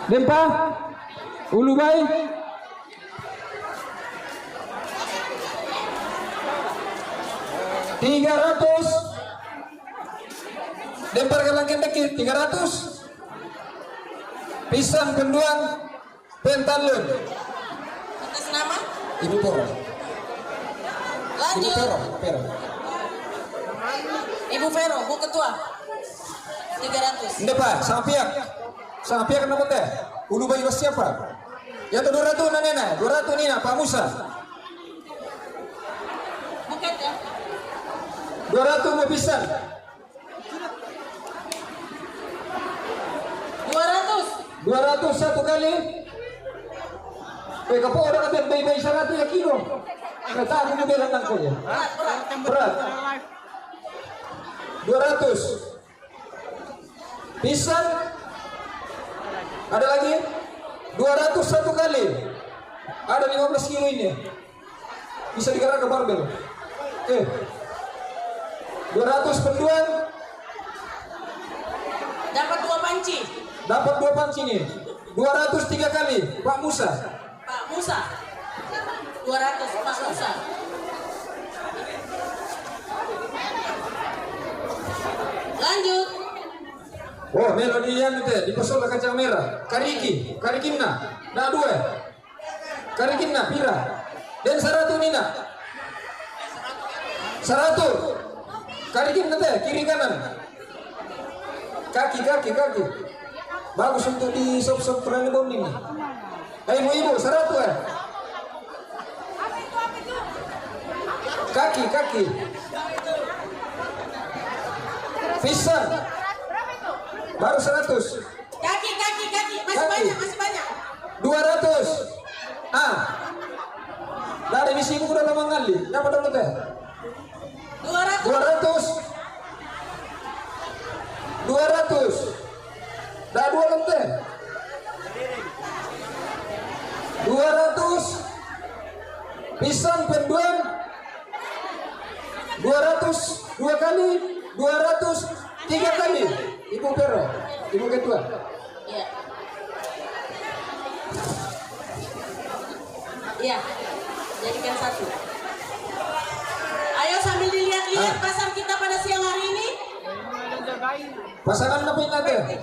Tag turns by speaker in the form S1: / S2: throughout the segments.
S1: Dempa, Ulubai, $300. Dempar kalangkin dekit 300. Pisang penduan pentalun.
S2: Atas nama?
S1: Ibu Pero.
S2: Lanjut.
S1: Pero.
S2: Ibu Vero, Bu Ketua. 300.
S1: Nde Pak, sama pihak kenapa teh? Ulubai was siapa? Ya tuh 200 nana, 200 Nina, Pak Musa.
S2: Buket ya?
S1: 200 mau pisang. 200 satu kali. Kapo orang ada bayi-bayi 100 ya kilo. Kata aku mau bilang nangko ya. Berat. 200. Pisang. Ada lagi? 200 satu kali. Ada 15 kilo ini. Bisa digerak ke barbel. 200 penduan.
S2: Dapat 2 panci.
S1: Dapat 2 panci nih. 203 kali. Pak Musa.
S2: Pak Musa. 200 Pak Musa. Lanjut.
S1: Oh, melodi yang itu di pesol kacang merah. Karikimna. Nah 2. Karikimna pira. Dan 100 Nina. 100. Karikimna teh kiri kanan. Kaki. Bagus untuk di sop-sop perang bom ini. Ibu 100 ya. Kaki. Pisang. Baru 100.
S2: Kaki. Masih banyak.
S1: 200. Dari misi ibu udah lama kali. Dapat dulu teh. 200. 200. Dah 2 lenteh. 200. Pisang penduan. 200 2 kali. 200 3 kali. Ibu Pero, Ibu Ketua.
S2: Iya. Jadikan 1. Ayo sambil dilihat-lihat pasar kita pada siang hari ini.
S1: Pasangan apa yang ada?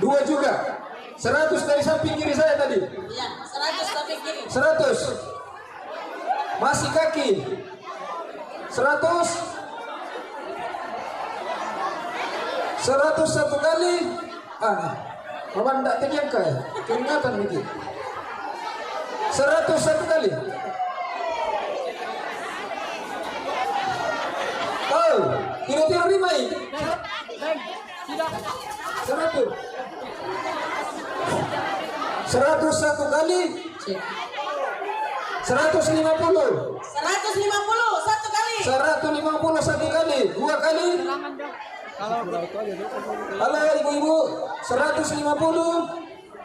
S1: 2 juga. 100 dari samping kiri saya tadi.
S2: Iya, 100 samping kiri.
S1: 100. Masih kaki. 100. 100 satu kali. Bapak tidak terjangka ya? Keringatan begitu. 100 satu kali. Oh, kira-kira 5 ini. 100. 100 satu kali. 150.
S2: 150 satu kali.
S1: 150 satu kali. 2 kali. Halo ibu-ibu. 150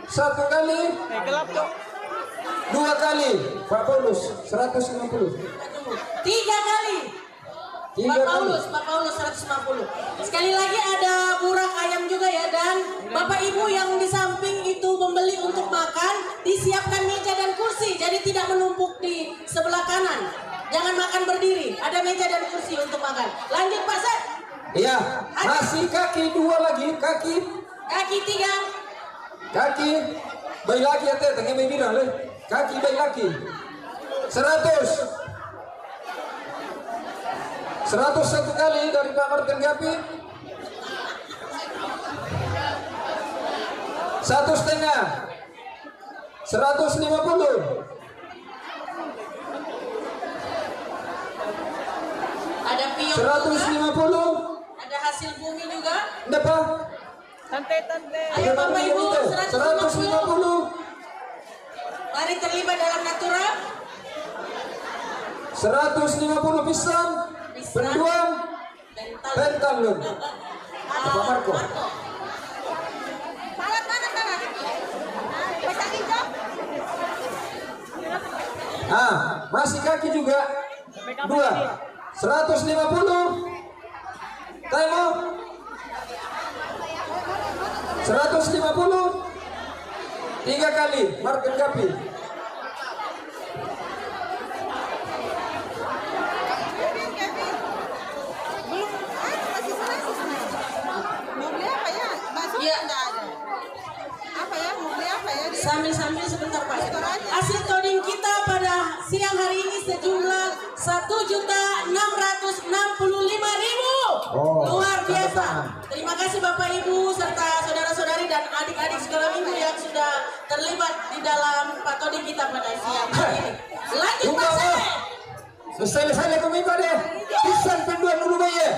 S1: satu kali. 2 kali. Pak Paulus 150.
S2: 3 kali. Pak Paulus 150. Sekali lagi ada burak ayam juga ya, dan Bapak Ibu yang di samping itu membeli untuk makan, disiapkan meja dan kursi, jadi tidak menumpuk di sebelah kanan. Jangan makan berdiri, ada meja dan kursi untuk makan. Lanjut Pak Sep.
S1: Iya, masih kaki 2 lagi, kaki
S2: 3.
S1: Kaki bayi lagi ya teh, tengah bayi bilang leh. Kaki bayi lagi. 100. 100 satu kali dari Pak Martin Gapi. 1,5. 150.
S2: Ada pion
S1: 150.
S2: juga. Ada hasil bumi juga.
S1: Depan.
S3: Tante.
S2: Ayo Bapak Ibu
S1: 150.
S2: Mari terlibat dalam natura.
S1: 150 pisang. Penduan. Pentalun. Pak Marco. Masih kaki juga. 2. 150. Tengok. 150. 3 kali Martin Gapi.
S2: Sambil sebentar Pak. Hasil coding kita pada siang hari ini sejumlah 1.665.000. Luar biasa. Terima kasih Bapak Ibu serta saudara-saudari dan adik-adik sekolah minggu yang sudah terlibat di dalam Pak coding kita pada siang hari ini. Lanjut Pak Sale.
S1: Selesai kami pada pisan penduan dulu bayi.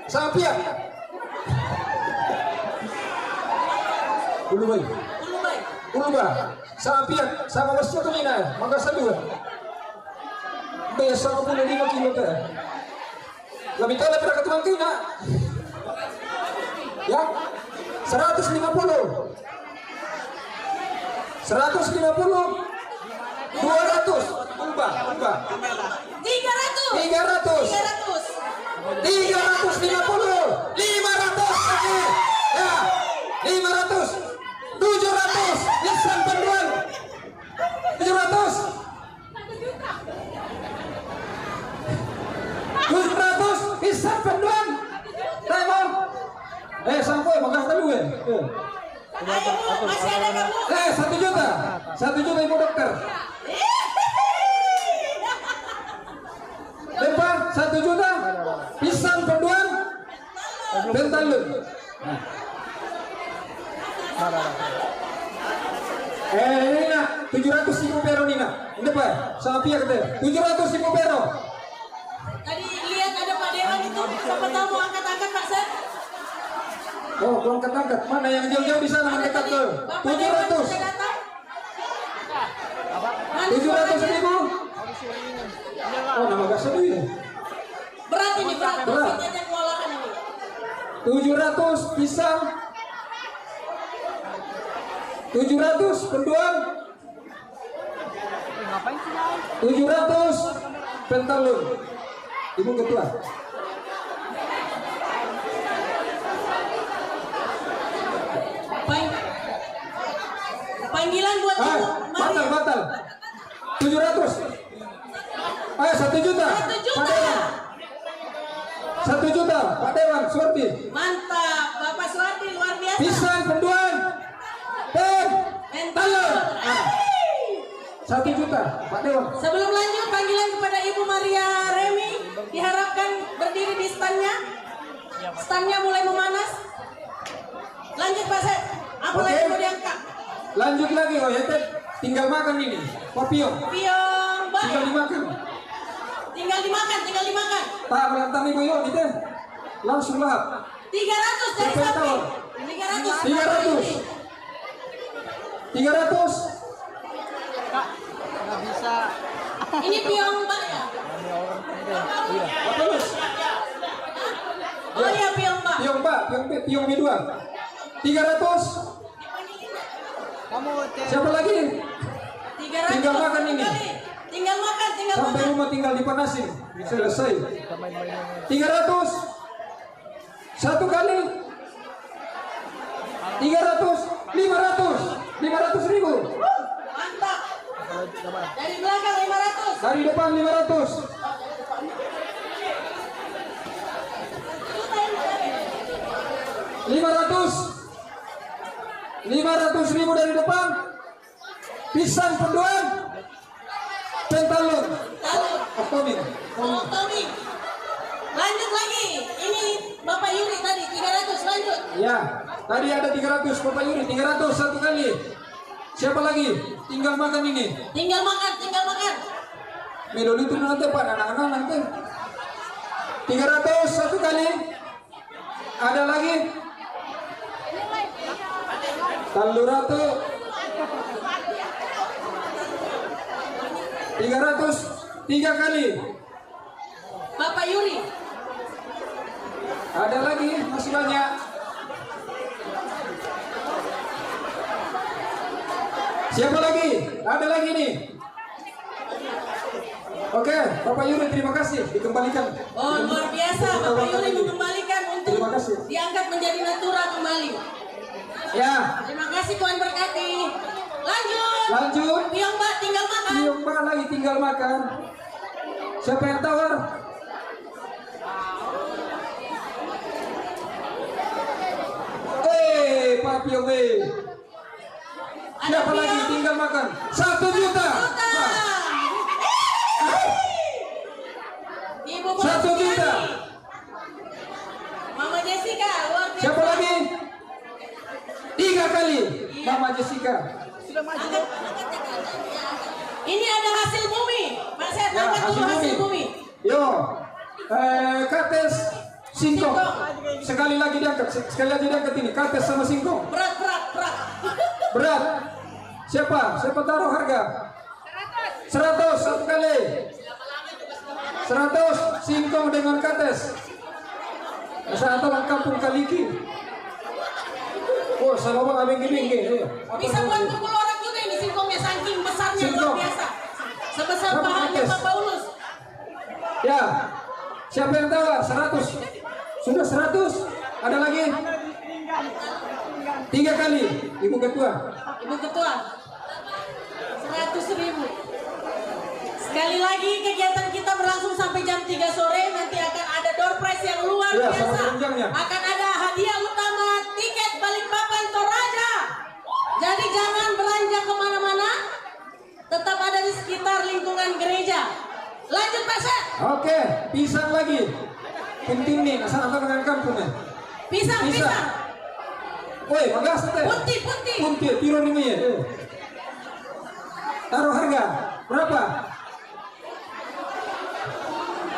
S1: Sampai dulu bayi. Ulba, sampian sama wasnya tu ni na, magasa dua. Biasa 55 kilo teh. Lebih tahu lebih dekat mangkin na. Ya, 150. 200. Ulba. 300. 350. 500 lagi. Ya, 500. 700 lisan penduan 700 lisan penduan Raymond sampai magas dulu ya
S2: Masih ada kamu?
S1: 1 juta 1 juta ibu dokter depan 1 juta pisan penduan bentalun ini nak 700.000 pero ni nak. Ini apa? Sama pihak kata 700.000 pero.
S2: Tadi lihat ada Pak Dewan itu, siapa tahu mau angkat-angkat Pak Sen?
S1: Oh, belum angkat-angkat. Mana yang jauh-jauh di sana mendekat ke 700. 700.000. Oh, nama gak sedih ya?
S2: Berat ini, berat. Kita kualakan ini.
S1: 700 pisang. 700 penduan 700 pentalun Ibu Ketua
S2: panggilan buat Ibu
S1: batal 700 1 juta 1 juta Pak Dewan Suwardi
S2: mantap Bapak Suwardi luar biasa
S1: pisang penduan talun 1 juta Pak Dewan.
S2: Sebelum lanjut panggilan kepada Ibu Maria Remi diharapkan berdiri di standnya mulai memanas. Lanjut Pak Set, apa lagi mau diangkat?
S1: Lanjut lagi oh ya tinggal makan ini piong
S2: Mbak tinggal dimakan
S1: tak melantang ibu yuk gitu langsung lahap
S2: 300 dari sapi 300
S3: nggak bisa.
S2: Ini piong Mbak ya? Oh iya piong Mbak.
S1: Piong B2. 300.
S3: Kamu
S1: siapa lagi?
S2: 300.
S1: Tinggal makan ini.
S2: Tinggal makan.
S1: Sampai rumah tinggal dipanasin. Selesai. 300. 1 kali. 300. 500.000.
S2: Mantap. Dari belakang 500.
S1: Dari depan 500. 500.000 dari depan. Pisang penduan. Pentalun. Tommy.
S2: Lanjut lagi. Ini Bapak Yuri tadi 300 lanjut.
S1: Ya, tadi ada 300 Bapak Yuri 300 1 kali. Siapa lagi? Tinggal makan ini.
S2: Tinggal makan.
S1: Medol itu nanti Pak anak-anak nanti. 300 1 kali. Ada lagi? Taluratu 300 3 kali.
S2: Bapak Yuri.
S1: Ada lagi masih banyak. Siapa lagi? Ada lagi nih. Oke, Bapak Yuri terima kasih dikembalikan.
S2: Oh luar biasa Bapak Yuri mengembalikan untuk
S1: Terima kasih.
S2: diangkat menjadi natura kembali.
S1: Ya,
S2: Terima kasih Tuhan berkati. Lanjut.
S1: lanjut.
S2: Piong Mbak tinggal makan.
S1: Piong Mbak lagi tinggal makan. Siapa yang tawar? Pak Piong Siapa
S2: Ada
S1: lagi
S2: Piong.
S1: tinggal makan? 1 juta.
S2: Juta. Ibu Bola
S1: 1 juta.
S2: Sugiani. Mama Jessica luar biasa.
S1: Siapa lagi? 3 kali. Mama Jessica.
S3: Sudah maju.
S2: Ini ada hasil bumi. Pak Set
S1: Ya,
S2: angkat dulu hasil bumi.
S1: Yo, Kates singkong.
S2: Singkong.
S1: Sekali lagi diangkat. Sekali lagi diangkat ini. Kates sama singkong.
S2: Berat.
S1: Berat. Siapa? Siapa taruh harga? 100 1 kali. 100 singkong dengan kates. Masa orang kampung Kaliki. Oh, sama bang abeng-abeng.
S2: Bisa buat pukul orang juga ini singkongnya saking besarnya
S1: Singkong.
S2: luar biasa. Sebesar
S1: Berapa
S2: pahalnya
S1: kates?
S2: Pak Paulus.
S1: Ya. Siapa yang tawar? 100. Sudah 100. Ada lagi? 3 kali. Ibu ketua.
S2: Ibu Ketua 100.000. Sekali lagi kegiatan kita berlangsung sampai jam 3 sore. Nanti akan ada door prize yang luar
S1: Ya, sama
S2: biasa.
S1: penunjangnya.
S2: Akan ada hadiah utama tiket Balikpapan Toraja. Jadi jangan beranjak kemana-mana. Tetap ada di sekitar lingkungan gereja. Lanjut Pak Set.
S1: Oke, pisang lagi. Penting nih, asal apa dengan kampungnya?
S2: Pisang.
S1: Woi, magas teh.
S2: Punti.
S1: Punti, tiro nih ya. Taruh harga berapa?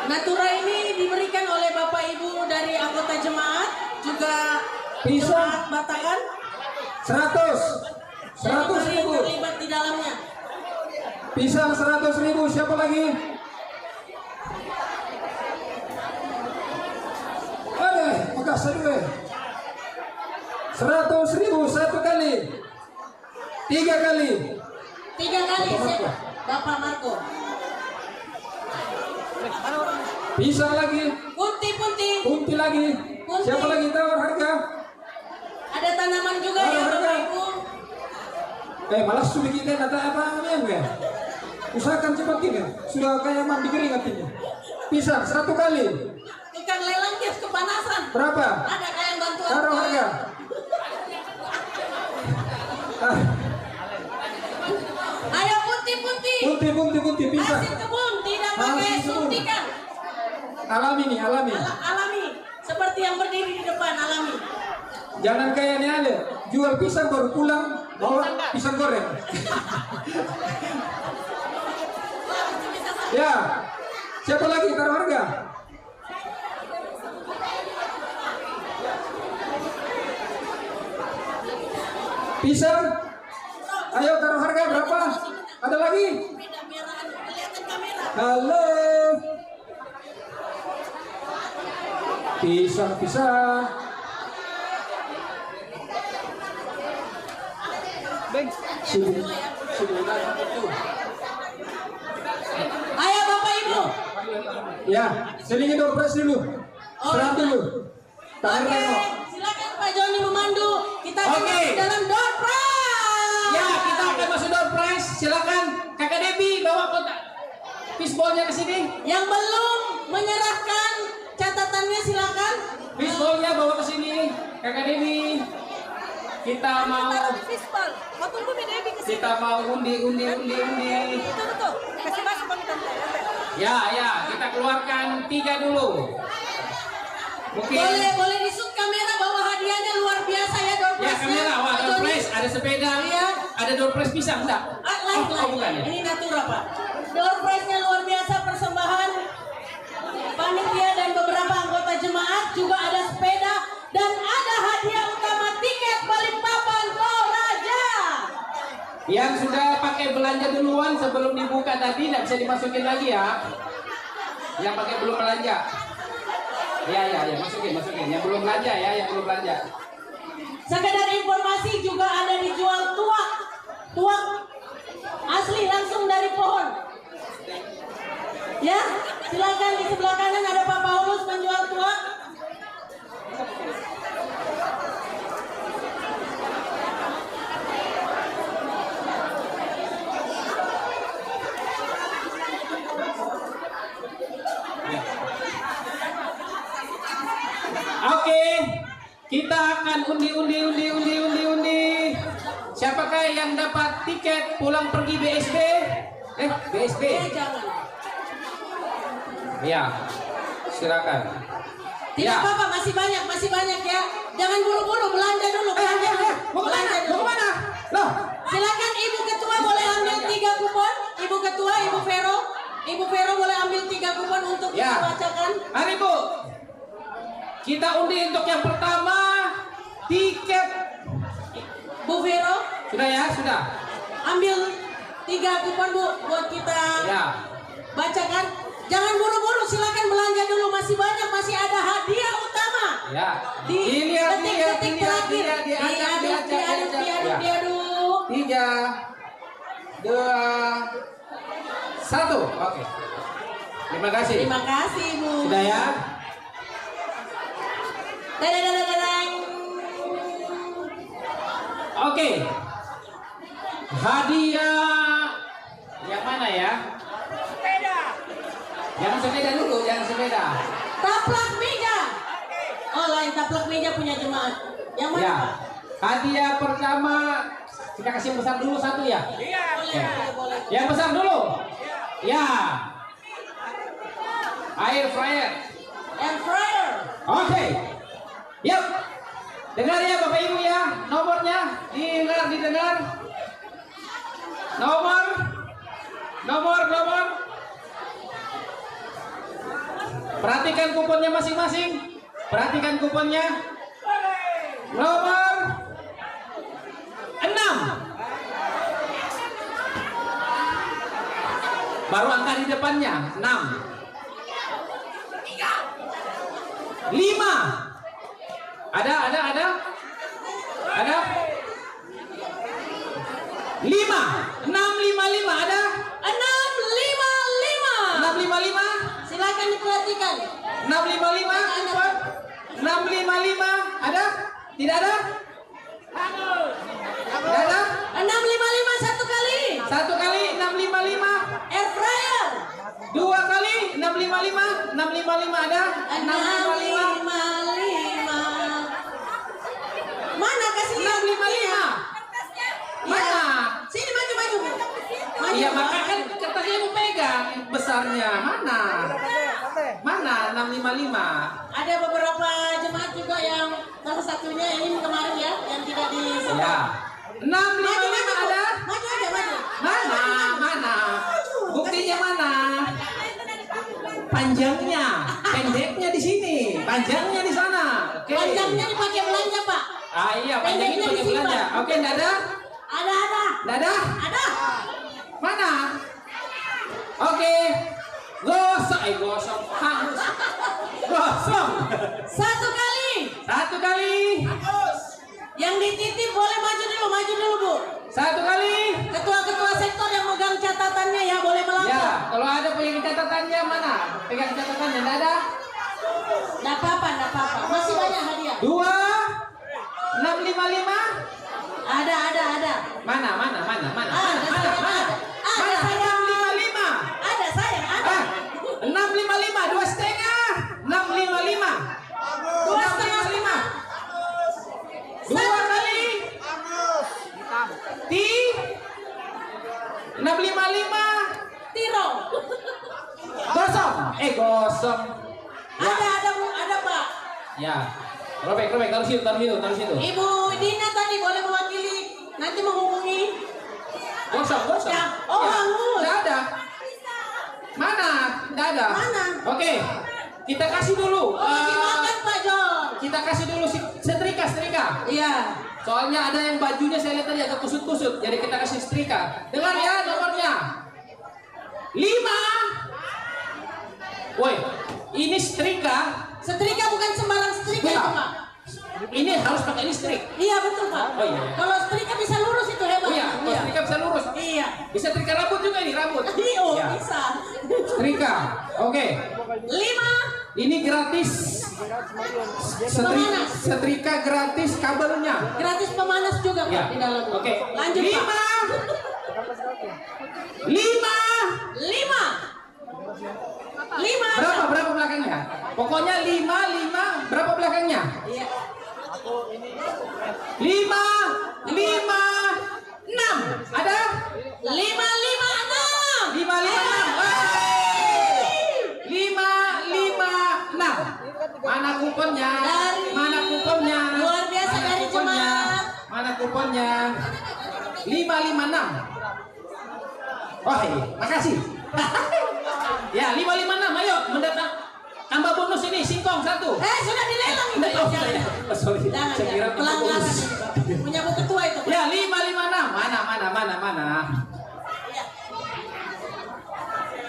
S2: Natura ini diberikan oleh Bapak Ibu dari anggota jemaat, juga
S1: Pisang.
S2: jemaat Batangan.
S1: 100. 100
S2: Jadi
S1: ribu.
S2: terlibat di dalamnya.
S1: Pisang 100 ribu. Siapa lagi? Ada, magas dulu. 100 ribu 1 kali. 3 kali.
S2: 3 kali
S1: Bapak
S2: siapa?
S1: Marco.
S2: Bapak Marco.
S1: Pisang lagi.
S2: Punti.
S1: Punti lagi.
S2: Punti.
S1: Siapa lagi tawar harga?
S2: Ada tanaman juga
S1: Taruh
S2: ya
S1: harga.
S2: Bapak Ibu.
S1: Malas sudah kita kata apa namanya? Usahakan cepat ini. Sudah kayak mandi kering hatinya. Pisang 1 kali.
S2: Tukang lelang kios kepanasan.
S1: Berapa?
S2: Ada kayak bantuan.
S1: Taruh harga. Ah,
S2: Ayo punti.
S1: punti pisang.
S2: Hasil kebun tidak pakai
S1: Hasil kebun.
S2: suntikan.
S1: Alami nih, alami.
S2: Alami. Seperti yang berdiri di depan alami.
S1: Jangan kayak ini Ale. Jual pisang baru pulang bawa pisang goreng. Ya. Siapa lagi taruh harga? Pisang. Ayo taruh harga berapa? Ada lagi?
S2: Kelihatan kamera.
S1: Halo. Pisang.
S3: Beng.
S2: Ayo Bapak Ibu.
S1: Ya, selingin door prize dulu. Serah dulu. Tangan
S2: Oke,
S1: Reno.
S2: silakan Pak Joni memandu. Kita akan
S1: Oke.
S2: masuk dalam door prize.
S1: Ya, kita akan masuk door prize. Silakan Kakak Debbie bawa kotak fishballnya ke sini.
S2: Yang belum menyerahkan catatannya silakan.
S1: Fishballnya bawa ke sini. Kakak Debbie. Kita mau
S2: Fishball. Mau tunggu Debbie ke
S1: kita mau undi.
S2: Betul. Kasih masuk Bang Tante.
S1: Ya, kita keluarkan 3 dulu. Mungkin
S2: Boleh di-shoot kamera bahwa hadiahnya luar biasa ya door
S1: ya
S2: prize-nya.
S1: kamera, wah
S2: Pak
S1: door
S2: Joni.
S1: prize, ada sepeda,
S2: Iya.
S1: ada door prize pisang enggak?
S2: Lain.
S1: bukan ya?
S2: Ini Natura Pak. Door prize-nya luar biasa, persembahan panitia dan beberapa anggota jemaat, juga ada sepeda dan ada hadiah utama tiket Balikpapan Toraja.
S1: Yang sudah pakai belanja duluan sebelum dibuka tadi tidak bisa dimasukin lagi ya. Yang pakai belum belanja. Ya, masukin. Yang belum belanja ya, yang belum belanja.
S2: Sekedar informasi juga ada dijual tuak asli langsung dari pohon. Ya, silakan di sebelah kanan ada Pak Paulus menjual tuak.
S1: Kita akan undi. Siapakah yang dapat tiket pulang pergi BSD? BSD.
S2: Jangan.
S1: Ya, silakan.
S2: Tidak apa-apa, masih banyak ya. Jangan buru-buru, belanja dulu.
S1: Mau kemana? Loh,
S2: Silakan Ibu Ketua boleh ambil 3 kupon. Ibu Ketua, Ibu Vero boleh ambil 3 kupon untuk
S1: ya.
S2: dibacakan.
S1: Mari Bu. Kita undi untuk yang pertama tiket.
S2: Bu Vero,
S1: Sudah ya, sudah.
S2: ambil 3 kupon Bu buat kita
S1: Ya.
S2: bacakan. Jangan buru-buru, silakan belanja dulu. Masih banyak, masih ada hadiah utama.
S1: Ya.
S2: Di detik-detik terakhir. Diaduk.
S1: 3, 2, 1. Oke. Terima kasih.
S2: Terima kasih Bu.
S1: Sudah ya.
S2: Dadang.
S1: Oke. Hadiah yang mana ya? Jangan sepeda dulu, jangan sepeda.
S2: Taplak meja. Oh lain, taplak meja punya jemaat. Yang mana
S1: Ya.
S2: Pak?
S1: Hadiah pertama kita kasih yang besar dulu satu ya.
S2: Boleh.
S1: Yang besar dulu. Ya. Air fryer.
S2: Air fryer.
S1: Oke. Yuk. Dengar ya Bapak Ibu ya, nomornya didengar. Nomor. Perhatikan kuponnya masing-masing. Perhatikan kuponnya. Nomor 6. Baru angka di depannya 6. 5. Ada. 5. 655 ada?
S2: 655.
S1: 655.
S2: Silakan diperhatikan.
S1: 655. 655 ada? Tidak ada? Tidak ada?
S2: 655 satu kali.
S1: Satu kali 655.
S2: Air fryer.
S1: 2 kali 655. 655 ada? 655.
S2: 655. Mana kasih lihat?
S1: 655. Mana?
S2: Sini maju.
S1: Iya, maka kan kertasnya ibu pegang besarnya. Mana 655?
S2: Ada beberapa jemaat juga yang salah satunya ini kemarin ya yang tidak disebar.
S1: Ya. 655 ada?
S2: Maju aja.
S1: Mana? Buktinya mana? Panjangnya, pendeknya di sini, panjangnya di sana. Oke.
S2: Panjangnya dipakai belanja Pak.
S1: Iya, panjangnya
S2: Pendeknya
S1: pakai
S2: disimpan.
S1: belanja. Oke, enggak ada?
S2: Ada.
S1: Enggak ada?
S2: Ada.
S1: Mana? Oke. Gosong. Hangus. Gosong.
S2: Satu kali. Yang dititip boleh maju dulu Bu.
S1: Satu kali.
S2: Ketua sektor yang megang catatannya ya boleh melapor.
S1: Ya, kalau ada pegang catatannya mana? Pegang catatannya enggak ada?
S2: Nggak apa-apa. Masih banyak hadiah.
S1: 2 655.
S2: Ada.
S1: Mana?
S2: Ada sayang.
S1: Mana
S2: Ada sayang.
S1: 655?
S2: Ada sayang. Ada.
S1: 655, 2,5. 655.
S2: 2,5.
S1: 2 kali. 655.
S2: Tiro.
S1: Gosong. Gosong. Ya.
S2: Ada Pak.
S1: Ya. Robek, taruh situ.
S2: Ibu Dina tadi boleh mewakili. Nanti menghubungi.
S1: Gosong.
S2: Ya. Oh, hangus.
S1: Nggak ada. Mana? Nggak ada.
S2: Mana?
S1: Oke. Kita kasih dulu.
S2: Lagi makan Pak John.
S1: Kita kasih dulu setrika.
S2: Iya.
S1: Soalnya ada yang bajunya saya lihat tadi agak kusut-kusut. Jadi kita kasih setrika. Dengar ya nomornya. 5. Woi, ini setrika.
S2: Setrika bukan sembarang setrika itu Pak.
S1: Ini harus pakai listrik.
S2: Iya betul Pak.
S1: Oh, iya.
S2: Kalau setrika bisa lurus itu hebat.
S1: Iya, kalau setrika bisa lurus.
S2: Iya.
S1: Bisa setrika rambut juga ini, rambut.
S2: Iya,
S1: Ya.
S2: bisa.
S1: Setrika. Oke.
S2: 5.
S1: Ini gratis.
S2: Pemanas.
S1: Setrika gratis kabelnya.
S2: Gratis pemanas juga Pak
S1: Ya.
S2: di dalam.
S1: Oke.
S2: Lanjut
S1: 5.
S2: Pak.
S1: 5.
S2: 5.
S1: Berapa belakangnya? Pokoknya 5 berapa belakangnya?
S2: Iya.
S1: Lima, lima, enam. Ada?
S2: 556.
S1: 556. Lima, lima, enam. Mana kuponnya? Mana kuponnya?
S2: Luar biasa
S1: Mana
S2: dari
S1: kuponnya?
S2: jemaat.
S1: Mana kuponnya? 556. Wah, makasih. Ya, 556. Ayo, mendatang. Tambah bonus ini singkong 1.
S2: Sudah dilelang itu.
S1: Enggak, oh, sudah ya. Oh, sorry.
S2: Jangan,
S1: Saya kira tambah
S2: pelanggaran
S1: bonus.
S2: ini, Pak. Punya Bu Ketua itu, Pak.
S1: Ya, 556. Mana?
S2: Iya.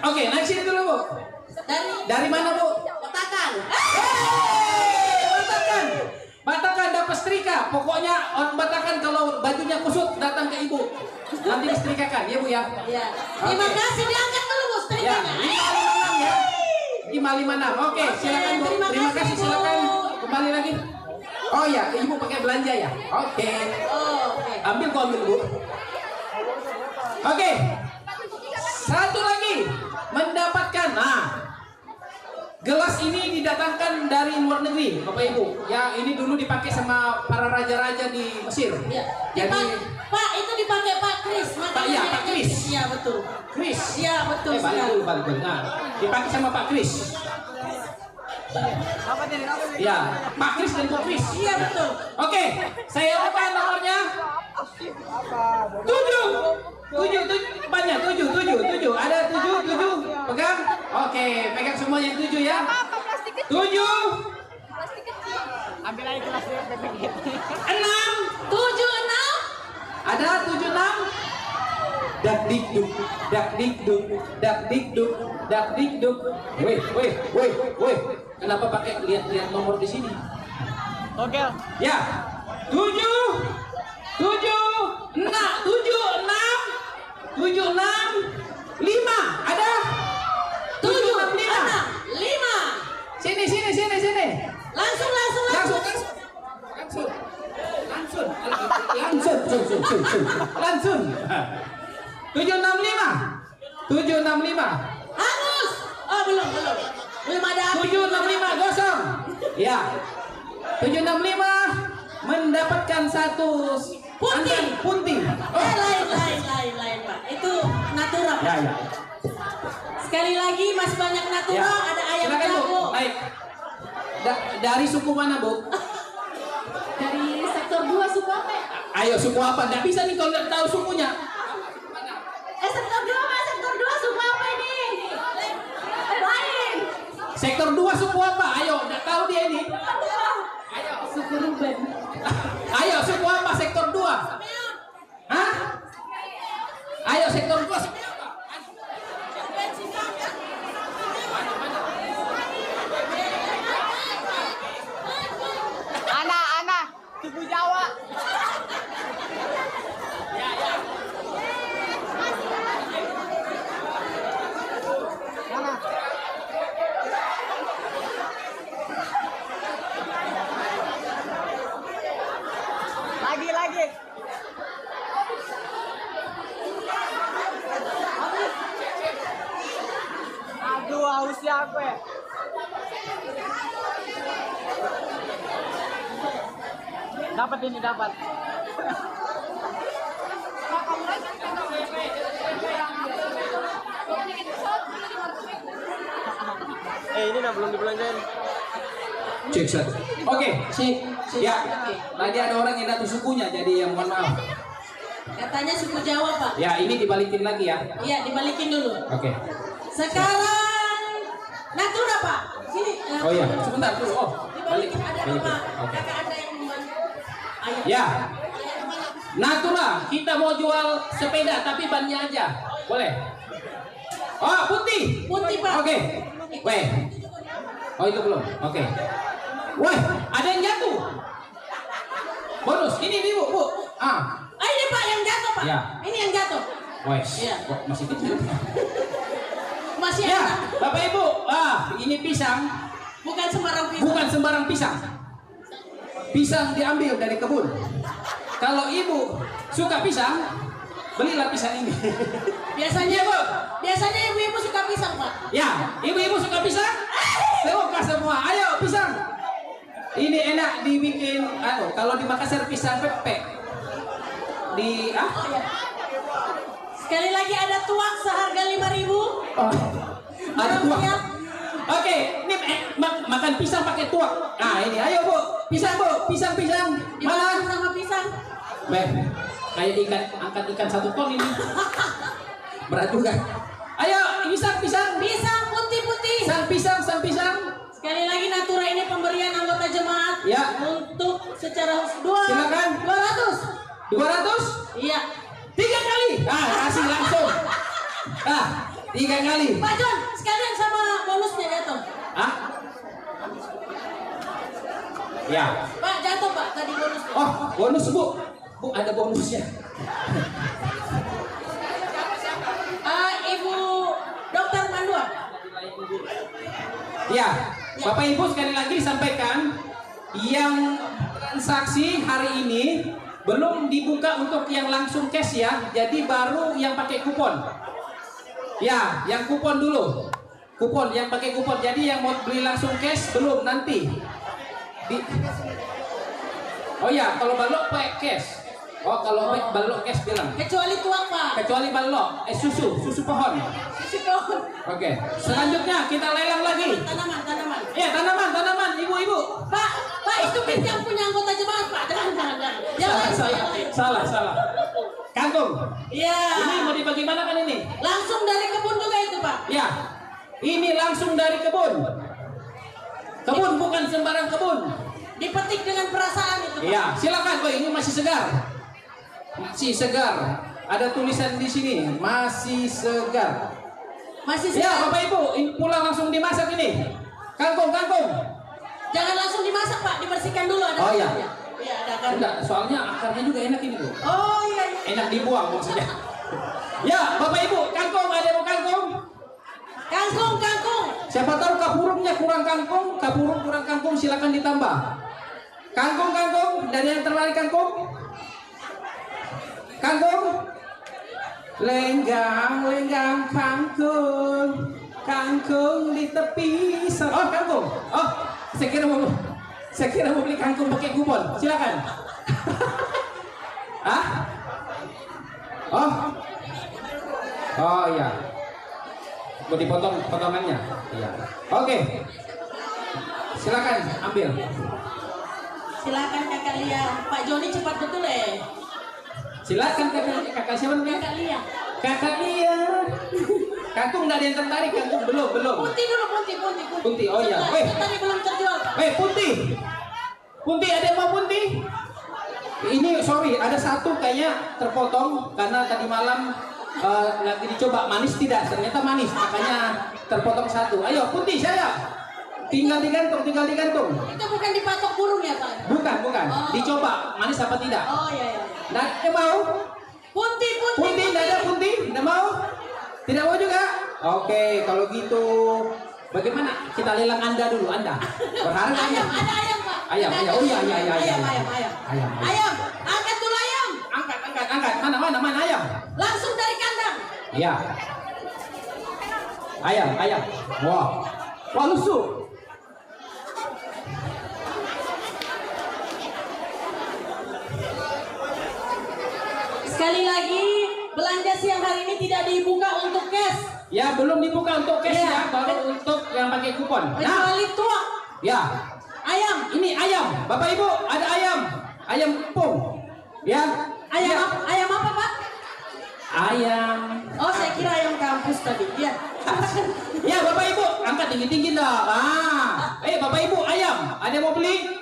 S1: Oke, naik sini dulu, Bu. Dari mana, Bu?
S2: Kotakan.
S1: Batakan. Batakan dapat setrika. Pokoknya orang Batakan kalau bajunya kusut datang ke Ibu. Nanti disetrikakan, ya Bu ya.
S2: Iya. Terima kasih, diangkat dulu Bu
S1: Ya,
S2: setrikanya.
S1: 556 ya. 556. Oke, silakan Bu. Terima kasih,
S2: Bu.
S1: silakan. Kembali lagi. Oh ya, Ibu pakai belanja ya. Oke.
S2: Oke.
S1: Ambil Bu. Oke. Satu lagi mendapatkan. Nah, gelas ini didatangkan dari luar negeri, Bapak Ibu. Ya, ini dulu dipakai sama para raja-raja di Mesir.
S2: Iya.
S1: Jadi,
S2: Pak, itu dipakai Pak Kris.
S1: Pak, iya, Pak Kris.
S2: Iya, betul.
S1: Chris.
S2: Iya, betul sekali.
S1: Balik. Nah, dipakai sama Pak Kris.
S3: Apa ini?
S1: Ya, Pak Kris dan Bu Kris.
S2: Iya, betul.
S1: Oke, saya lupa nomornya. 7 banyak 7. Ada 7. Pegang. Oke, pegang semuanya 7 ya. 7.
S3: Ambil aja kelas dia,
S1: 6.
S2: 76.
S1: Ada 76. Dak dikduk. Weh. Kenapa pakai lihat nomor di sini?
S3: Oke.
S1: Ya. 7, 5. Ada? 765.
S2: 5.
S1: Sini.
S2: Langsung.
S1: Langsung. 765.
S2: Hangus. Oh, belum. Belum ada api.
S1: 765 kosong. Ya. 765 mendapatkan satu punting. Oh.
S2: Lain, Pak. Itu natural, Pak.
S1: Ya.
S2: Sekali lagi masih banyak natural,
S1: Ya.
S2: ada ayam
S1: Silakan, Bu.
S2: jago.
S1: Baik. Dari suku mana, Bu?
S2: Dari sektor 2 suku apa ya?
S1: Ayo, suku apa? Nggak bisa nih kalau nggak tahu sukunya.
S2: Sektor 2 Pak, sektor 2 suku apa ini? Lain.
S1: Sektor 2 suku apa? Ayo, nggak tahu dia ini.
S2: Suku Ruben.
S1: Ayo, suku apa sektor 2? Hah? Ayo, sektor 2 suku apa?
S3: Ana, suku Jawa. Mana? Lagi. Aduh, hausnya aku ya. Dapat. Ini belum dibelanjain.
S1: Cek satu. Oke, ya. Tadi ada orang yang datang sukunya, jadi yang mohon maaf.
S2: Katanya suku Jawa, Pak.
S1: Ya, ini dibalikin lagi ya.
S2: Iya, dibalikin dulu.
S1: Oke.
S2: Sekarang Natura, Pak. Sini.
S1: Oh iya, sebentar dulu. Oh, balik.
S2: Dibalikin ada
S1: Balikin.
S2: Bapak.
S1: Oke.
S2: Kakak Anda yang membantu. Ayo.
S1: Ya. Natura, kita mau jual sepeda tapi bannya aja. Boleh? Oh, putih.
S2: Putih, Pak.
S1: Oke. Weh. Oh, itu belum. Oke. Weh, ada yang jatuh. Bonus. Ini nih, Bu.
S2: Ini Pak yang jatuh, Pak.
S1: Ya.
S2: Ini yang jatuh.
S1: Wes.
S2: Iya.
S1: Kok masih kecil?
S2: Masih
S1: Ya,
S2: ada.
S1: Bapak Ibu. Ini pisang.
S2: Bukan sembarang pisang.
S1: Bukan sembarang pisang. Pisang diambil dari kebun. Kalau Ibu suka pisang, belilah pisang ini.
S2: Biasanya,
S1: Iya, Bu.
S2: biasanya ibu-ibu suka pisang, Pak.
S1: Ya, ibu-ibu suka pisang? Terbuka semua. Ayo, pisang. Ini enak dibikin, kalau di Makassar pisang pepek.
S2: Sekali lagi ada tuak seharga 5.000.
S1: Oh, ada tuak. Oke, ini makan pisang pakai tuak. Nah ini, ayo bu, pisang bu, pisang.
S2: Dimakan
S1: Mana?
S2: sama pisang.
S1: Kayak ikan, angkat ikan 1 ton ini. Berat juga. Ayo, pisang.
S2: Pisang putih.
S1: Sang pisang.
S2: Sekali lagi Natura ini pemberian anggota jemaat
S1: Ya.
S2: untuk secara
S1: Silakan.
S2: 200.
S1: 200?
S2: Iya.
S1: 3 kali. Kasih langsung. 3 kali.
S2: Pak John, sekalian sama bonusnya jatuh.
S1: Ya.
S2: Pak jatuh Pak tadi bonusnya.
S1: Oh, bonus bu. Bu ada bonusnya.
S2: Ibu Dokter Mandua.
S1: Ya, Bapak Ibu sekali lagi sampaikan yang transaksi hari ini belum dibuka untuk yang langsung cash ya. Jadi baru yang pakai kupon. Ya, yang kupon dulu. Kupon yang pakai kupon. Jadi yang mau beli langsung cash belum nanti. Oh ya, kalau balok pakai cash. Oh, kalau balok cash bilang.
S2: Kecuali tuak Pak.
S1: Kecuali balok, susu pohon.
S2: Susu pohon.
S1: Oke. Selanjutnya kita lelang lagi.
S2: Tanaman.
S1: Ya, tanaman, ibu-ibu.
S2: Pak, itu yang punya anggota jemaat Pak. Jangan.
S1: Salah. Kangkung.
S2: Iya.
S1: Ini mau dibagi mana kan ini?
S2: Langsung dari kebun juga itu Pak.
S1: Ya. Ini langsung dari kebun. Kebun bukan sembarang kebun.
S2: Dipetik dengan perasaan itu Pak.
S1: Iya, silakan Boy, ini masih segar. Ada tulisan di sini, masih segar.
S2: Masih
S1: Ya,
S2: segar.
S1: Bapak Ibu, ini pulang langsung dimasak ini. Kangkung.
S2: Jangan langsung dimasak Pak, dibersihkan dulu ada.
S1: Oh, iya.
S2: Iya, ada kan.
S1: Enggak, soalnya akarnya juga enak ini, Bu.
S2: Oh iya.
S1: Enak dibuang maksudnya. Ya, Bapak Ibu, kangkung, ada yang mau kangkung?
S2: Kangkung.
S1: Siapa tahu kapurungnya kurang kangkung, silakan ditambah. Kangkung, dari yang terlari kangkung. Lenggang kangkung di tepi. Oh, kangkung. Oh, saya kira mau beli kangkung pakai kupon. Silakan. Oh ya. Mau dipotong potongannya. Iya. Oke. Silakan ambil.
S2: Silakan Kakak Lia. Pak Joni cepat betul
S1: Silakan kakak siapa namanya? Kakak Lia. Kangkung nggak ada yang tertarik, kangkung belum.
S2: Punti dulu.
S1: Punti, oh iya.
S2: Tadi belum terjual Pak.
S1: Punti ada yang mau punti? Ini sorry, ada satu kayaknya terpotong karena tadi malam lagi dicoba manis tidak, ternyata manis, makanya terpotong satu. Ayo punti saya. Tinggal digantung.
S2: Itu bukan dipatok burung ya Pak?
S1: Bukan.
S2: Oh.
S1: Dicoba manis apa tidak?
S2: Oh iya.
S1: Nggak mau?
S2: Punti.
S1: Nggak ada punti? Nggak mau? Tidak mau juga? Oke, kalau gitu bagaimana? Kita lelang Anda dulu, Anda. Berharga
S2: Ayam, ada ayam Pak.
S1: Ayam. Oh iya.
S2: Ayam. Angkat dulu ayam.
S1: Angkat. Mana ayam?
S2: Langsung dari kandang.
S1: Iya. Ayam. Wah, lusuh.
S2: Sekali lagi, belanja siang hari ini tidak dibuka untuk cash.
S1: Ya, belum dibuka untuk cash
S2: Iya.
S1: ya, baru untuk yang pakai kupon.
S2: Kecuali tuak.
S1: Ya.
S2: Ayam.
S1: Ini ayam. Bapak Ibu, ada ayam. Ayam kampung. Ya.
S2: Ayam apa Pak?
S1: Ayam.
S2: Oh, saya kira ayam kampus tadi. Ya.
S1: Ya, Bapak Ibu, angkat tinggi-tinggi dah. Bapak Ibu, ayam. Ada yang mau beli?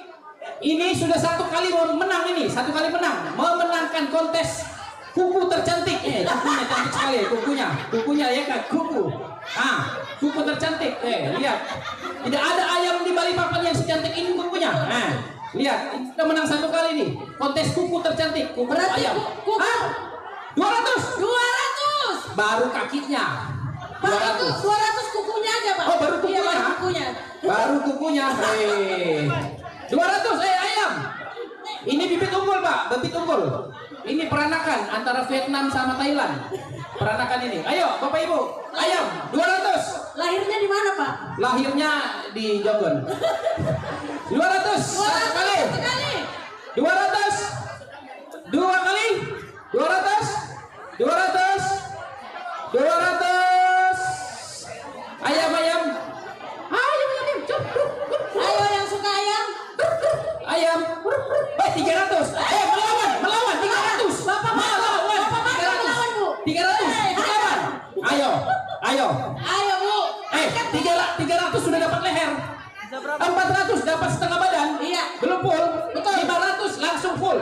S1: Ini sudah 1 kali menang ini. 1 kali menang. Memenangkan kontes kuku tercantik. Kukunya cantik sekali. Kukunya ya kan, kuku. Kuku tercantik. Lihat. Tidak ada ayam di Balikpapan yang secantik ini kukunya. Lihat, kita menang 1 kali nih. Kontes kuku tercantik. Kuku
S2: Berarti
S1: ayam.
S2: kuku.
S1: 200. Baru kakinya.
S2: Pak, itu 200 kukunya aja Pak.
S1: Oh, baru
S2: Iya,
S1: kukunya.
S2: baru kukunya.
S1: 200 ayam. Ini bibit unggul Pak, bibit unggul. Ini peranakan antara Vietnam sama Thailand. peranakan ini. Ayo, Bapak Ibu. Ayam 200.
S2: Lahirnya di mana, Pak?
S1: Lahirnya di Jogon. 200 satu kali. 200 dua kali. 200 ayam.
S2: Ayo yang suka ayam.
S1: Ayam. 300. Melawan 300.
S2: Bapak
S1: melawan
S2: melawan, Bu.
S1: 300. Melawan. Ayo.
S2: Ayo, Bu.
S1: 300 sudah dapat leher. 400 dapat setengah badan.
S2: Iya.
S1: Belum full.
S2: Betul.
S1: 500 langsung full.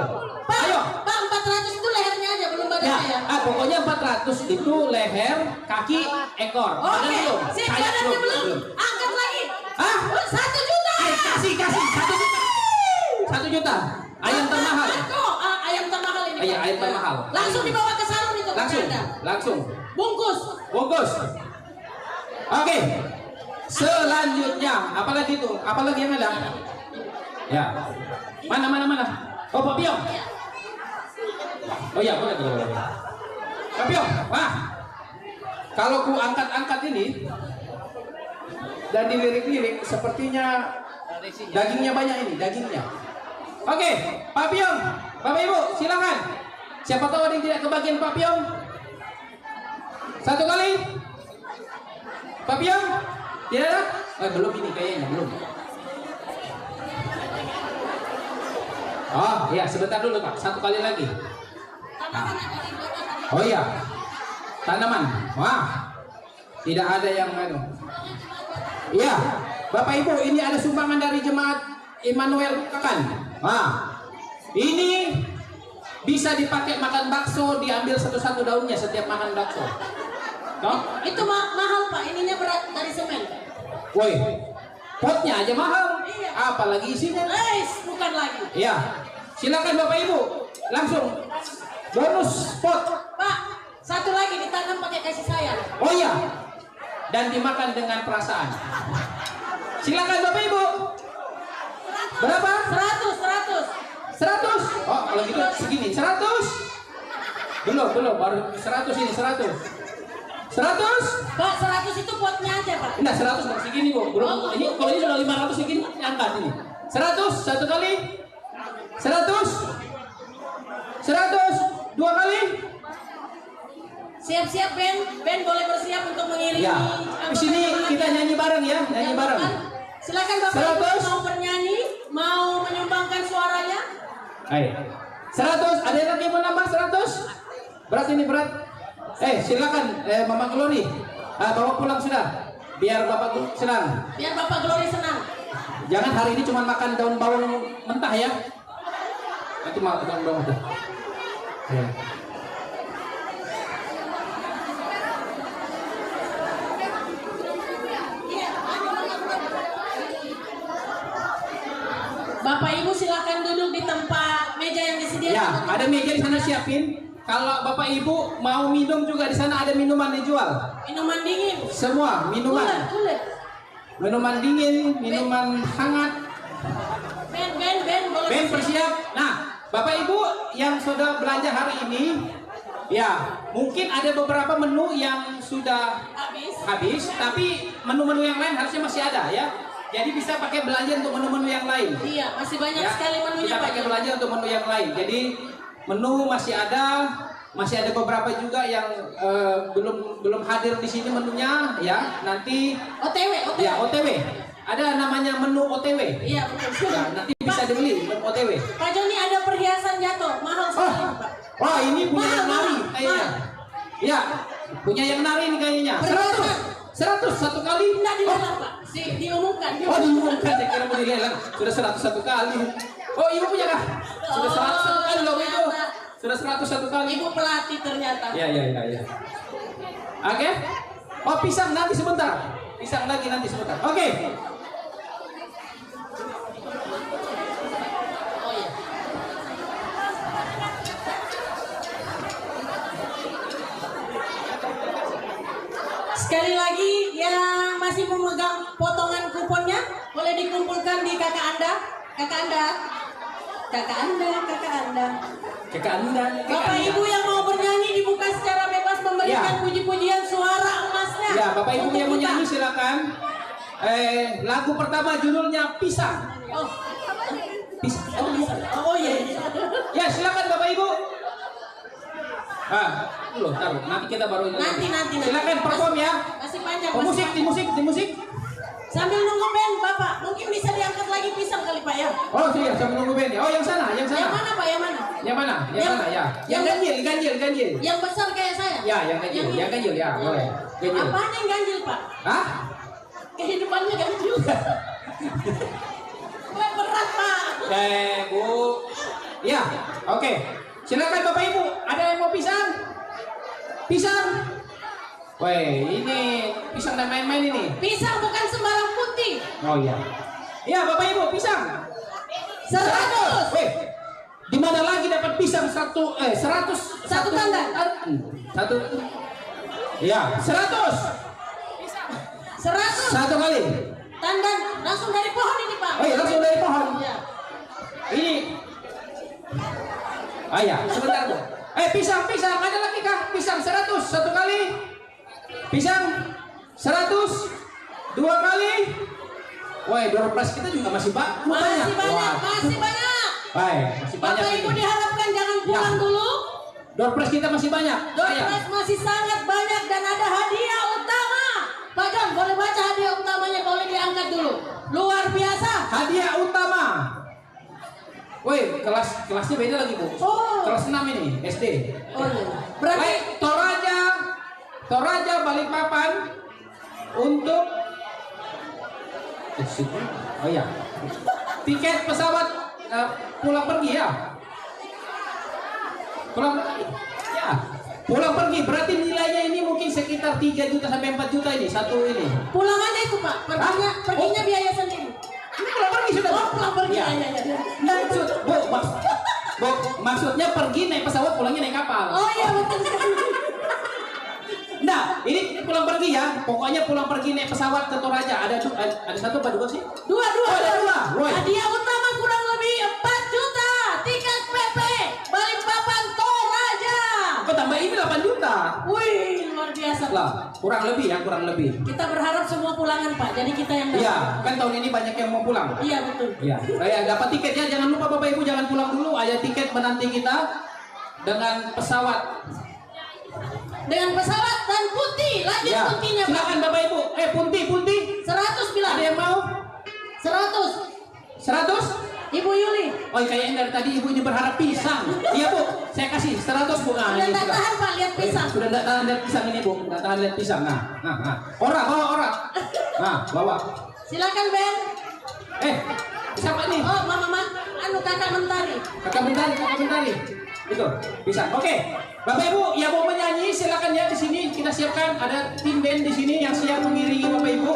S2: Pak,
S1: Ayo.
S2: Pak, 400 itu lehernya aja, belum
S1: Ya,
S2: badannya ya.
S1: pokoknya 400 itu leher, kaki, ekor. Badan
S2: Oke,
S1: belum.
S2: sip,
S1: Sayap
S2: badannya belum. Angkat lagi.
S1: Hah?
S2: 1 juta.
S1: Kasih 1 juta. 1 juta. Ayam termahal.
S2: Ayam termahal ini.
S1: Iya,
S2: Pak.
S1: ayam termahal.
S2: Langsung dibawa ke salon itu.
S1: Langsung.
S2: Bungkus.
S1: Oke. Selanjutnya, apalagi itu? Apalagi yang ada? Ya. Mana? Oh, Pak Piong. Oh iya, boleh. Pak Piong, wah. Kalau ku angkat-angkat ini dan dilirik-lirik, sepertinya dagingnya banyak ini, dagingnya. Oke, Pak Piong, Bapak Ibu, silakan. Siapa tahu ada yang tidak kebagian Pak Piong? 1 kali. Pak Piong? Tidak ada? Belum ini kayaknya, belum. Oh iya, sebentar dulu Pak, 1 kali lagi. Nah. Oh iya, tanaman. Wah, tidak ada yang Iya, Bapak Ibu, ini ada sumbangan dari jemaat Immanuel Kakan. Wah, ini bisa dipakai makan bakso, diambil satu-satu daunnya setiap makan bakso. No?
S2: Itu mahal, Pak. Ininya berat dari semen.
S1: Woi, potnya aja mahal.
S2: Iya.
S1: Apalagi isinya.
S2: Bukan lagi.
S1: Iya. Silakan Bapak Ibu, langsung bonus pot.
S2: Pak, 1 lagi ditanam pakai kasih sayang.
S1: Oh iya. Dan dimakan dengan perasaan. Silakan Bapak Ibu. Berapa? 100. Oh, kalau gitu segini. 100. Belum, baru 100 ini 100. 100.
S2: Pak, 100 itu potnya aja, Pak.
S1: Enggak, 100 baru segini, Bu. Belum. Ini kalau ini sudah 500 segini angkat ini. 100 1 kali. 100 2 kali.
S2: Siap-siap, Ben boleh bersiap untuk mengiringi.
S1: Ya. Di sini kita nyanyi bareng ya, nyanyi bareng.
S2: Silakan Bapak Ibu
S1: 100.
S2: mau bernyanyi, mau menyumbangkan suaranya.
S1: Ayo. 100, ada yang lagi mau nambah 100? Berat ini berat. Silakan Mama Glory. Bawa pulang sudah. Biar Bapak senang.
S2: Biar Bapak Glory senang.
S1: Jangan hari ini cuma makan daun bawang mentah ya. Nanti makan daun bawang mentah. Ya.
S2: Bapak Ibu silakan duduk di tempat meja yang disediakan.
S1: Ya, ada meja di sana siapin. Kalau Bapak Ibu mau minum juga di sana ada minuman dijual.
S2: Minuman dingin.
S1: Semua minuman.
S2: Ulet.
S1: Minuman dingin, minuman hangat.
S2: Ben boleh
S1: Ben bersiap. Nah, Bapak Ibu yang sudah belanja hari ini, ya mungkin ada beberapa menu yang sudah habis, tapi menu-menu yang lain harusnya masih ada ya. Jadi bisa pakai belanja untuk menu-menu yang lain.
S2: Iya, masih banyak
S1: Ya,
S2: sekali menunya,
S1: kita
S2: Pak.
S1: pakai belanja untuk menu yang lain. Jadi menu masih ada beberapa juga yang belum hadir di sini menunya ya. Nanti
S2: OTW.
S1: ya OTW. Ada namanya menu OTW.
S2: Iya, betul.
S1: Ya, nanti bisa dibeli menu OTW.
S2: Pak Joni ada perhiasan jatuh, mahal sekali, Pak.
S1: Wah, ini punya yang
S2: Mahal,
S1: nari kayaknya. Ya, punya yang nari ini kayaknya. 100 1 kali.
S2: Enggak dilelang, Pak. Diumumkan.
S1: Oh, diumumkan, saya kira mau dilelang. Sudah 101 kali. Oh, ibu punya kah? Sudah 101 kali loh itu. Sudah 101 kali.
S2: Ibu pelatih ternyata.
S1: Ya. Oke. Oh, pisang nanti sebentar. Pisang lagi nanti sebentar. Oke.
S2: Oh iya. Sekali lagi yang masih memegang potongan kuponnya boleh dikumpulkan di kakak Anda. Bapak Ibu yang mau bernyanyi dibuka secara bebas memberikan
S1: Ya.
S2: puji-pujian suara emasnya.
S1: Ya, Bapak Ibu
S2: untuk
S1: yang
S2: kita.
S1: menyanyi silakan. Lagu pertama judulnya Pisang.
S2: Oh,
S1: Pisang.
S2: oh iya.
S1: Ya, silakan Bapak Ibu. Loh, taruh. Nanti kita baru
S2: Nanti.
S1: Silakan perform ya.
S2: Masih panjang.
S1: Oh, musik, di musik.
S2: Sambil nunggu band, Bapak. Mungkin bisa diangkat lagi pisang kali, Pak ya.
S1: Oh, iya, sambil nunggu band. Oh, yang sana.
S2: Yang mana, Pak? Yang mana?
S1: Yang mana? Yang
S2: Yang-
S1: mana ya? Yang
S2: yang-
S1: ganjil.
S2: Yang besar kayak saya.
S1: Ya, yang ganjil. Yang ganjil ya, boleh. Ganjil.
S2: Apaan yang ganjil, Pak?
S1: Hah?
S2: Kehidupannya ganjil. Wah, berat, Pak.
S1: Bu. Ya, oke. Silakan Bapak Ibu. Ada yang mau pisang? Pisang. Weh, ini pisang dan main-main ini.
S2: Pisang bukan sembarang putih.
S1: Oh iya. Ya, Bapak Ibu, pisang.
S2: 100.
S1: Weh, di mana lagi dapat pisang 100?
S2: Satu tanda.
S1: Satu. Ya, 100.
S2: 100.
S1: Satu kali.
S2: Tandan langsung dari pohon ini, Pak.
S1: Oh iya, langsung dari pohon.
S2: Iya.
S1: Ini. Ya, sebentar Bu. Pisang. Ada lagi kah? Pisang 100 satu kali. Pisang 100 dua kali. Wah, door prize kita juga masih banyak.
S2: Masih banyak,
S1: Wah.
S2: masih banyak.
S1: Baik, masih banyak.
S2: Bapak Ibu
S1: ini.
S2: diharapkan jangan pulang
S1: Ya.
S2: dulu.
S1: Door prize kita masih banyak.
S2: Door
S1: Ayo.
S2: prize masih sangat banyak dan ada hadiah utama. Pak John, boleh baca hadiah utamanya, boleh diangkat dulu. Luar biasa.
S1: Hadiah utama. Woi, kelasnya beda lagi Bu.
S2: Oh.
S1: Kelas 6 ini, SD.
S2: Oh iya. Berarti
S1: Baik, Toraja Balikpapan untuk oh iya. Tiket pesawat pulang pergi ya. Pulang pergi. Ya. Pulang pergi berarti nilainya ini mungkin sekitar 3 juta sampai 4 juta ini satu ini.
S2: pulang aja itu, Pak. Perginya biaya sendiri.
S1: Ini pulang pergi sudah.
S2: Oh, pulang pergi.
S1: Ya.
S2: Ya.
S1: Bu, maksudnya pergi naik pesawat, pulangnya naik kapal.
S2: Oh iya, betul sekali.
S1: Nah, ini pulang pergi ya. Pokoknya pulang pergi naik pesawat ke Toraja. Ada satu apa dua sih?
S2: Dua.
S1: Oh, ada dua. Roy.
S2: Hadiah utama kurang lebih 4 juta. Tiket PP Balikpapan Toraja.
S1: Kok tambah ini 8 juta?
S2: Wih, luar biasa.
S1: Lah, kurang lebih.
S2: Kita berharap semua pulangan, Pak. Jadi kita yang dapat.
S1: Iya, kan tahun ini banyak yang mau pulang.
S2: Iya, betul.
S1: Iya. Dapat tiketnya, jangan lupa Bapak Ibu jangan pulang dulu. Ada tiket menanti kita dengan pesawat.
S2: Dengan pesawat dan putih. Lanjut
S1: Ya.
S2: putihnya, Pak.
S1: Silakan Bapak Ibu. Punti.
S2: 100 bilang.
S1: Ada yang mau?
S2: 100.
S1: 100?
S2: Ibu Yuli.
S1: Oh, kayaknya dari tadi ibu ini berharap pisang. Iya Bu, saya kasih 100 Bu. Nah,
S2: Sudah
S1: ini
S2: tak tahan, Pak, lihat pisang.
S1: Sudah tidak tahan lihat pisang ini Bu, tidak tahan lihat pisang. Nah. Bawa. Nah, bawa.
S2: Silakan, Ben.
S1: Siapa nih?
S2: Oh, Mama, kakak mentari.
S1: Kakak mentari. Itu, pisang. Oke. Bapak Ibu yang mau menyanyi silakan ya di sini kita siapkan ada tim band di sini yang siap mengiringi Bapak Ibu.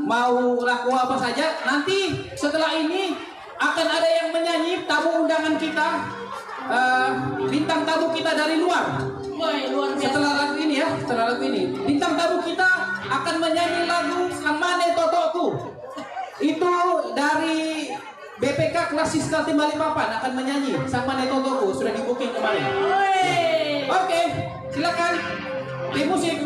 S1: Mau laku apa saja. Nanti setelah ini akan ada yang menyanyi tamu undangan kita, bintang tamu kita dari luar.
S2: Woi, luar biasa.
S1: Setelah lagu ini, bintang tamu kita akan menyanyi lagu Amane Totoku. Itu dari BPK Klasis Kaltim Balikpapan akan menyanyi Samane Totoku, sudah di booking kemarin.
S2: Woi.
S1: Oke, silakan tim musik.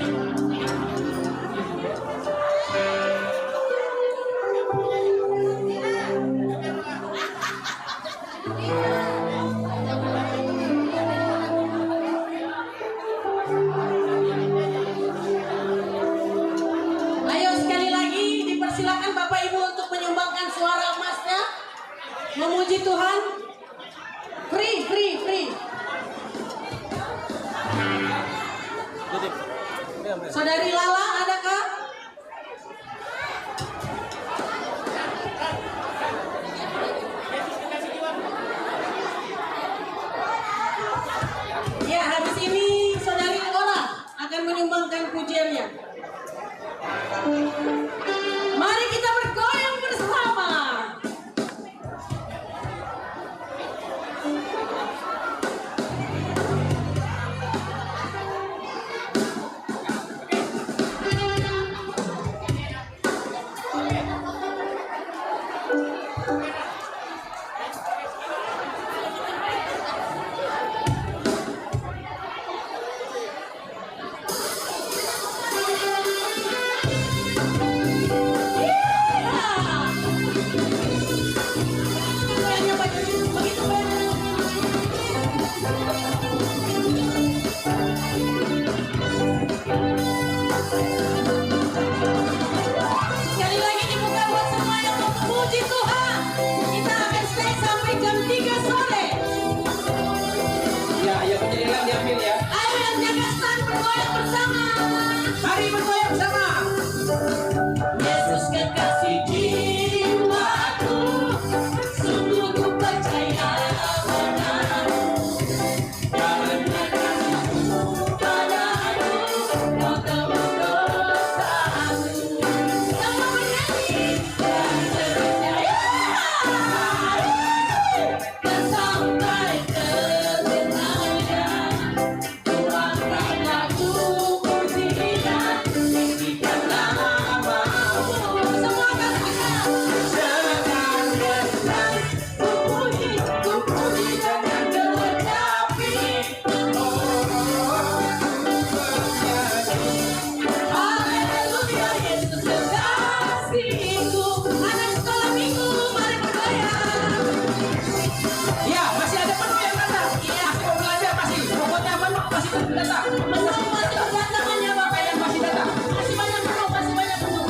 S2: Ayo sekali lagi dipersilakan Bapak Ibu untuk menyumbangkan suara emasnya. Memuji Tuhan. Free. Saudari Lala, adakah? Ya, habis ini Saudari Ola akan menyumbangkan pujiannya. Mari kita bergoyang bersama.
S1: yang menjadi diambil ya.
S2: Ayo yang jaga stand bergoyang bersama.
S1: Mari bergoyang bersama.
S2: Yesus kekasih jiwaku, sungguh ku percaya padamu. Karena kasih-Mu padaku, Kau tebus dosaku. Sama bernyanyi dan percaya dan sampai kebenaran. Tuhan Rajaku pujian, tinggikan namamu. Semua kan bisa. Dengan senang ku puji dengan kecapi. Haleluya, Yesus kekasihku. Anak sekolah minggu, mari bergoyang.
S1: Ya, masih ada penuh yang datang.
S2: Iya.
S1: Masih mau belajar masih. Pokoknya penuh masih datang.
S2: Menang masih berdatangannya Bapak
S1: Yang masih datang.
S2: Masih banyak penuh, masih banyak penuh.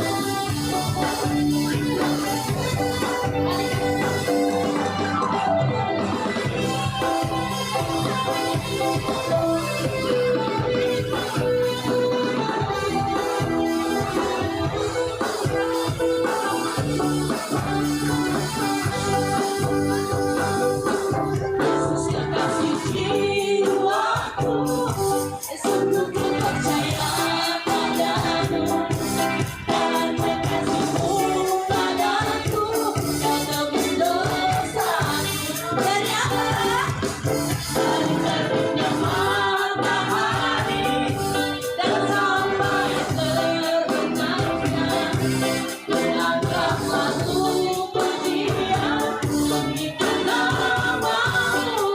S2: Yesus kekasih jiwaku, sungguh ku percaya padamu. Karena kasih-Mu padaku, Kau tebus dosaku. Dari apa? Dari terbitnya matahari dan sampai terbenamnya. Tuhan rahmat-Mu pujian, tinggikan namamu.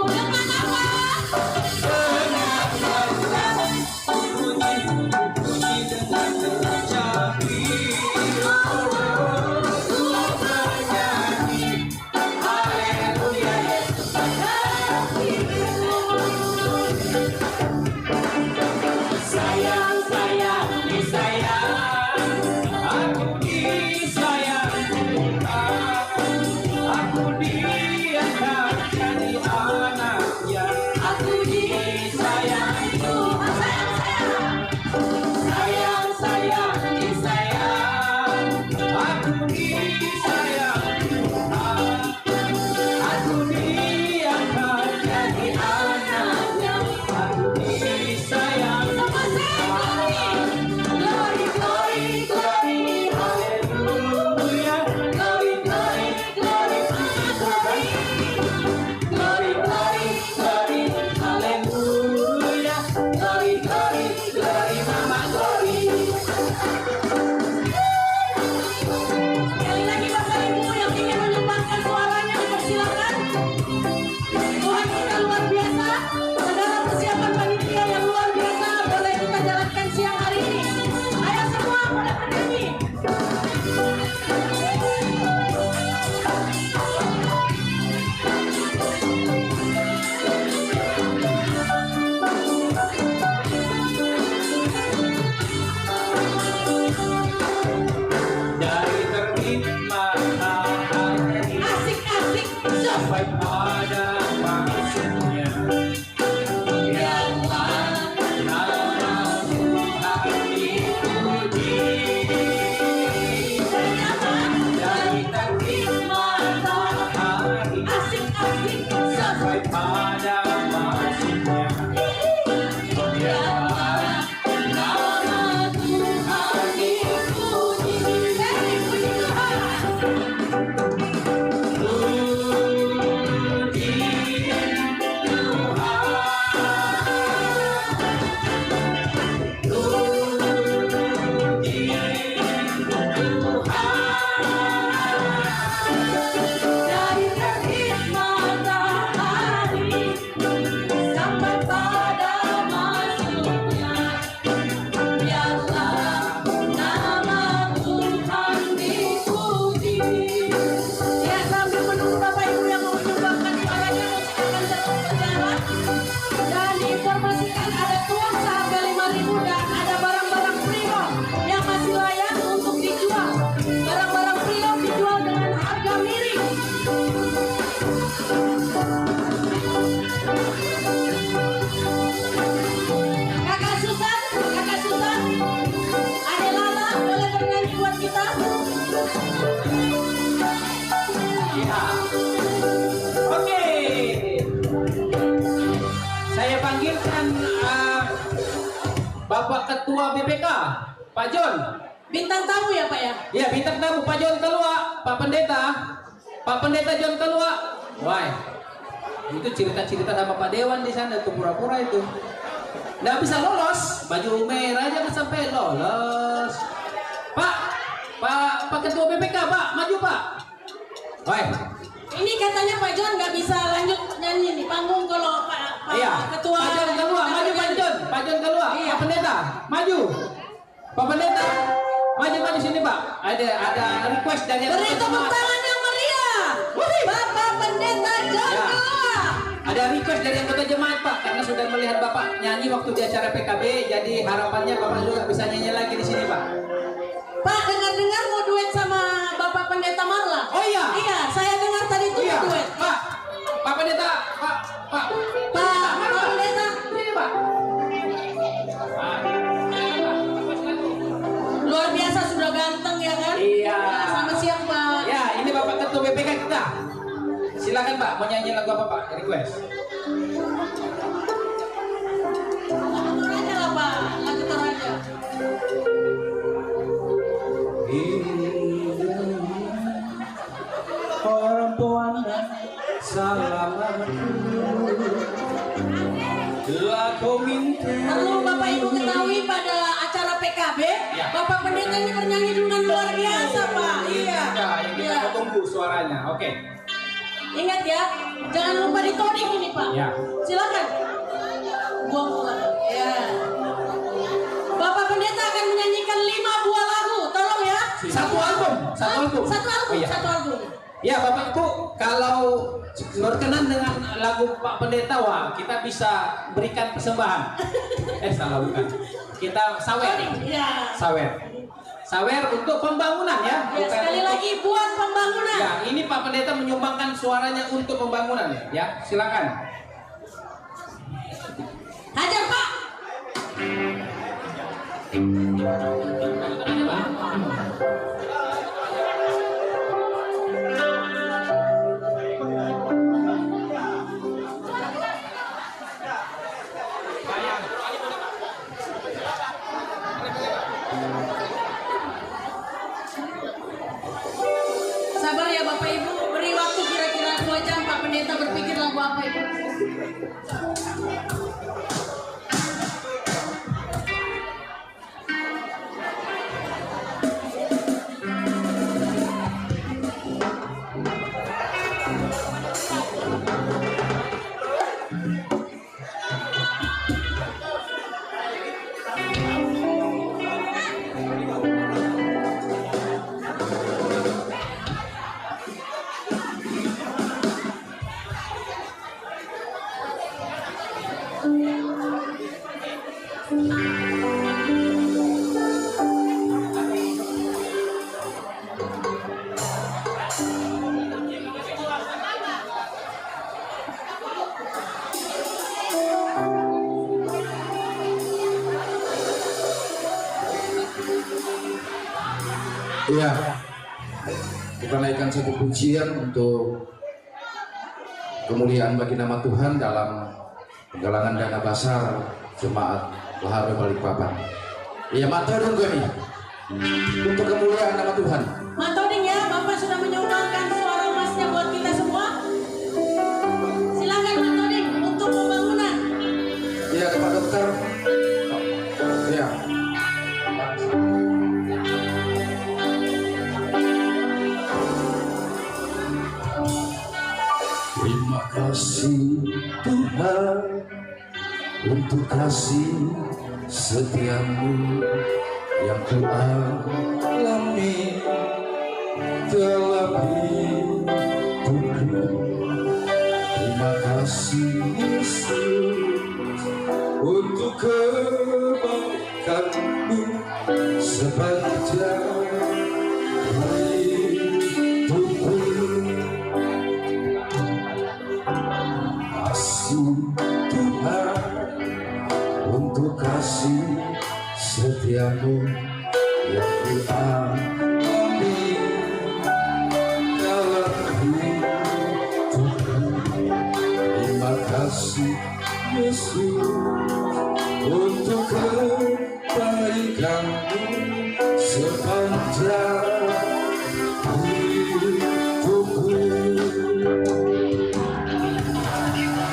S2: Dengan apa? Haleluya, Yesus sayang, sayang, disayang.
S1: Aku disayang Tuhan. Aku diangkat jadi anaknya.
S2: Aku disayang Tuhan. Sayang, sayang.
S1: Sayang, sayang, disayang. Aku disayang Tuhan. Aku diangkat jadi anaknya. Aku disayang.
S2: Sama saya, glory, glory, glory,
S1: Haleluya.
S2: glory, glory, glory, glory, glory, glory, glory,
S1: Haleluya. Saya panggilkan Bapak Ketua BPK, Pak John.
S2: Bintang tamu ya Pak ya?
S1: Ya, bintang tamu Pak John keluar, Pak Pendeta John keluar. Wah, itu cerita-cerita sama Pak Dewan di sana tuh pura-pura itu. Nggak bisa lolos, baju merah aja sampai lolos. Pak Ketua BPK, Pak, maju Pak. Wah,
S2: Ini katanya Pak John nggak bisa lanjut nyanyi nih panggung kalau Pak
S1: iya.
S2: Ketua.
S1: Pak John keluar, maju Pak John. Pak John keluar.
S2: Iya.
S1: Pak Pendeta, maju. Pak Pendeta, maju sini Pak. Ada request dari
S2: Beri tepuk tangan yang meriah. Bapak Pendeta John
S1: Ya.
S2: keluar.
S1: Ada request dari anggota jemaat Pak, karena sudah melihat Bapak nyanyi waktu di acara PKB, jadi harapannya Bapak juga bisa nyanyi lagi di sini Pak.
S2: Pak, dengar-dengar mau duet sama Bapak Pendeta Marla.
S1: Oh iya.
S2: Iya, saya dengar tadi itu
S1: Iya,
S2: mau duet.
S1: Pak Pendeta, Pak
S2: Pendeta.
S1: Sini Pak.
S2: Luar biasa sudah ganteng ya kan?
S1: Iya.
S2: Selamat siang Pak.
S1: Ya, ini Bapak Ketua BPK kita. Silakan Pak, mau nyanyi lagu apa Pak? Request.
S2: Lagu Toraja lah Pak, lagu Toraja.
S1: Orang tuanya selamat. Lagu minta.
S2: Perlu Bapak Ibu ketahui pada acara PKB,
S1: Ya.
S2: Bapak Pendeta ini bernyanyi dengan luar biasa Pak. Iya.
S1: Yang kita
S2: Iya.
S1: tunggu suaranya. Oke.
S2: Ingat ya, jangan lupa ditonik ini Pak.
S1: Ya.
S2: Silakan. Buang. Ya. Bapak Pendeta akan menyanyikan 5 buah lagu. Tolong ya.
S1: Satu album.
S2: Satu album.
S1: Oh, iya.
S2: Satu album.
S1: Ya Bapak Ibu, kalau berkenan dengan lagu Pak Pendeta, wah kita bisa berikan persembahan. Salah bukan. Kita sawer.
S2: Ya.
S1: Sawer untuk pembangunan ya.
S2: Ya,
S1: Bukan
S2: sekali
S1: untuk-
S2: lagi buat pembangunan.
S1: Ya, ini Pak Pendeta menyumbangkan suaranya untuk pembangunan ya. Silakan.
S2: Hajar Pak. Sabar ya Bapak Ibu, beri waktu kira-kira 2 jam Pak Pendeta berpikir lagu apa itu.
S4: Iya, kita naikkan satu pujian untuk kemuliaan bagi nama Tuhan dalam penggalangan dana besar jemaat Lahar Balikpapan. Iya, matodong kami untuk kemuliaan nama Tuhan.
S2: Mantoding ya, Bapak sudah menyumbangkan suara emasnya buat kita semua. Silakan Mantoding untuk pembangunan.
S4: Iya, Pak Dokter. Iya. Terima kasih Tuhan untuk kasih setiamu yang ku alami dalam hidupku. Terima kasih Yesus untuk kebaikanmu sepanjang hidupku. Kasih Tuhan untuk kasih setiamu yang ku alami dalam hidupku. Terima kasih Yesus untuk kebaikanmu sepanjang hidupku.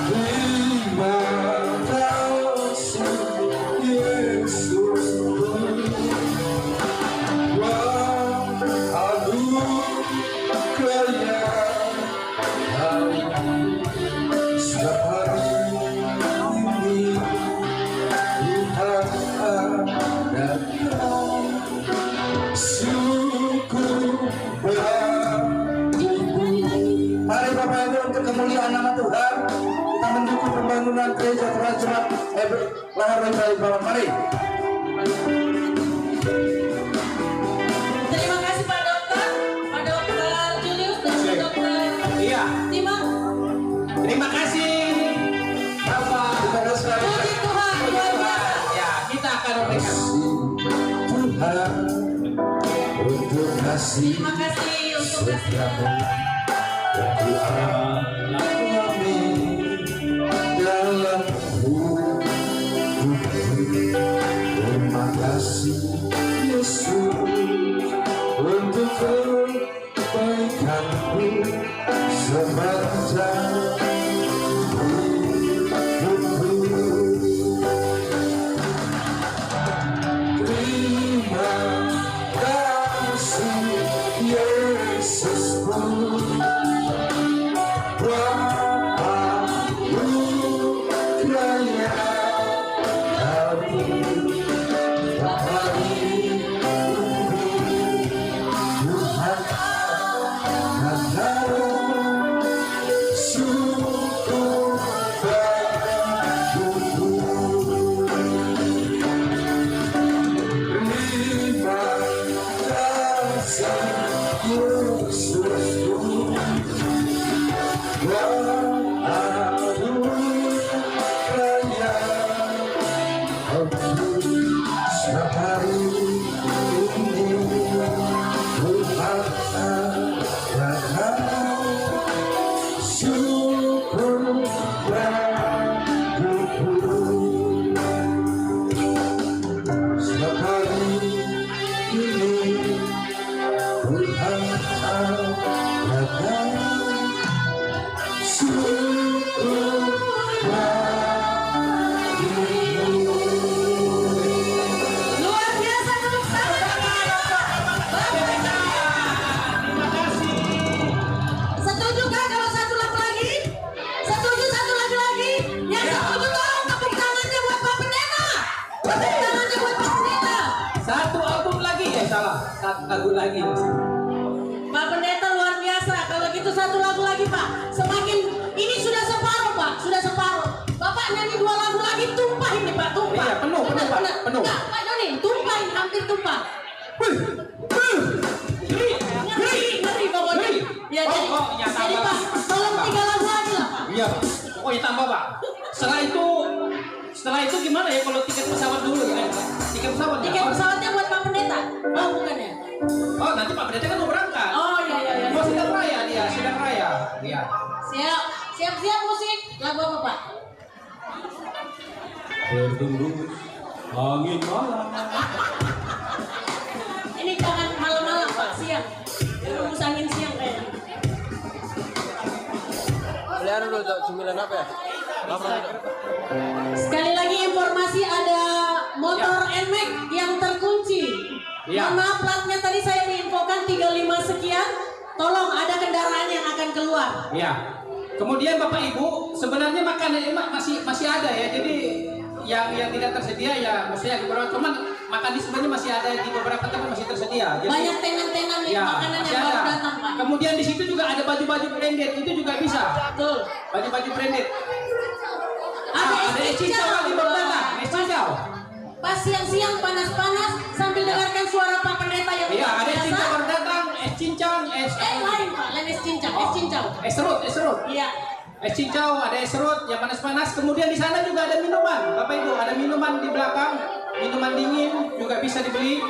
S4: Terima kasih Yesus, Wah anugerahnya setiap hari ini Tuhan ada syukur bagimu. Mari Bapak Ibu untuk kemuliaan nama Tuhan kita mendukung pembangunan gereja Terajemahan Lahar Ibrahim Bawang. Mari.
S2: Terima kasih Pak Dokter Julius dan Pak Dokter
S1: Iya.
S2: Tima.
S1: Terima kasih Bapak.
S4: Terima kasih.
S2: Puji Tuhan, luar biasa.
S1: Ya, kita akan memberikan.
S4: Tuhan untuk kasih
S2: Terima kasih untuk kasihnya.
S4: yang dialami dalam hidupku. Terima kasih Yesus untuk kebaikanmu sepanjang hidupku. Terima kasih Yesusku,
S2: Luar biasa tepuk tangan. Setuju kan kalau satu lagu lagi? Setuju satu lagu lagi? Yang setuju tolong tepuk tangannya buat Pak Pendeta. Tepuk tangannya buat Pak Pendeta.
S1: Satu album lagi ya salah. Satu lagu lagi.
S2: Pak Pendeta luar biasa. Kalau gitu satu lagu lagi Pak. Semakin ini sudah separuh Pak, sudah separuh. Bapak nyanyi dua lagu lagi tumpah ini Pak, tumpah.
S1: Iya, penuh,
S2: Benar,
S1: Pak,
S2: benar.
S1: penuh.
S2: Enggak, Pak Joni, tumpah ini hampir tumpah. Ngeri pokoknya.
S1: Ngeri.
S2: Ya,
S1: Oh,
S2: jadi,
S1: oh, ya,
S2: jadi
S1: tambah.
S2: Pak, tolong 3 lagu lagi lah Pak.
S1: Iya Pak. Pokoknya tambah Pak. Setelah itu gimana ya kalau tiket pesawat dulu ya? Tiket pesawat.
S2: Tiket pesawatnya buat Pak Pendeta. Oh, bukan ya?
S1: Oh, nanti Pak Pendeta kan mau berangkat.
S2: Oh, iya, iya, iya.
S1: Mau sidang raya dia, sidang raya. Iya.
S2: Siap musik. Lagu apa Pak?
S1: Bertembus angin malam.
S2: Ini jangan malam-malam Pak, siang. Tembus angin siang kayaknya.
S3: Belian dulu cemilan apa ya?
S2: Sekali lagi informasi ada motor NMAX yang terkunci.
S1: Ya.
S2: Mohon maaf platnya tadi saya diinfokan 35 sekian. Tolong ada kendaraan yang akan keluar.
S1: Iya. Kemudian Bapak Ibu, sebenarnya makanan ini masih ada ya. Jadi yang tidak tersedia ya mestinya beberapa, cuman makan di sebenarnya masih ada di beberapa tempat masih tersedia. Jadi,
S2: Banyak tenan-tenan nih
S1: ya,
S2: makanan
S1: masih
S2: yang baru
S1: ada.
S2: datang Pak.
S1: Kemudian di situ juga ada baju-baju branded, itu juga bisa.
S2: Betul.
S1: Baju-baju branded.
S2: Ada es
S1: cincau
S2: cincau.
S1: lagi berdatang, es cincau.
S2: Pas siang-siang panas-panas sambil dengarkan suara Pak Pendeta yang
S1: Iya,
S2: luar
S1: ada es
S2: biasa.
S1: cincau berdatang, es cincang,
S2: Lain Pak, lain es cincau, es cincau.
S1: es serut.
S2: Iya.
S1: Es cincau, ada es serut yang panas-panas. Kemudian di sana juga ada minuman, Bapak Ibu, ada minuman di belakang, minuman dingin juga bisa dibeli.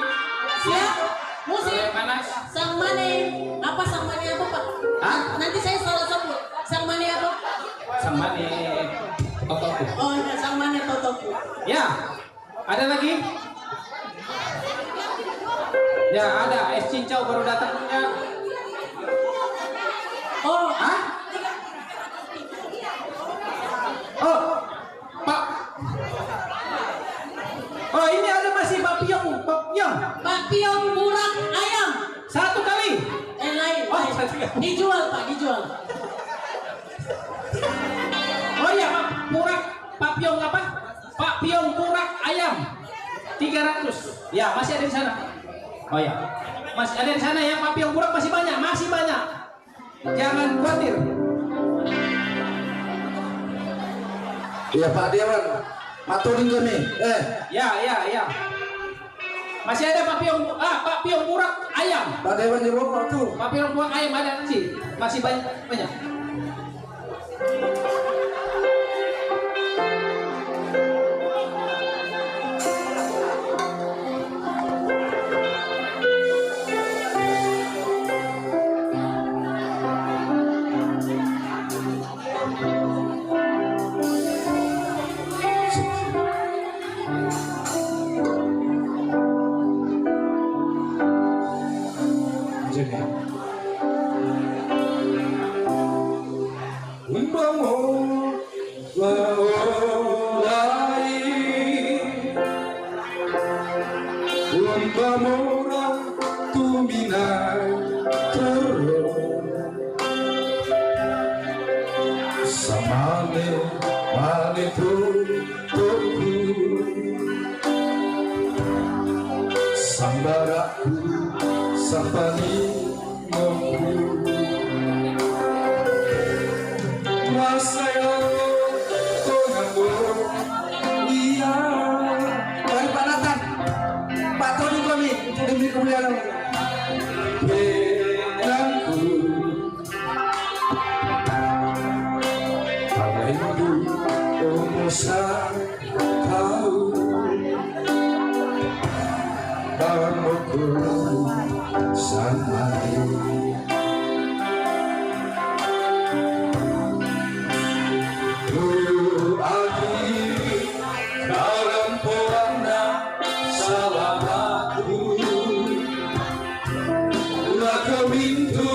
S2: Siap. Musik.
S1: Yang panas.
S2: Sang mane apa Pak?
S1: Hah?
S2: Nanti saya salah sebut. Sang mane apa?
S1: Sama nih. Totoku.
S2: Oh, sang mana Totoku?
S1: Ya, ada lagi? Ya, ada. Es cincau baru datang punya.
S2: Oh,
S1: Hah? Oh, Pak. Oh, ini ada masih Pak Piong. Pak Piong.
S2: Pak Piong burak ayam.
S1: Satu kali.
S2: Lain.
S1: Oh,
S2: lain.
S1: satu kali.
S2: Dijual Pak, dijual.
S1: Oh iya, Pak Piong apa? Pak Piong burak ayam. 300. Ya, masih ada di sana. Oh ya. Masih ada di sana ya, Pak Piong burak masih banyak, masih banyak. Jangan khawatir.
S4: Iya Pak Dewan, maturin kami.
S1: Ya. Masih ada Pak Piong burak ayam.
S4: Pak Dewan di bawah tuh.
S1: Pak Piong burak ayam ada sih. Masih banyak.
S4: Sambaraku sapani mampu masaya tonamu iya dari Pak Nathan Pak Tony kami untuk demi kemuliaan benangku Palingku umusa tahu Barmokul samari agi dalam poana salamaku laka mintu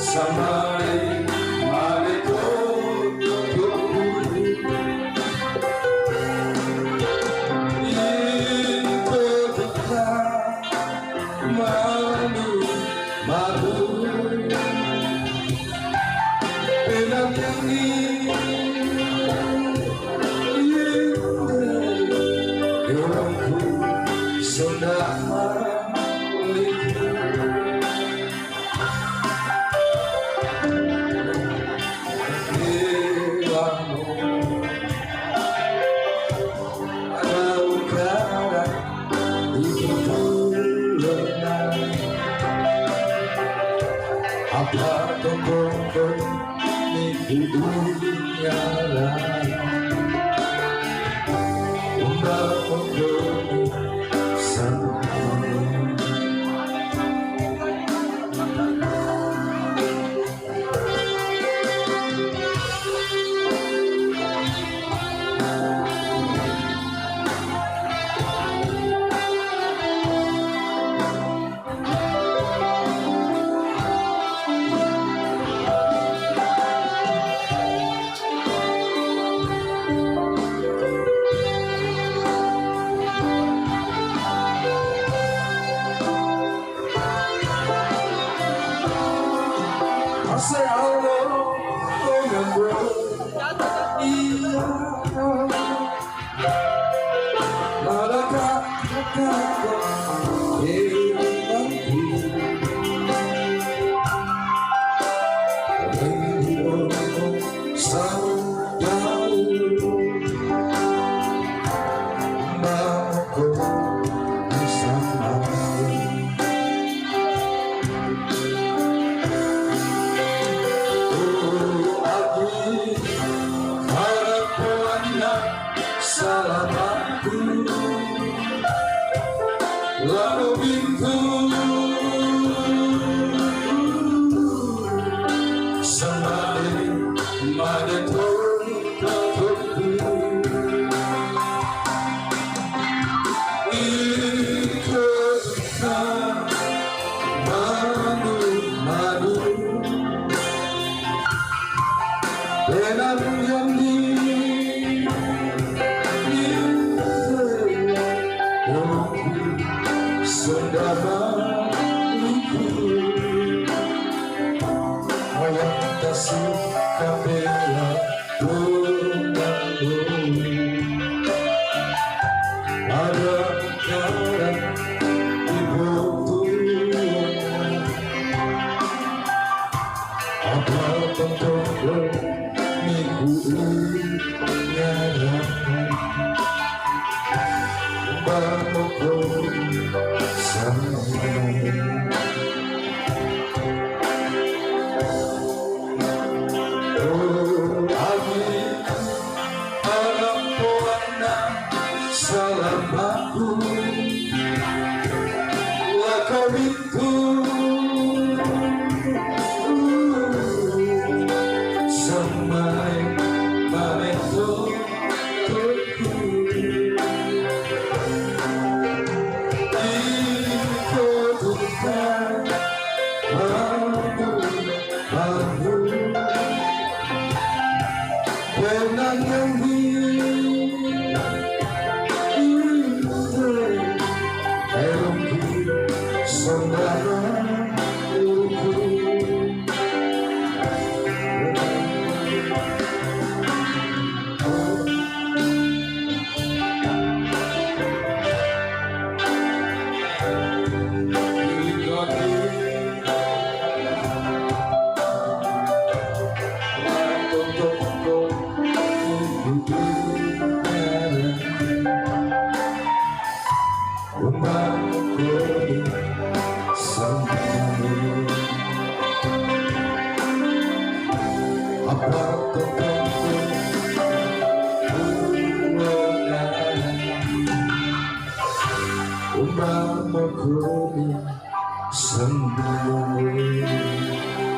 S4: samari maleko apa tombol di dunia lain untuk sampai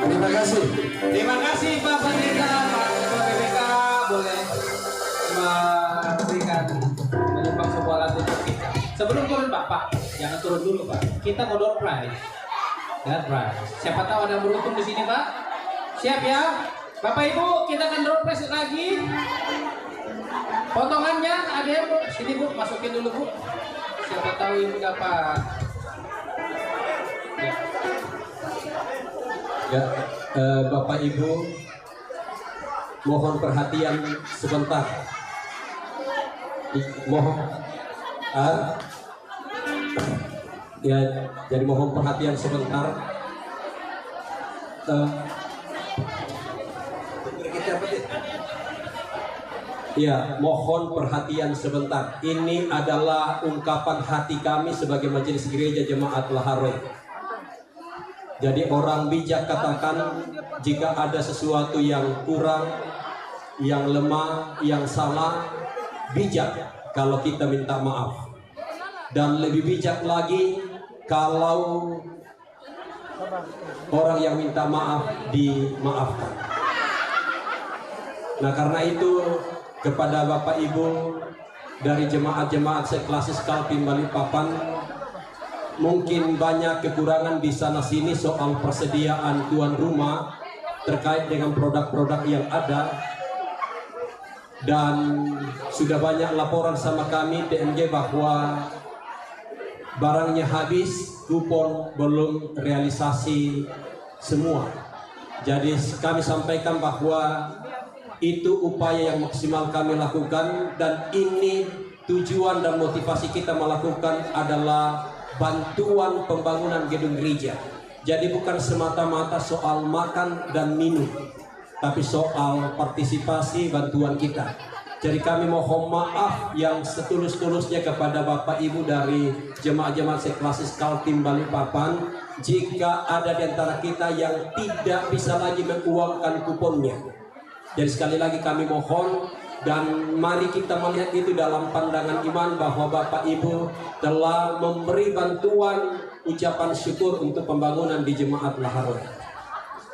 S4: Terima kasih.
S1: Terima kasih Pak Pendeta, Pak Ketua PPK boleh memberikan menyumbang sebuah lagu untuk kita. Sebelum turun Pak, jangan turun dulu Pak. Kita mau door prize. Door prize. Siapa tahu ada beruntung di sini Pak. Siap ya? Bapak Ibu, kita akan door prize lagi. Potongannya ada yang Bu, sini Bu, masukin dulu Bu. Siapa tahu Ibu dapat.
S5: Ya, Bapak Ibu, mohon perhatian sebentar. Mohon, ya, jadi mohon perhatian sebentar. Ya, mohon perhatian sebentar. Ini adalah ungkapan hati kami sebagai Majelis Gereja Jemaat Laharoi. Jadi orang bijak katakan jika ada sesuatu yang kurang, yang lemah, yang salah, bijak kalau kita minta maaf. Dan lebih bijak lagi kalau orang yang minta maaf dimaafkan. Nah, karena itu kepada Bapak Ibu dari jemaat-jemaat seklasis Kaltim Balikpapan, mungkin banyak kekurangan di sana sini soal persediaan tuan rumah terkait dengan produk-produk yang ada, dan sudah banyak laporan sama kami TMG bahwa barangnya habis, kupon belum realisasi semua. Jadi kami sampaikan bahwa itu upaya yang maksimal kami lakukan, dan ini tujuan dan motivasi kita melakukan adalah bantuan pembangunan gedung gereja. Jadi bukan semata-mata soal makan dan minum, tapi soal partisipasi bantuan kita. Jadi kami mohon maaf yang setulus-tulusnya kepada Bapak Ibu dari jemaat-jemaat seklasis Kaltim Balikpapan jika ada di antara kita yang tidak bisa lagi menguangkan kuponnya. Jadi sekali lagi kami mohon, dan mari kita melihat itu dalam pandangan iman bahwa Bapak Ibu telah memberi bantuan ucapan syukur untuk pembangunan di Jemaat Laharoi.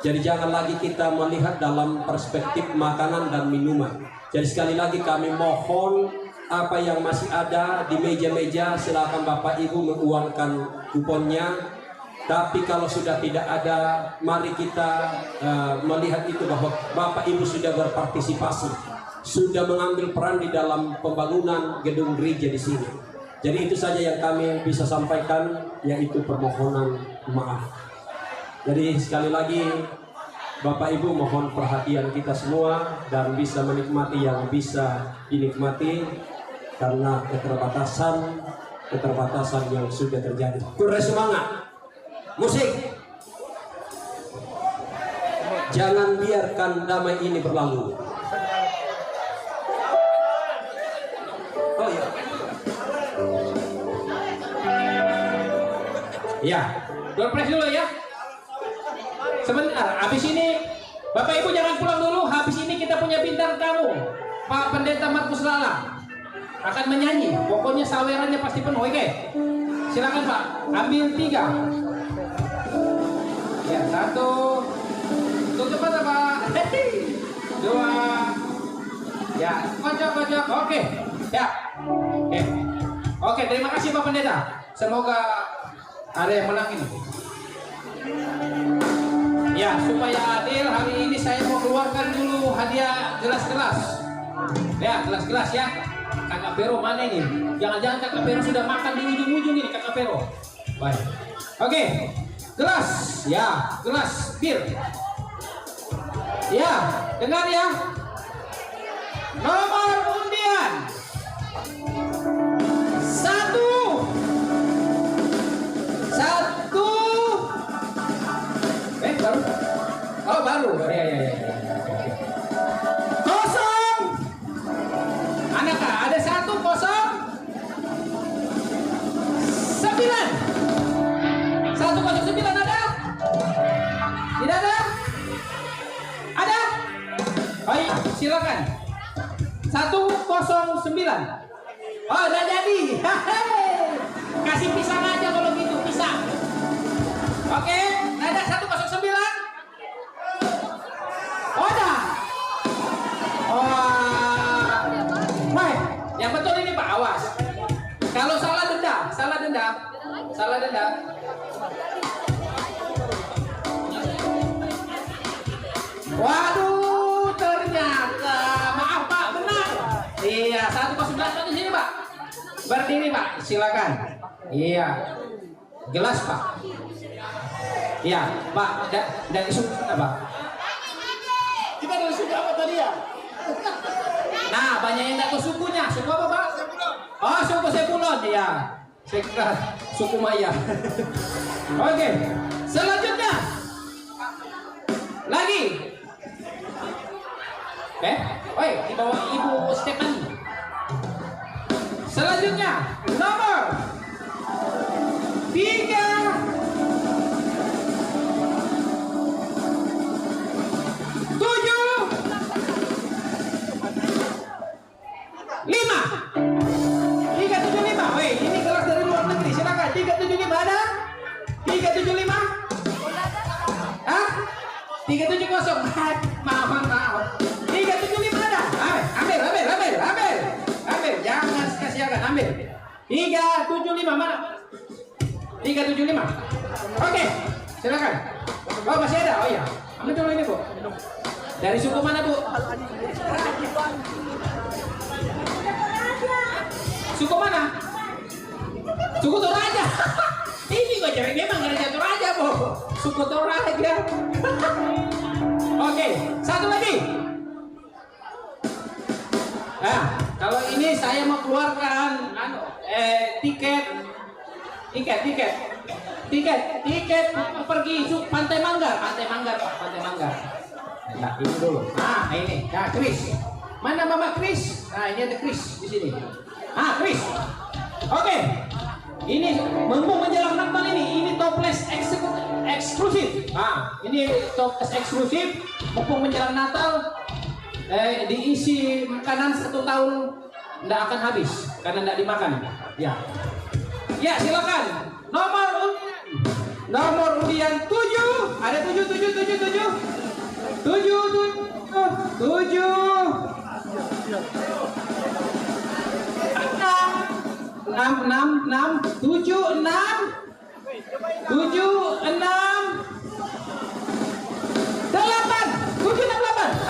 S5: Jadi jangan lagi kita melihat dalam perspektif makanan dan minuman. Jadi sekali lagi kami mohon apa yang masih ada di meja-meja silakan Bapak Ibu menguangkan kuponnya. Tapi kalau sudah tidak ada, mari kita melihat itu bahwa Bapak Ibu sudah berpartisipasi, sudah mengambil peran di dalam pembangunan gedung gereja di sini. Jadi itu saja yang kami bisa sampaikan, yaitu permohonan maaf. Jadi sekali lagi Bapak Ibu mohon perhatian kita semua dan bisa menikmati yang bisa dinikmati karena keterbatasan yang sudah terjadi. Kurang semangat, musik. Jangan biarkan damai ini berlalu. Oh ya.
S1: Ya, door prize dulu ya. Sebentar, habis ini Bapak Ibu jangan pulang dulu. Habis ini kita punya bintang tamu, Pak Pendeta Markus Lala akan menyanyi. Pokoknya sawerannya pasti penuh. Oke, silakan Pak, ambil 3. Ya, 1. Tutup mata Pak. 2. Ya, kocok. Oke, ya. Oke, terima kasih Pak Pendeta. Semoga ada yang menang ini. Ya, supaya adil hari ini saya mau keluarkan dulu hadiah gelas-gelas. Ya, gelas-gelas ya. Kakak Pero mana ini? Jangan-jangan Kakak Pero sudah makan di ujung-ujung ini Kakak Pero. Baik. Oke. Gelas. Ya, gelas bir. Ya, dengar ya. Nomor undian 1. Baru? Oh baru. Ya. Kosong. Anak ada 1, 0, 9. 109 ada? Tidak ada? Ada? Baik, silakan. 109. Oh, udah jadi. Kasih pisang aja kalau gitu, pisang. Oke, ada 109. Oh, ada. Wah, yang betul ini Pak, awas. Kalau salah denda. Waduh, ternyata maaf Pak, benar. Iya, 109 di sini Pak. Berdiri Pak, silakan. Iya, gelas Pak. Iya, Pak, dari suku apa?
S6: Kita dari suku apa tadi ya?
S1: Nah, banyak yang tahu sukunya. Suku apa Pak? Oh, suku Sepulon, ya. Saya kira suku Maya. Oke, selanjutnya lagi. Di bawah Ibu Stephanie. Selanjutnya nomor 3. 375. Weh, ini kelas dari luar negeri. Silakan. 375 ada? 375? Hah? 370. Maaf. 375 ada? Ambil. Jangan sia-siakan, ambil. 375 mana? 375. Oke, silakan. Oh, masih ada. Oh iya. Ambil dulu ini, Bu. Dari suku mana, Bu? Suku mana? Suku Toraja. Ini kok cari memang Gereja Toraja, Bu. Suku Toraja. Oke, satu lagi. Nah, kalau ini saya mau keluarkan tiket pergi Pantai Manggar, Pak, Pantai Manggar. Nah, ini dulu. Nah, ini. Nah, Chris. Mana Mama Chris? Nah, ini ada Chris di sini. Chris. Oke. Ini mumpung menjelang Natal ini toples eksklusif. Ini toples eksklusif mumpung menjelang Natal. Diisi makanan 1 tahun tidak akan habis karena tidak dimakan. Ya, silakan. Nomor undian 7. Ada 7. 8.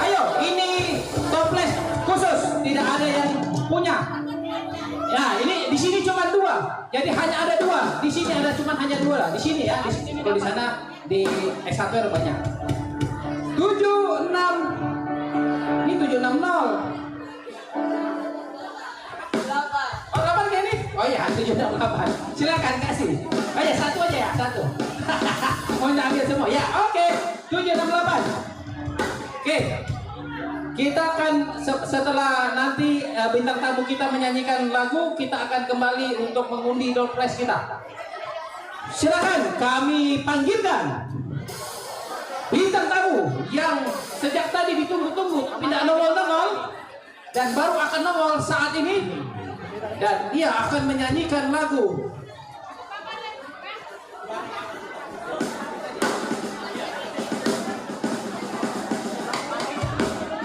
S1: Ayo, ini toples khusus, tidak ada yang punya. Ya, ini di sini cuma 2. Jadi hanya ada 2. Di sini ada cuma hanya 2 lah. Di sini ya, di sini. Kalau di sana di X1 banyak. 76. Ini 760. Oh, 8 kayak ini? Oh iya, 768. Silakan kasih. Oh ya, 1 aja ya, 1. Mau ambil semua? Ya, oke. 768. Oke. Kita akan setelah nanti bintang tamu kita menyanyikan lagu, kita akan kembali untuk mengundi door prize kita. Silakan kami panggilkan bintang tamu yang sejak tadi ditunggu-tunggu tidak nongol-nongol dan baru akan nongol saat ini, dan dia akan menyanyikan lagu.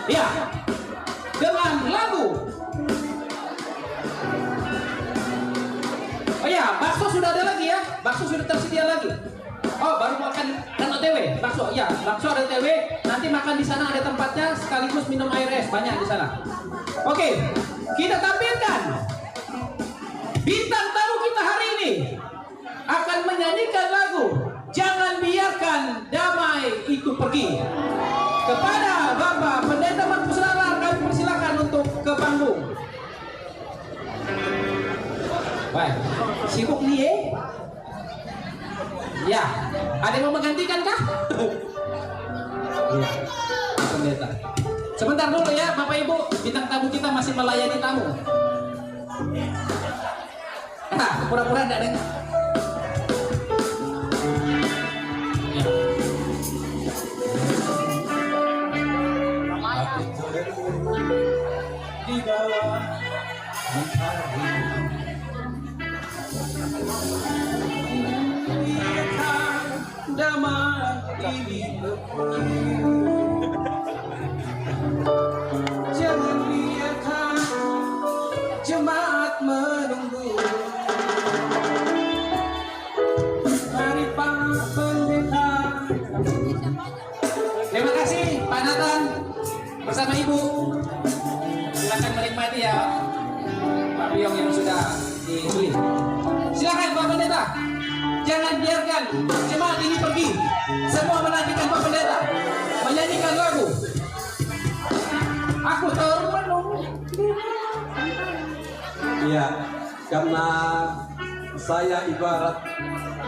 S1: Ya, dengan lagu. Oh ya, bakso sudah ada lagi ya. Bakso sudah tersedia lagi. Oh, baru makan OTW. Bakso, ya, bakso ada OTW. Nanti makan di sana, ada tempatnya, sekaligus minum air es banyak di sana. Oke, kita tampilkan bintang tamu kita hari ini akan menyanyikan lagu Jangan Biarkan Damai Itu Pergi. Kepada Bapak Pendeta Markus Rara, kami persilakan untuk ke panggung. Baik, sibuk nih ya? Ya, ada yang mau menggantikan kah? Iya, pendeta. Sebentar dulu ya, Bapak Ibu, bintang tamu kita masih melayani tamu. Nah, pura-pura enggak ada. Di bawah mentari, biarkan damai ini pergi. Jangan biarkan jemaat menunggu. Mari Pak Pendeta. Terima kasih Pak Nathan bersama Ibu. Silakan menikmati ya Pak Biong yang sudah dibeli. Silakan Pak Pendeta. Jangan biarkan jemaat ini pergi. Semua menantikan Pak Pendeta menyanyikan lagu Aku Termenung.
S5: Iya, karena saya ibarat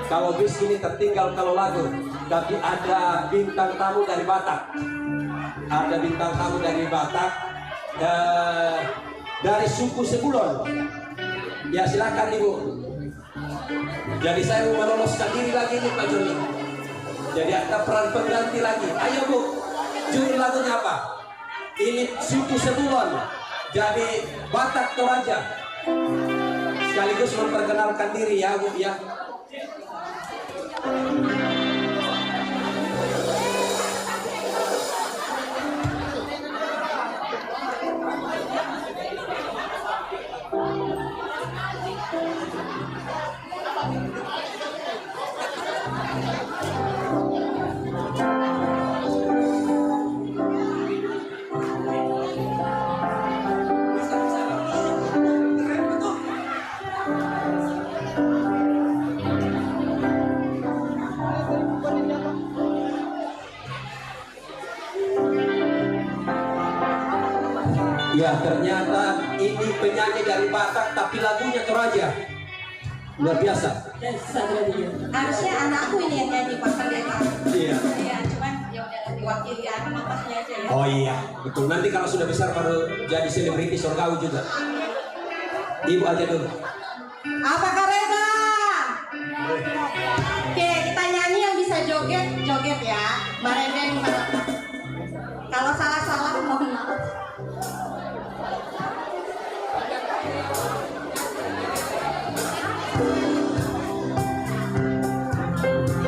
S5: kalau bis ini tertinggal kalau lagu, tapi ada bintang tamu dari Batak. Ada bintang tamu dari Batak, dari suku Sebulon. Ya silakan Ibu. Jadi saya mau meloloskan diri lagi nih Pak Joni. Jadi ada peran pengganti lagi. Ayo Bu, judul lagunya apa? Ini suku Sebulon, jadi Batak Toraja. Sekaligus memperkenalkan diri ya Bu ya. Ya ternyata ini penyanyi dari Batak tapi lagunya Toraja. Luar biasa.
S2: Harusnya anakku ini yang nyanyi Pak Pendeta.
S5: Iya.
S2: Iya, cuman ya udah diwakili anak mamahnya aja ya.
S5: Oh iya, betul. Nanti kalau sudah besar baru jadi selebriti surgawi juga. Ibu aja dulu.
S2: Apa Karena? Oke, kita nyanyi yang bisa joget ya. Mbak Reden, kalau salah-salah mohon maaf.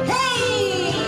S2: Hey!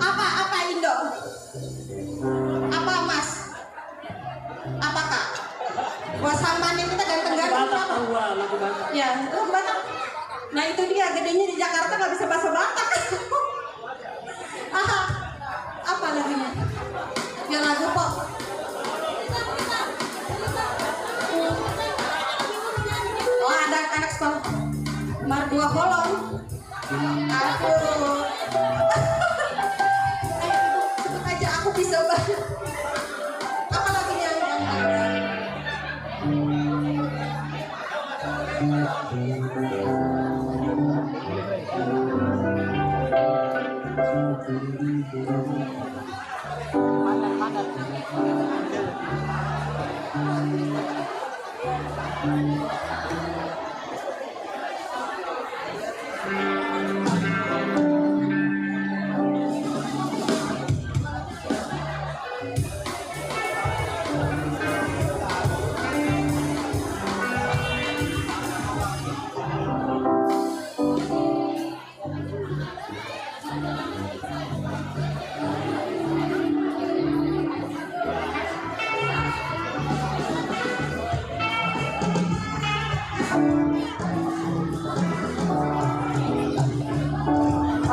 S2: Apa Indo? Apa Mas? Apa Kak? Wah samanya kita ganteng-ganteng apa? Ya, lagu Batak. Nah itu dia, gedenya di Jakarta nggak bisa bahasa Batak. Aha, apa lagunya? Ya lagu pop. Oh ada anak sekolah Mardua Kolong. Aduh. Sebut aja aku bisa banget. Apa lagunya yang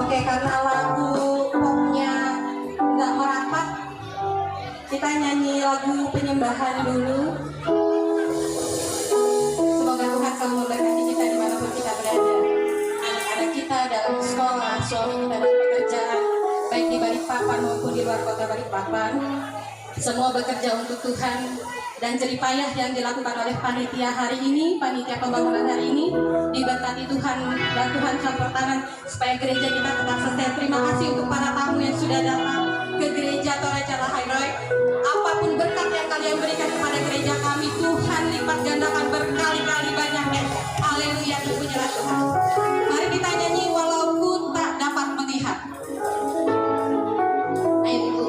S2: Oke, karena lagu popnya nggak merapat, kita nyanyi lagu penyembahan dulu. Semoga Tuhan selalu memberkati kita dimanapun kita berada. Anak-anak kita dalam sekolah, suami kita dalam pekerjaan, baik di Balikpapan maupun di luar kota Balikpapan. Semua bekerja untuk Tuhan. Dan jerih payah yang dilakukan oleh panitia hari ini, panitia pembangunan hari ini, diberkati Tuhan dan Tuhan campur tangan supaya gereja kita tetap sustain. Terima kasih untuk para tamu yang sudah datang ke gereja Toraja Lahairoi. Apapun berkat yang kalian berikan kepada gereja kami, Tuhan lipat gandakan berkali-kali banyaknya. Haleluya, terpujilah Tuhan. Mari kita nyanyi walaupun tak dapat melihat. Ayo Ibu.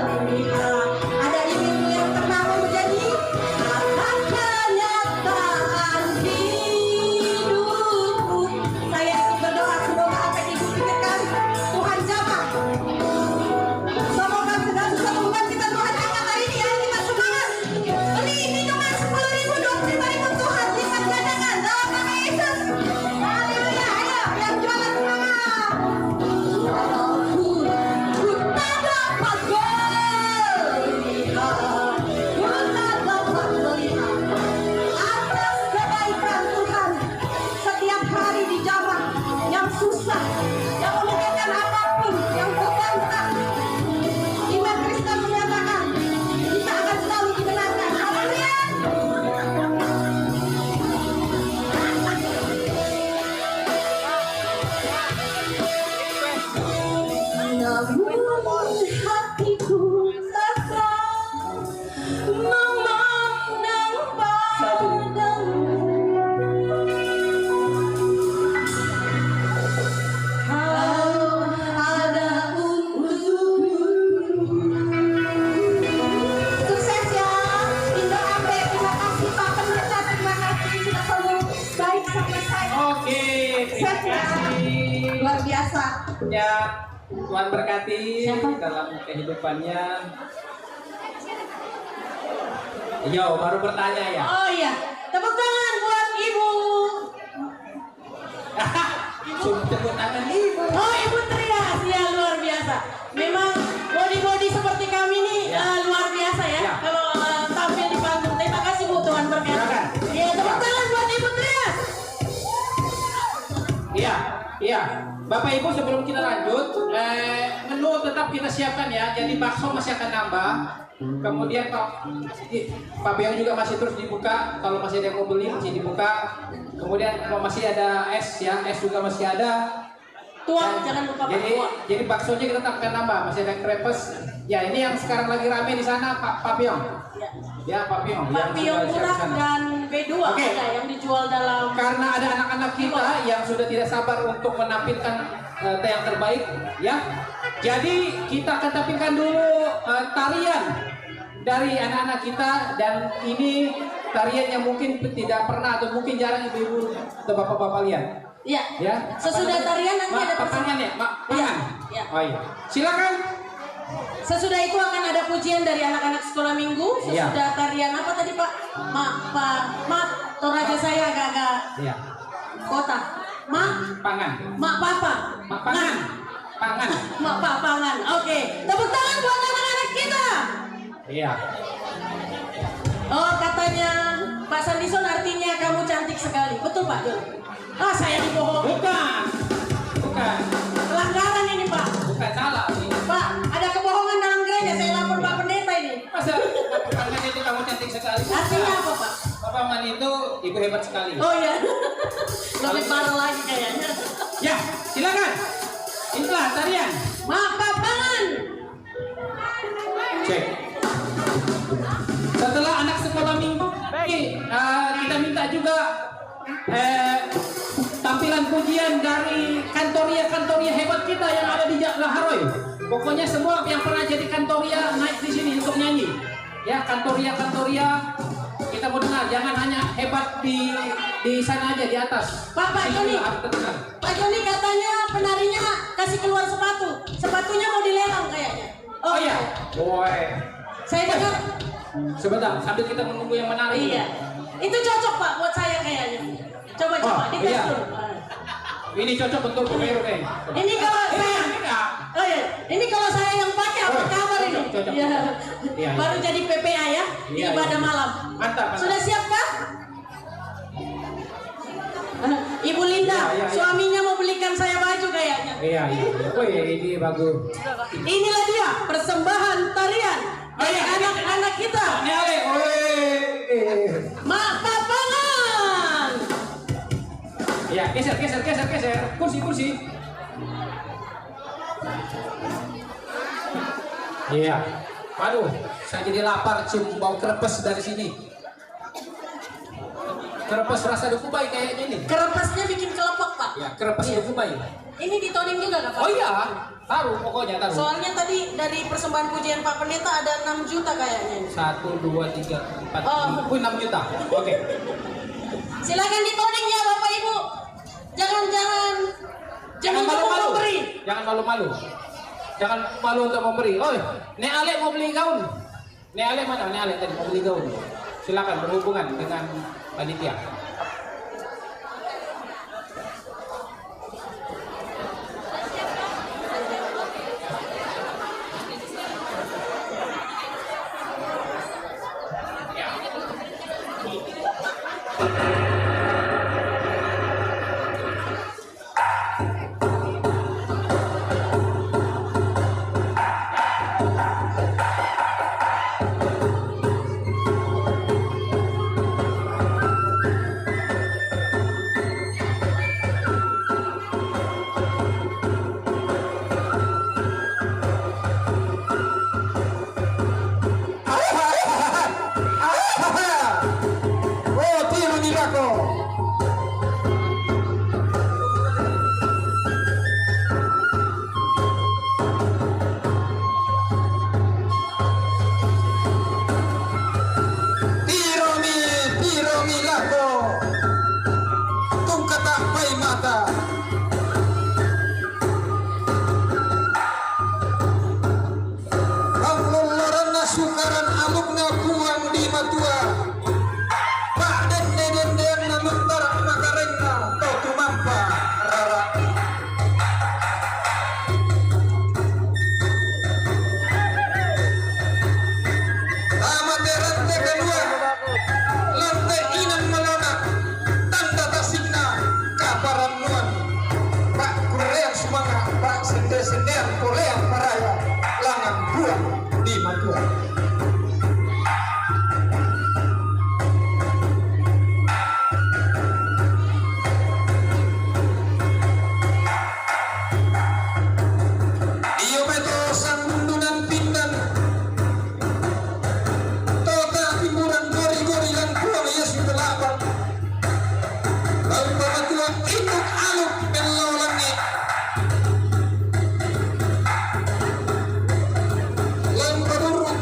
S2: salimiha. Ada ibu yang pernah menjadi akan kenyataan hidupku. Saya ikut berdoa, semoga apa yang ibu pikirkan Tuhan jamah. Semoga segala sesuatu bukan kita Tuhan angkat hari ini ya, kita semangat. Beli minuman 10.000, 25.000 Tuhan lipat gandakan dalam nama Yesus. Haleluya, ayo yang jualan semangat. Ku tak dapat melihat, ku tak dapat melihat atas kebaikan Tuhan setiap hari di zaman yang susah, yang memikirkan apapun, yang berbantah. Iman Kristen menyatakan kita akan selalu dibenarkan. Haleluya. Namun hatiku tetap memandang padamu. Kau ada untukku. Sukses ya, Indo Ambe. Terima kasih Pak Pendeta, terima kasih sudah selalu baik sampai saya.
S1: Oke, terima
S2: Sukses ya.
S1: kasih.
S2: Luar biasa.
S1: Ya, Tuhan berkati dalam kehidupannya. Yo, baru bertanya ya.
S2: Oh iya, tepuk tangan buat Ibu.
S1: Cuma tepuk tangan ibu.
S2: Oh Ibu Trias, ya luar biasa. Memang body seperti kami nih
S1: Ya.
S2: luar biasa ya.
S1: Ya.
S2: Kalau tampil di panggung. Terima kasih Bu, Tuhan berkati.
S1: Silakan.
S2: Ya, tepuk tangan buat Ibu Trias.
S1: Iya, iya. Bapak Ibu sebelum kita lanjut, menu tetap kita siapkan ya. Jadi bakso masih akan nambah. Kemudian Pak Beong juga masih terus dibuka. Kalau masih ada yang mau beli masih dibuka. Kemudian kalau masih ada es ya, es juga masih ada.
S2: Tuang, jangan lupa Pak Tuang.
S1: Jadi baksonya kita tetap akan nambah. Masih ada crepes. Ya ini yang sekarang lagi rame di sana Pak Beong.
S2: Ya.
S1: Ya Pak Beong.
S2: Pak Piong Murah dan B2
S1: Oke.
S2: ada yang dijual dalam.
S1: Karena ada anak-anak kita yang sudah tidak sabar untuk menampilkan teh yang terbaik, ya. Jadi kita akan tampilkan dulu tarian dari anak-anak kita, dan ini tarian yang mungkin tidak pernah atau mungkin jarang ibu-ibu atau bapak-bapak lihat.
S2: Ya.
S1: Ya.
S2: Sesudah tarian nanti ada
S1: pertanyaan ya, Mak. Pangan.
S2: Ya.
S1: Oh iya. Silakan.
S2: Sesudah itu akan ada pujian dari anak-anak sekolah minggu.
S1: Iya.
S2: Sesudah tarian apa tadi Pak? Toraja saya agak-agak
S1: Iya.
S2: kota.
S1: Pangan.
S2: Mak Papa.
S1: Mak pangan. Pangan.
S2: Mak Papangan. Oke. Tepuk tangan buat anak-anak kita.
S1: Iya.
S2: Oh katanya Pak Sandison artinya kamu cantik sekali. Betul Pak Jul? Ah saya dibohong.
S1: Bukan. Bukan.
S2: Pelanggaran ini Pak.
S1: Bukan salah ini.
S2: Pak ada kebohongan dalam gereja. Saya lapor Pak Pendeta ini.
S1: Masa pangan itu kamu cantik sekali?
S2: Artinya apa Pak?
S1: Papaman itu ibu hebat sekali.
S2: Oh iya. Lebih parah lagi kayaknya.
S1: Ya, silakan. Inilah tarian.
S2: Mak Papangan.
S1: Cek. Setelah anak sekolah minggu, kita minta juga tampilan pujian dari kantoria hebat kita yang ada di Laharoy. Pokoknya semua yang pernah jadi kantoria naik di sini untuk nyanyi. Ya, kantoria kita mau dengar. Jangan hanya hebat di sana aja di atas.
S2: Pak Joni. Pak Joni katanya penarinya kasih keluar sepatu. Sepatunya mau dilelang kayaknya.
S1: Oh iya. Boy.
S2: Saya dengar.
S1: Sebentar, sambil kita menunggu yang menari.
S2: Iya. Itu cocok Pak buat saya kayaknya. Coba
S1: Oh,
S2: dites
S1: iya.
S2: dulu.
S1: Ini cocok untuk Romero nih.
S2: Ini kalau saya
S1: enggak.
S2: Oh iya, ini kalau saya yang pakai apa
S1: Oh,
S2: kabar ini?
S1: cocok.
S2: Iya.
S1: Iya.
S2: Baru jadi PPA ya di
S1: Iya,
S2: ibadah
S1: iya.
S2: malam.
S1: Mantap.
S2: Sudah siap Kak? Ibu Linda,
S1: Iya, iya, iya.
S2: suaminya mau belikan saya baju kayaknya.
S1: Iya. Oh iya, ini bagus.
S2: Inilah dia persembahan tarian dari
S1: iya.
S2: anak-anak kita.
S1: Ini Ale.
S2: Mak Papangan.
S1: Ya, geser. Kursi. Iya. Waduh, saya jadi lapar cium bau krepes dari sini. Krepes rasa dukubai kayaknya ini.
S2: Kerepasnya bikin kelopak Pak.
S1: Ya, krepes dukubai.
S2: Ini ditoning juga nggak Pak?
S1: Oh iya, taruh pokoknya taruh.
S2: Soalnya tadi dari persembahan pujian Pak Pendeta ada 6 juta kayaknya.
S1: 1, 2, 3, 4,
S2: Oh.
S1: 6 juta. Oke.
S2: Silakan ditoning ya Bapak Ibu. Jangan
S1: Jangan
S2: lupa
S1: malu-malu.
S2: memberi.
S1: Jangan malu-malu. Jangan malu untuk memberi. Oh, Nek Ale mau beli gaun. Nek Ale mana? Nek Ale tadi mau beli gaun. Silakan berhubungan dengan panitia.
S4: Oh, tiro nilako. Tiro nilako. Tungkata pai mata. Pangoloran na sukaran amuk na buang di matua. Pak den na mentar makareng na to tumampa rara. Tamat rante kedua. Lantai inang melona. Tanda tasigna kaparan nuan. Pak kureang sumanga. Pak sender kureang paraya. Langan buang di matua. Iyo beto sangundunan pindan tota timburan gori-gori lan buang Yesus belapan lalu pamatua induk aluk melolangi lan paduruk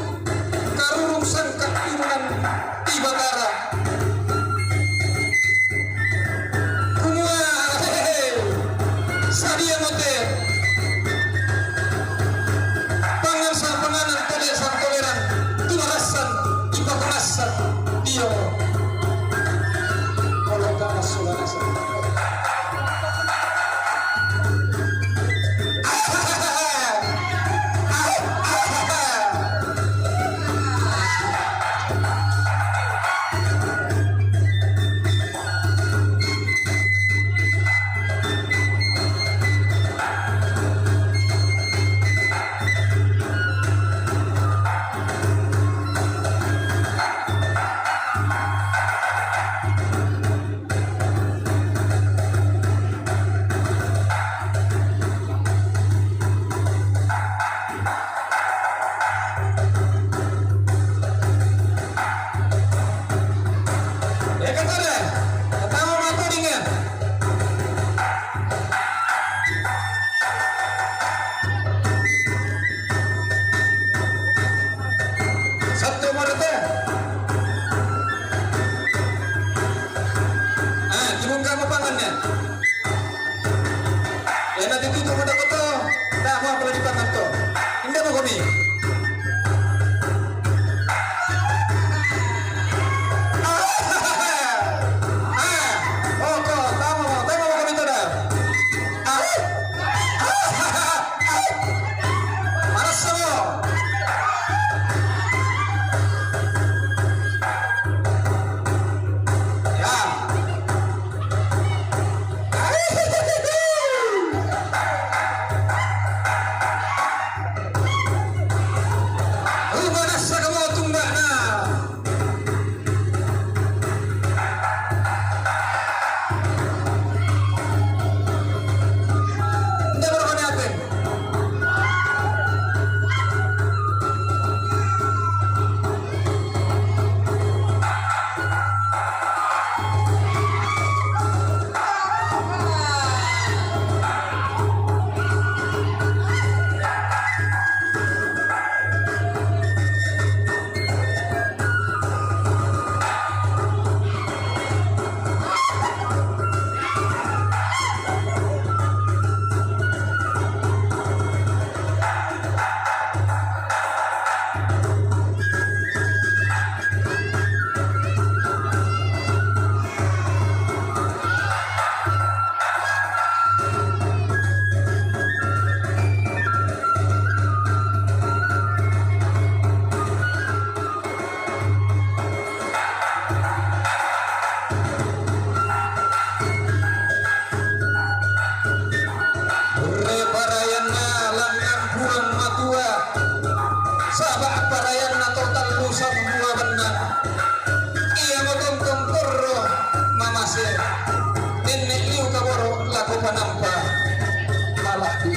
S4: parayan na total lusang dua benda. Ia magongkong toro mamase. Nenek liu kaboro laku panampa. Malaki.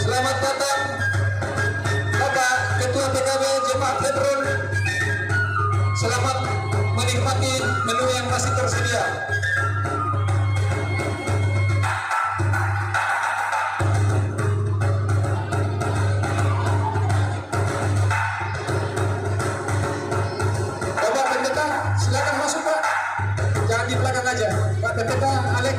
S4: Selamat datang Bapak Ketua PKB Jemaat Hebron. Selamat menikmati menu yang masih tersedia. Bapak Pendeta, silakan masuk Pak. Jangan di belakang aja. Pak Pendeta Alex.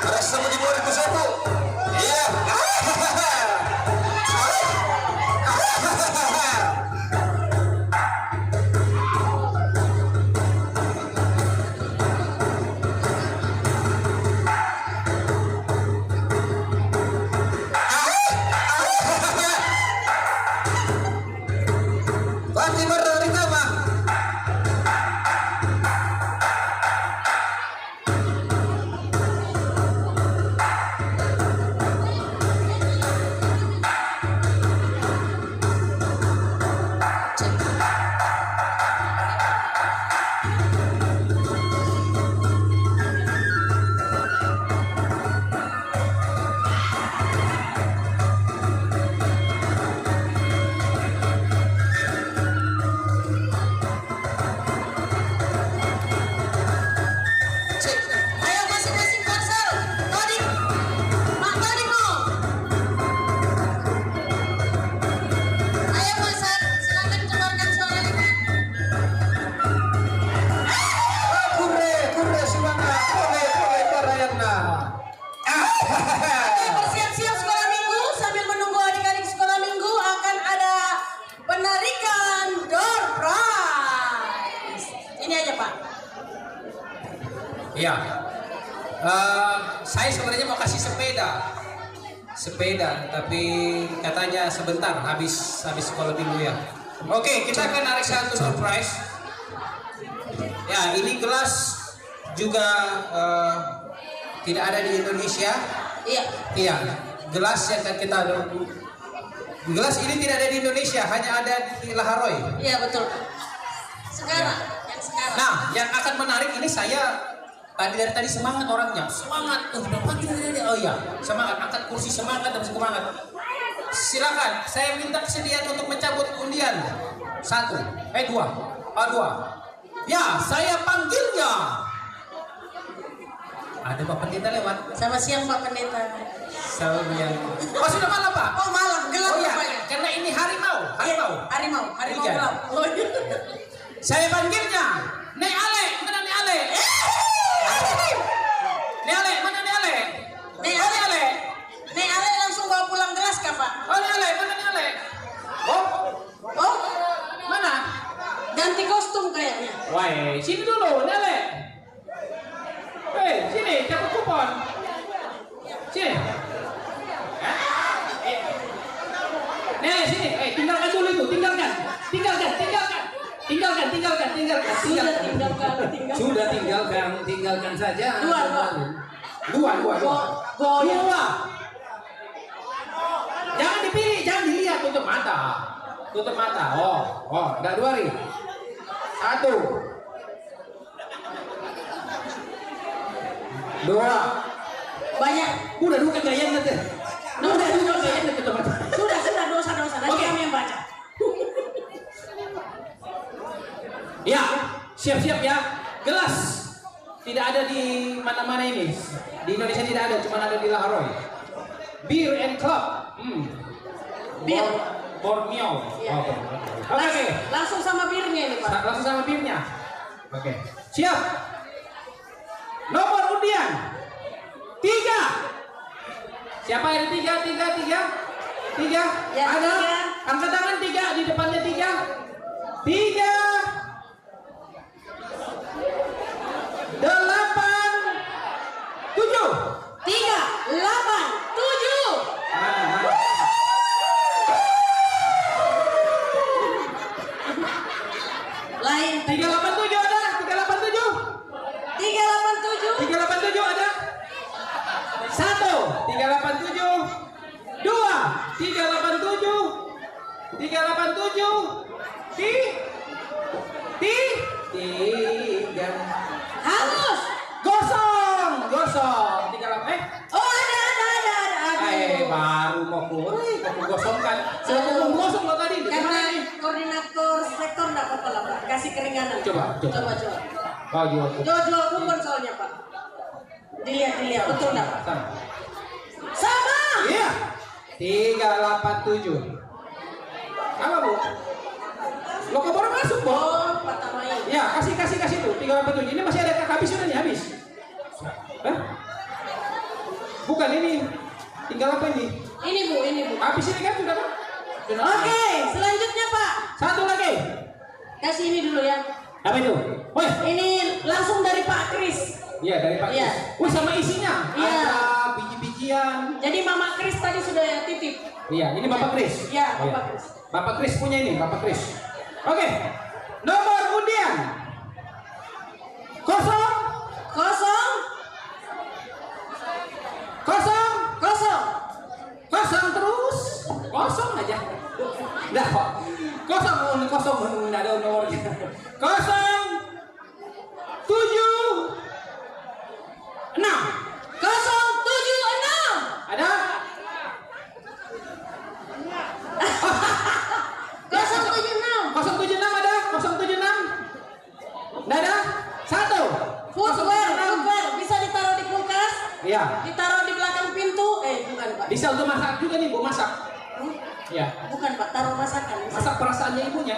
S4: Rasa mau dibuat itu satu. Iya. Fatimah Ritama.
S2: Ayo masing-masing parsel. Todi. Mak Todi mau. Ayo Masan, silakan keluarkan suaranya.
S4: Kure Siwana. Oleh Parayana.
S2: Oke, bersiap-siap sekolah minggu. Sambil menunggu adik-adik sekolah minggu akan ada penarikan door prize. Ini aja Pak.
S1: Iya. Saya sebenarnya mau kasih sepeda, tapi katanya sebentar habis sekolah minggu ya. Oke, kita akan narik satu surprise. Ya, ini gelas juga tidak ada di Indonesia.
S2: Iya.
S1: Iya, gelas yang akan kita gelas ini tidak ada di Indonesia, hanya ada di Laharoy.
S2: Iya betul. Sekarang, yang sekarang.
S1: Nah, yang akan menarik ini saya dari tadi semangat orangnya, semangat. Oh iya, semangat, angkat kursi semangat dan semangat. Silakan, saya minta kesediaan untuk mencabut undian. 1, 2. Ya, saya panggilnya. Ada Pak Pendeta lewat.
S2: Selamat siang Pak Pendeta.
S1: Oh sudah malam Pak.
S2: Oh malam, gelap
S1: Oh iya,
S2: rupanya.
S1: karena ini harimau.
S2: Harimau
S1: Iya.
S2: gelap. Oh, iya.
S1: Saya panggilnya. Nek Ale, mana Nek Ale? Nek Ale, mana Nek Ale?
S2: Nek
S1: Oh, Nek Ale.
S2: Nek Ale langsung bawa pulang gelas kah Pak?
S1: Oh, Nek Ale, mana Nek Ale? Oh,
S2: Oh,
S1: mana?
S2: ganti kostum kayaknya.
S1: Wah, sini dulu, Nek Ale. Hei, sini, cabut kupon. Sini. Nek Ale, sini. Tinggalkan dulu itu, tinggalkan. Sudah tinggalkan saja. Dua.
S2: Goyang.
S1: Jangan dipilih, jangan dilihat, tutup mata. Oh, enggak 2 ring. 1. 2.
S2: Banyak.
S1: Udah dulu kegayaan nanti. Tutup mata.
S2: Sudah dosa. Nanti
S1: Oke.
S2: kami yang baca.
S1: Ya, siap-siap ya. Gelas tidak ada di mana-mana ini. Di Indonesia tidak ada, cuma ada di Laharoy. Beer and Club.
S2: Bir.
S1: Borneo.
S2: Iya.
S1: Oke. Oke.
S2: Langsung sama birnya ini, Pak.
S1: Langsung sama birnya. Oke. Siap. Nomor undian 3. Siapa yang 3?
S2: Ya,
S1: Ada.
S2: 3.
S1: Angkat tangan 3 di depannya 3. 3 8 7.
S2: 3, 8, 7. Lain
S1: 387 ada? 387.
S2: 387.
S1: 387 ada? 1 387 2 387 387 3
S2: Hangus.
S1: gosong 38
S2: Oh, ada.
S1: baru mau gosongkan saya belum gosong lo tadi
S2: Karena
S1: gimana nih?
S2: koordinator sektor enggak apa-apa lah, Pak. Kasih keringanan.
S1: Coba. Oh, jual.
S2: Jual kupon soalnya, Pak. Dilihat, betul enggak, Pak?
S1: Sama.
S2: Sama.
S1: Iya. 387. Apa, Bu? Lo baru masuk, Bu.
S2: Oh, Pak Tamai.
S1: Ya, kasih tuh 387. Ini masih ada habis sudah nih, habis. Hah? Bukan ini. Tinggal apa ini?
S2: Ini, Bu.
S1: Habis ini kan sudah kan? Sudah.
S2: Oke, selanjutnya, Pak.
S1: Satu lagi.
S2: Kasih ini dulu ya.
S1: Apa itu? Woi.
S2: Ini langsung dari Pak Kris.
S1: Iya, dari Pak
S2: Iya.
S1: Kris. Wih, sama isinya.
S2: Iya.
S1: Ada biji-bijian.
S2: Jadi Mama Kris tadi sudah titip.
S1: Iya, ini Bapak Kris.
S2: Iya,
S1: Oh,
S2: Bapak Kris.
S1: Bapak Kris punya ini, Bapak Kris. Oke. Nomor undian 0
S2: Kosong.
S1: 0 terus. Kosong aja. Dah kok. Kosong enggak ada nomornya. 076.
S2: 076.
S1: Ada?
S2: 076.
S1: 076 ada? 076? Enggak ada? 1.
S2: Footwear bisa ditaruh di kulkas,
S1: Iya.
S2: ditaruh di belakang pintu. Bukan, Pak.
S1: Bisa untuk masak juga nih, Bu, masak. Iya.
S2: Bukan, Pak, taruh masakan.
S1: Masak perasaannya ibunya.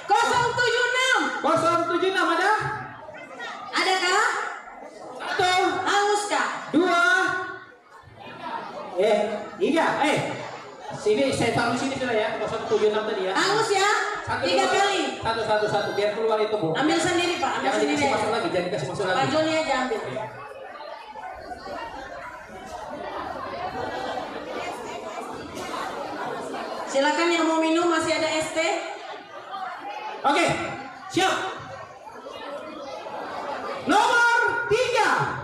S2: 076.
S1: 076 ada?
S2: Adakah?
S1: 1,
S2: Hanguskah?
S1: 2, 3. Sini saya taruh sini sudah ya. 076 tadi ya.
S2: Hangus ya? 3 kali.
S1: Satu biar keluar itu, Bu.
S2: Ambil sendiri, Pak. Ambil
S1: Jangan
S2: sendiri.
S1: dikasih masuk lagi, jangan dikasih masuk
S2: Pak
S1: lagi.
S2: Joni aja ambil. Silakan yang mau minum, masih ada es teh.
S1: Oke, siap. Nomor 3.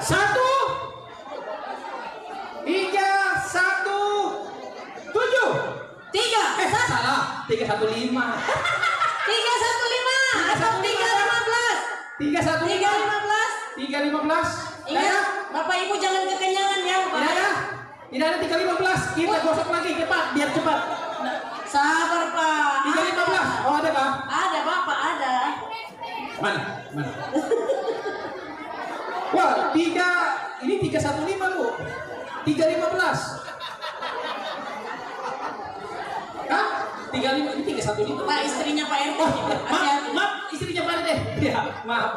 S1: 1 3 1 7.
S2: 3
S1: Salah. 315.
S2: 315 atau 315.
S1: 315.
S2: 315. Ingat, Bapak Ibu jangan kekenyangan ya, Pak.
S1: Tidak ada 315. Kita gosok lagi cepat, biar cepat.
S2: Sabar, Pak.
S1: 315. Oh, ada kah?
S2: Ada, Bapak, ada.
S1: Mana? Wah, ini 315, Bu. 315. Hah? 35 ini 315.
S2: Pak, istrinya Pak RT.
S1: Oh,
S2: Hati-hati.
S1: maaf, istrinya Pak RT. Ya, maaf.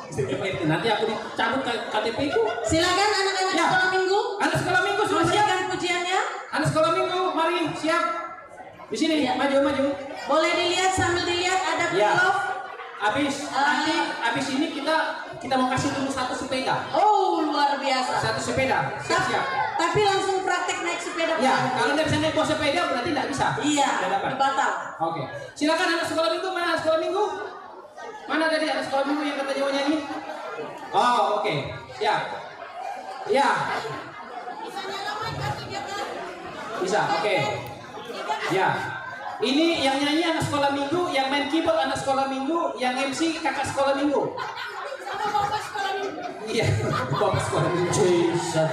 S1: Istrinya Pak RT. Nanti aku dicabut KTP ku.
S2: Silakan anak-anak
S1: Ya.
S2: sekolah minggu.
S1: Anak sekolah minggu sudah siap.
S2: Memberikan pujiannya.
S1: Anak sekolah minggu, mari siap. Di sini,
S2: Ya.
S1: maju.
S2: Boleh dilihat sambil dilihat ada
S1: Ya.
S2: pilot.
S1: Nanti habis ini kita mau kasih dulu 1 sepeda.
S2: Oh, luar biasa.
S1: 1 sepeda. Siap.
S2: Tapi langsung praktek naik sepeda.
S1: Ya,
S2: Pak.
S1: kalau nggak bisa naik bawa sepeda berarti nggak bisa.
S2: Iya,
S1: Nggak dapat.
S2: dibatal.
S1: Oke. Silakan anak sekolah minggu, mana anak sekolah minggu? Mana tadi anak sekolah minggu yang katanya mau nyanyi? Oh, oke. Ya. Bisa, oke. Ya. Ini yang nyanyi anak sekolah minggu, yang main keyboard anak sekolah minggu, yang MC kakak sekolah minggu. Iya, bapak sekolah minggu. Jesus.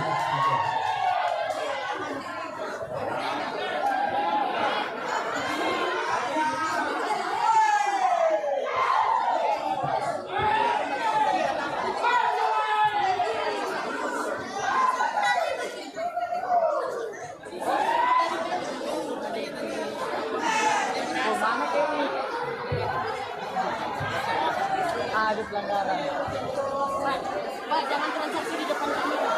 S2: pelanggaran. Pak, jangan transaksi di depan kamera.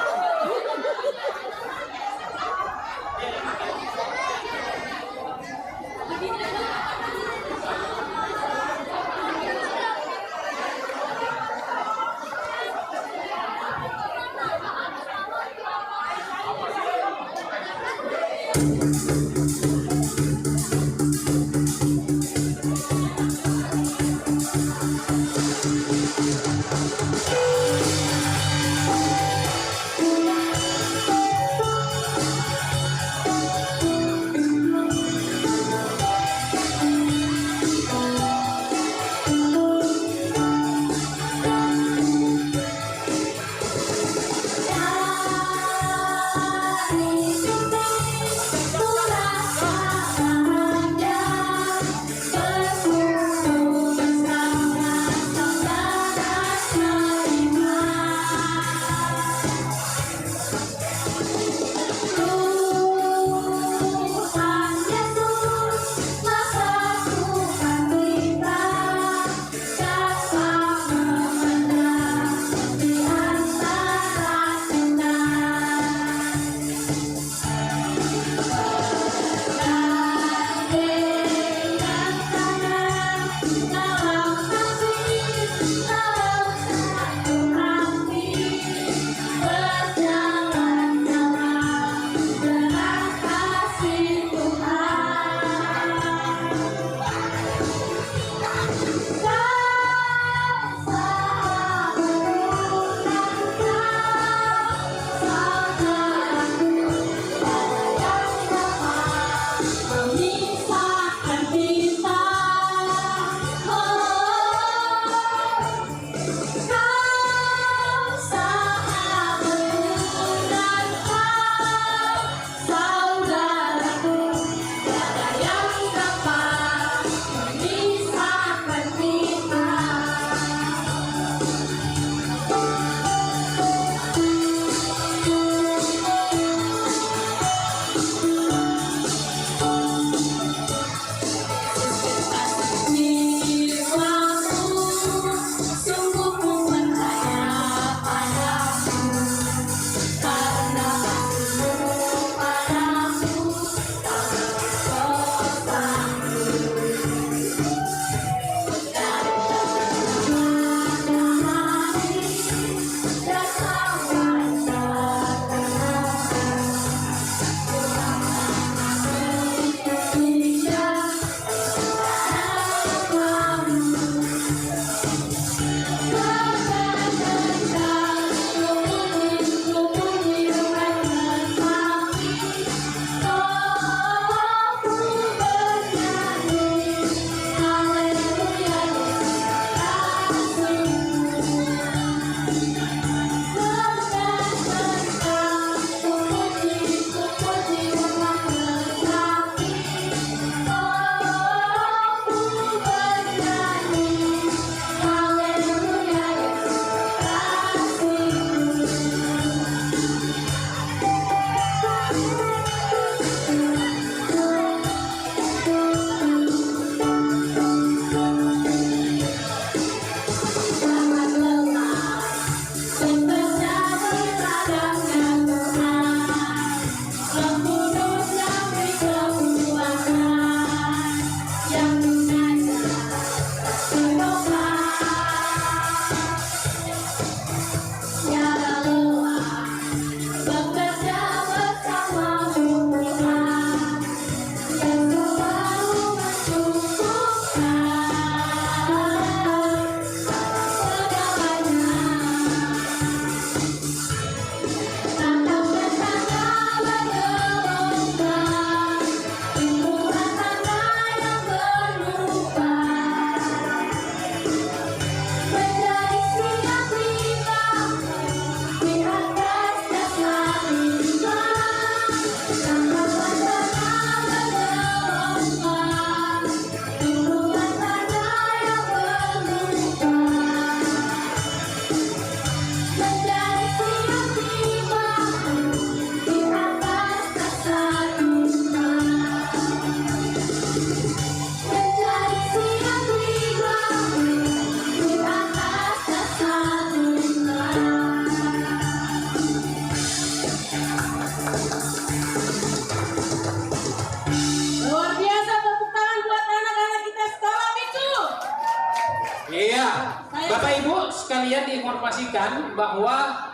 S1: Bapak Ibu sekalian diinformasikan bahwa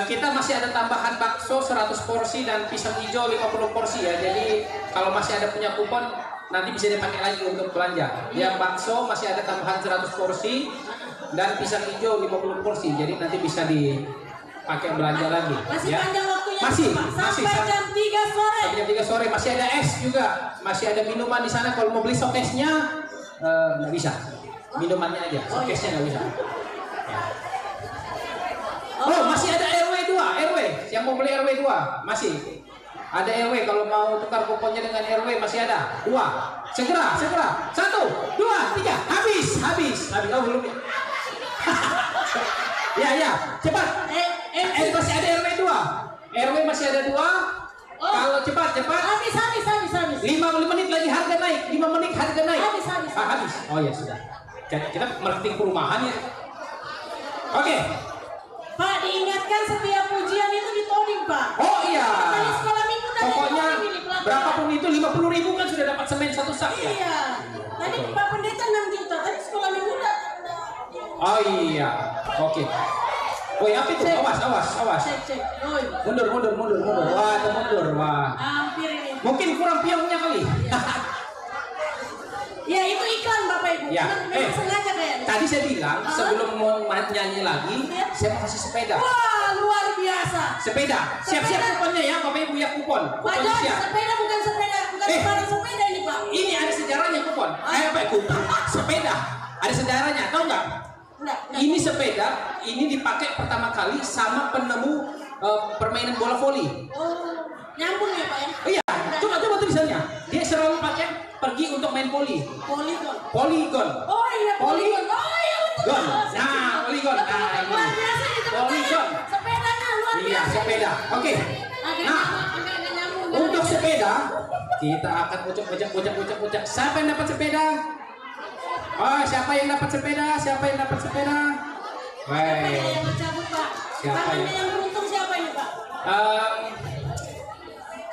S1: kita masih ada tambahan bakso 100 porsi dan pisang hijau 50 porsi ya. Jadi kalau masih ada punya kupon nanti bisa dipakai lagi untuk belanja. Yang bakso masih ada tambahan 100 porsi dan pisang hijau 50 porsi. Jadi nanti bisa dipakai belanja lagi.
S2: Masih
S1: Ya.
S2: panjang waktunya
S1: Masih,
S2: Pak.
S1: masih.
S2: Sampai jam 3 sore.
S1: Sampai jam 3 sore masih ada es juga. Masih ada minuman di sana. Kalau mau beli sokesnya nggak bisa. Minumannya aja. Sokesnya nggak bisa. Oh, masih ada RW 2, RW. Yang mau beli RW 2, masih. Ada RW kalau mau tukar kuponnya dengan RW masih ada. 2. Segera. 1, 2, 3. Habis. Oh, belum. Ya, cepat. Masih ada RW 2. RW masih ada 2. Kalau cepat.
S2: Habis.
S1: 5 menit lagi harga naik. 5 menit harga naik.
S2: Habis.
S1: Oh ya sudah. Kita marketing perumahan ya. Oke.
S2: Pak, diingatkan setiap ujian itu ditoding, Pak.
S1: Oh iya.
S2: Tadi sekolah minggu tadi
S1: Pokoknya
S2: ditoding ini pelajaran.
S1: berapapun itu 50.000 kan sudah dapat semen 1 sak ya.
S2: Iya. Tadi Pak Pendeta 6 juta. Tadi sekolah minggu udah.
S1: Oh iya. Oke. Woi, apa itu? Awas.
S2: Cek. Oi.
S1: Mundur. Wah, itu mundur. Wah.
S2: Hampir ini.
S1: Mungkin kurang piongnya kali.
S2: Ya, itu iklan Bapak Ibu.
S1: Ya.
S2: Memang sengaja kayaknya.
S1: Tadi saya bilang sebelum mau nyanyi lagi, saya mau kasih sepeda.
S2: Wah, luar biasa.
S1: Sepeda. Siap-siap kuponnya ya, Bapak Ibu ya kupon.
S2: Pak
S1: Kuponnya
S2: Joni,
S1: siap.
S2: sepeda bukan sembarang sepeda ini, Pak.
S1: Ini ada sejarahnya kupon. Apa kupon? Sepeda. Ada sejarahnya, tahu nggak?
S2: Enggak.
S1: Ini sepeda, ini dipakai pertama kali sama penemu permainan bola voli.
S2: Oh, nyambung ya, Pak ya?
S1: Iya, coba tulisannya. Dia selalu pakai pergi untuk main voli. Polygon.
S2: Oh iya,
S1: Polygon.
S2: Oh iya, betul.
S1: Gon. Nah, polygon. Nah, ini.
S2: Luar biasa itu.
S1: Polygon.
S2: Sepedanya luar
S1: Iya,
S2: biasa.
S1: sepeda. Oke. Nah,
S2: Agak nyambung.
S1: untuk sepeda kita akan ucap. Siapa yang dapat sepeda? Oh, siapa yang dapat sepeda?
S2: Siapa
S1: Weh.
S2: yang mencabut, Pak?
S1: Siapa
S2: Tangannya
S1: ya?
S2: yang beruntung siapa ini, Pak?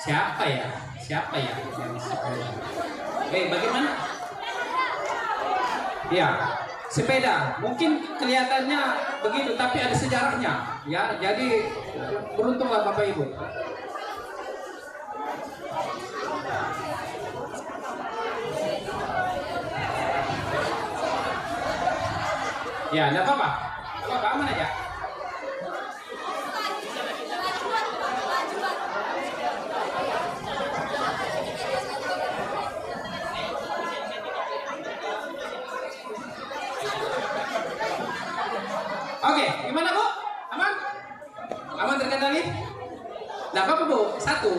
S1: Siapa ya? Yang sepeda? Bagaimana? Ya, sepeda. Mungkin kelihatannya begitu, tapi ada sejarahnya. Ya, jadi beruntunglah Bapak Ibu. Ya, enggak apa-apa. Aman aja. Oke, gimana Bu? Aman? Aman terkendali? Nah, apa Bu? 1. 1.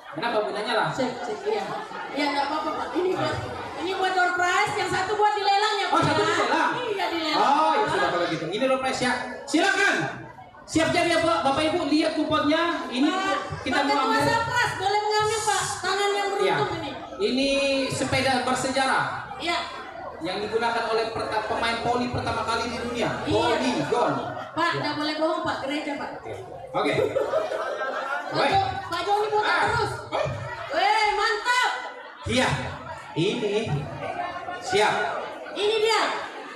S1: Kenapa Bu nanya lah?
S2: Cek, iya. Iya, enggak apa-apa, Pak. Ini buat door prize, yang satu buat dilelang ya, Pak.
S1: Oh, satu dilelang?
S2: Iya, dilelang.
S1: Oh, ya sudah kalau gitu. Ini door prize ya. Silakan. Siap jadi ya, Pak. Bapak Ibu lihat kuponnya. Ini kita mau ambil.
S2: Pak Ketua boleh mengambil, Pak. Tangan yang
S1: Ya.
S2: beruntung ini.
S1: Ini sepeda bersejarah
S2: Iya.
S1: yang digunakan oleh pemain voli pertama kali di dunia.
S2: Iya.
S1: Polygon.
S2: Pak, enggak boleh bohong, Pak. Gereja, Pak.
S1: Oke. Woi.
S2: Pak Joni putar terus. Weh, mantap.
S1: Iya. Ini. Siap.
S2: Ini dia.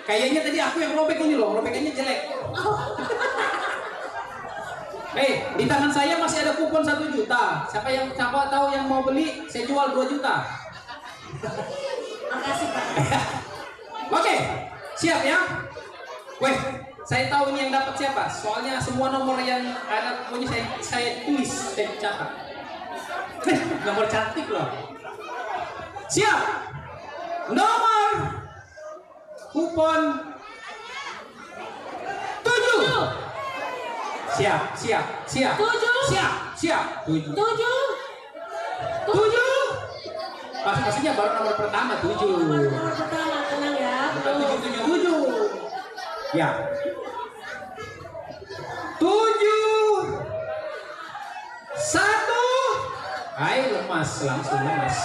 S1: Kayaknya tadi aku yang robek ini loh. Robekannya jelek.
S2: Oh.
S1: Di tangan saya masih ada kupon 1 juta. Siapa tahu yang mau beli, saya jual 2 juta.
S2: Makasih, Pak.
S1: Oke, siap ya. Weh, saya tahu ini yang dapat siapa. Soalnya semua nomor yang ada punya saya tulis, saya catat. Nomor cantik loh. Siap. Nomor kupon 7. Siap.
S2: 7.
S1: 7. Maksudnya baru nomor pertama 7.
S2: Nomor pertama, tenang ya.
S1: 7. Ya. 7. 1. Ayo lemas, langsung lemas.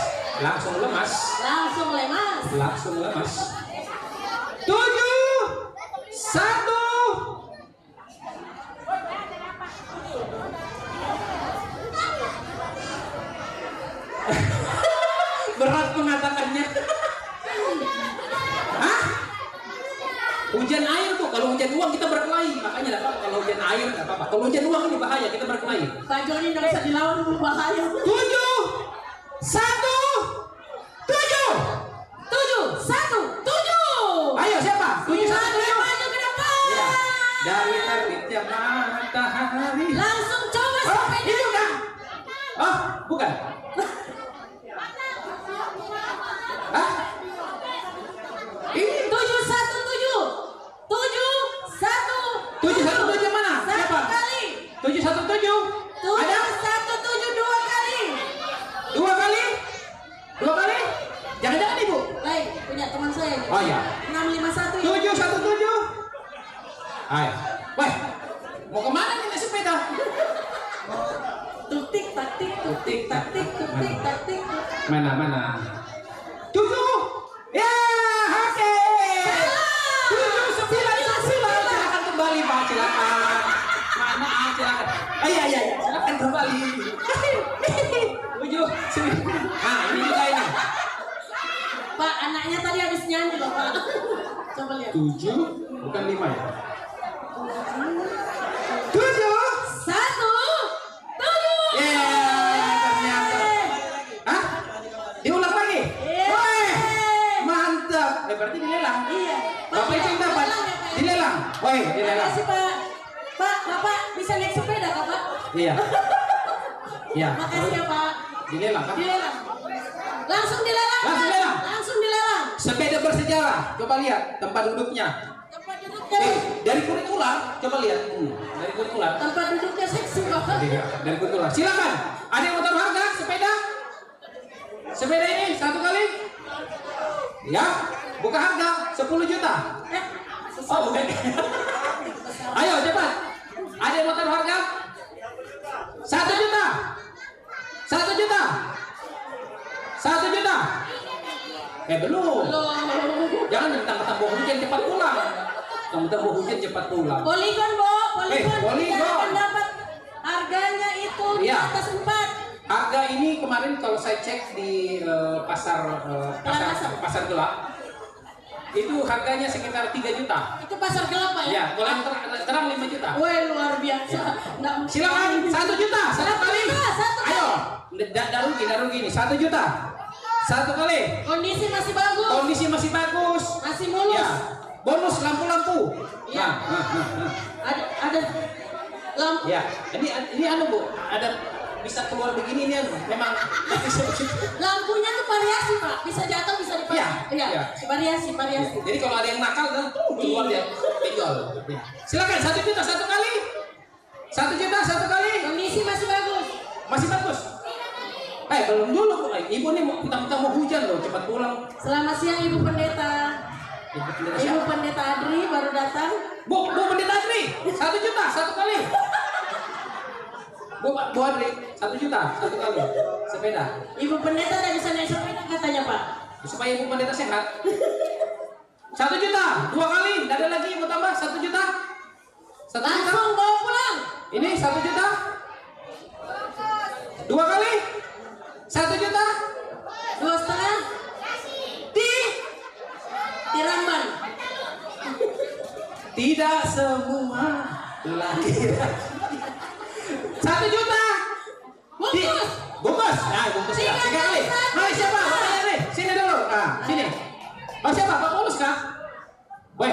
S1: 7. 1. hujan uang kita berkelahi, makanya tidak apa-apa. Kalau hujan air tidak apa-apa. Kalau hujan uang ini bahaya, kita berkelahi.
S2: Pak Joni nggak bisa dilawan, bahaya.
S1: 7, 1, 7.
S2: 7, 1, 7.
S1: Ayo siapa? 7, 1, 7.
S2: Maju ke depan.
S1: Ya. Dari terbitnya matahari.
S2: Langsung coba
S1: Oh,
S2: sepeda.
S1: ini bukan. Oh, bukan. Hah? Ini
S2: 717.
S1: 717 mana? Siapa?
S2: Satu kali.
S1: 717. Ada?
S2: 717 dua kali.
S1: 2 kali? 2 kali? Jangan-jangan ibu?
S2: Baik, punya teman saya. ini.
S1: Oh iya.
S2: 651 ya.
S1: 717. Ayo. Weh, mau kemana nih naik sepeda?
S2: Tuktik taktik tuktik taktik tuktik taktik.
S1: Mana? 7. Ya, oke. 7, 9. Silakan kembali Pak, silakan. Mana? Silakan. Iya. Silakan kembali. 7, 9. Nah, ini juga ini.
S2: Pak, anaknya tadi habis nyanyi loh, Pak. Coba lihat.
S1: 7, bukan 5 ya? 7.
S2: 1, 7.
S1: Ya, ternyata. Hah? Diulang lagi? Woi, mantap. Berarti dilelang.
S2: Iya.
S1: Bapak itu yang dapat.
S2: Dilelang ya, Pak, ya?
S1: Dilelang. Woi, dilelang.
S2: Makasih, Pak. Pak, Bapak bisa naik sepeda, Kak, Pak?
S1: Iya. Iya.
S2: Makasih ya, Pak.
S1: Dilelang kan?
S2: Dilelang. Langsung dilelang.
S1: Langsung
S2: Pak.
S1: dilelang.
S2: Langsung dilelang.
S1: Sepeda bersejarah. Coba lihat tempat duduknya.
S2: Tempat duduknya.
S1: Dari kurikular. Coba lihat. Dari kurikular.
S2: Tempat duduknya seksi, Bapak.
S1: Iya, dari kurikular. Silakan. Ada yang mau taruh harga sepeda? Sepeda ini 1 kali? Ya. Buka harga 10 juta. Oh, bukan. Ayo cepat. Ada yang mau taruh harga? 1 juta. 1 juta. 1 juta. Belum. Jangan mentang-mentang bawa hujan cepat pulang. Mentang-mentang bawa hujan cepat pulang.
S2: Poligon, Bo. Poligon.
S1: Poligon.
S2: Kita akan dapat harganya itu di
S1: Iya.
S2: atas 4.
S1: Harga ini kemarin kalau saya cek di pasar gelap, itu harganya sekitar 3 juta.
S2: Itu pasar gelap, Pak ya?
S1: Ya, kalau yang terang 5 juta.
S2: Wah, luar biasa. Nggak mungkin.
S1: Silakan 1 juta, 1 kali.
S2: Satu kali.
S1: Ayo, dah rugi nih 1 juta. 1 kali.
S2: Kondisi masih bagus.
S1: Kondisi masih bagus.
S2: Masih mulus.
S1: Ya. Bonus lampu-lampu.
S2: Iya.
S1: Nah.
S2: Ada lampu.
S1: Ya, ini anu Bu, ada bisa keluar begini ini anu. Memang
S2: Lampunya tuh variasi, Pak. Bisa jatuh, bisa dipakai.
S1: Iya.
S2: Iya. Variasi.
S1: Jadi kalau ada yang nakal kan keluar dia tinggal. Silakan 1 juta 1 kali. 1 juta 1 kali.
S2: Kondisi masih bagus.
S1: Masih bagus. Belum dulu Bu. Ibu nih mentang-mentang mau hujan loh, cepat pulang.
S2: Selamat siang, Ibu Pendeta. Ibu Pendeta Adri baru datang.
S1: Bu Pendeta Adri, 1 juta 1 kali. Bu Adri, 1 juta 1 kali sepeda.
S2: Ibu Pendeta udah bisa naik sepeda katanya, Pak.
S1: Supaya Ibu Pendeta sehat. 1 juta 2 kali, tidak ada lagi yang mau tambah 1 juta. 1 juta.
S2: Langsung bawa pulang.
S1: Ini 1 juta. 2 kali. 1 juta.
S2: 2,5. Di Ramban.
S1: Tidak semua lagi. 1 juta.
S2: Bungkus.
S1: Bungkus. Nah, bungkus ya. 3 kali. Hai siapa? Bapaknya nih. Sini dulu. Nah, sini. Oh siapa? Pak Paulus kah? Weh,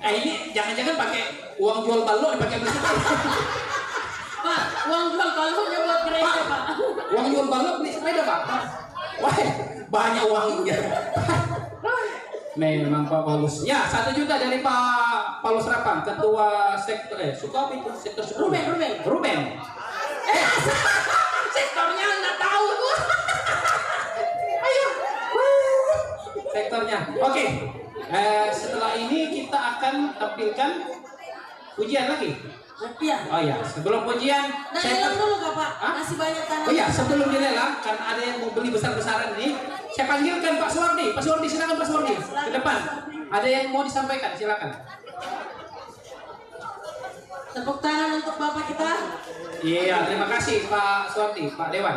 S1: ini jangan-jangan pakai uang jual balok dipakai beli sepeda.
S2: Pak, uang jual baloknya buat gereja, Pak.
S1: Uang jual balok beli sepeda, Pak. Wah, banyak uangnya. Memang Pak Paulus. Ya, 1 juta dari Pak Paulus Rapang, Ketua Sektor Sukapi itu Sektor 10. Ruben. Sektornya nggak tahu tuh. Ayo. Sektornya. Oke. Setelah ini kita akan tampilkan ujian lagi.
S2: Iya.
S1: Oh ya, sebelum ujian
S2: Nah, lelang dulu, Kak, Pak.
S1: Hah?
S2: Masih banyak tanah.
S1: Oh iya, sebelum dilelang, karena ada yang mau beli besar-besaran ini, saya panggilkan Pak Suwardi. Pak Suwardi, silakan Pak Suwardi ke depan. Ada yang mau disampaikan, silakan.
S2: Tepuk tangan untuk Bapak kita.
S1: Iya, terima kasih Pak Suwardi, Pak Dewan.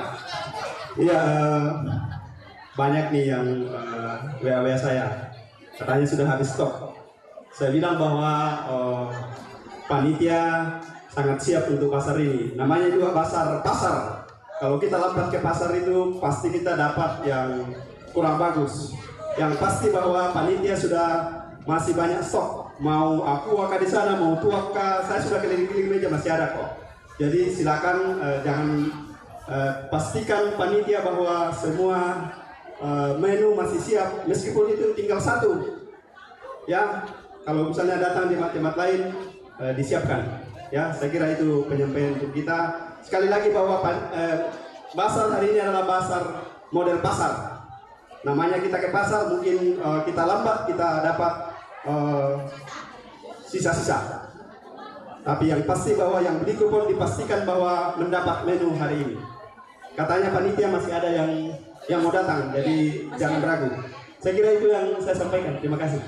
S7: Iya, banyak nih yang WA saya. Katanya sudah habis stok. saya bilang bahwa panitia sangat siap untuk pasar ini. Namanya juga pasar. Kalau kita lambat ke pasar itu pasti kita dapat yang kurang bagus. Yang pasti bahwa panitia sudah masih banyak stok. Mau aku di sana, mau tuak saya sudah keliling-keliling meja masih ada kok. Jadi silakan jangan pastikan panitia bahwa semua menu masih siap, meskipun itu tinggal satu. Ya, kalau misalnya datang di tempat lain disiapkan. Ya, saya kira itu penyampaian untuk kita. Sekali lagi bahwa pasar hari ini adalah pasar model pasar. Namanya kita ke pasar, mungkin kita lambat, kita dapat sisa-sisa. Tapi yang pasti bahwa yang beli kupon dipastikan bahwa mendapat menu hari ini. Katanya panitia masih ada yang mau datang, jadi jangan ragu. Saya kira itu yang saya sampaikan. Terima kasih.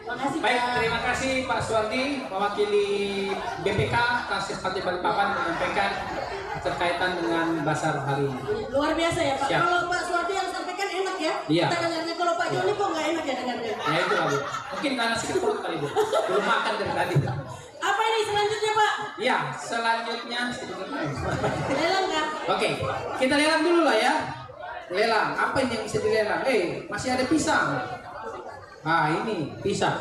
S2: Makasih,
S1: Baik,
S2: Pak.
S1: terima kasih Pak Suwardi, mewakili BPK Klasis Partai Balikpapan menyampaikan terkaitan dengan basar hari ini.
S2: Luar biasa ya Pak.
S1: Siap.
S2: Kalau Pak Suwardi yang sampaikan enak ya.
S1: Iya.
S2: Kita dengarnya, kalau Pak Joni kok nggak enak ya dengarnya.
S1: Ya itu lah Bu. Mungkin karena sedikit perut kali Bu. Belum makan dari tadi.
S2: Apa ini selanjutnya Pak?
S1: Ya, selanjutnya sedikit.
S2: Lelang kah?
S1: Oke, kita lelang dulu lah ya. Lelang, apa ini yang bisa dilelang? Masih ada pisang. Ah, ini pisang.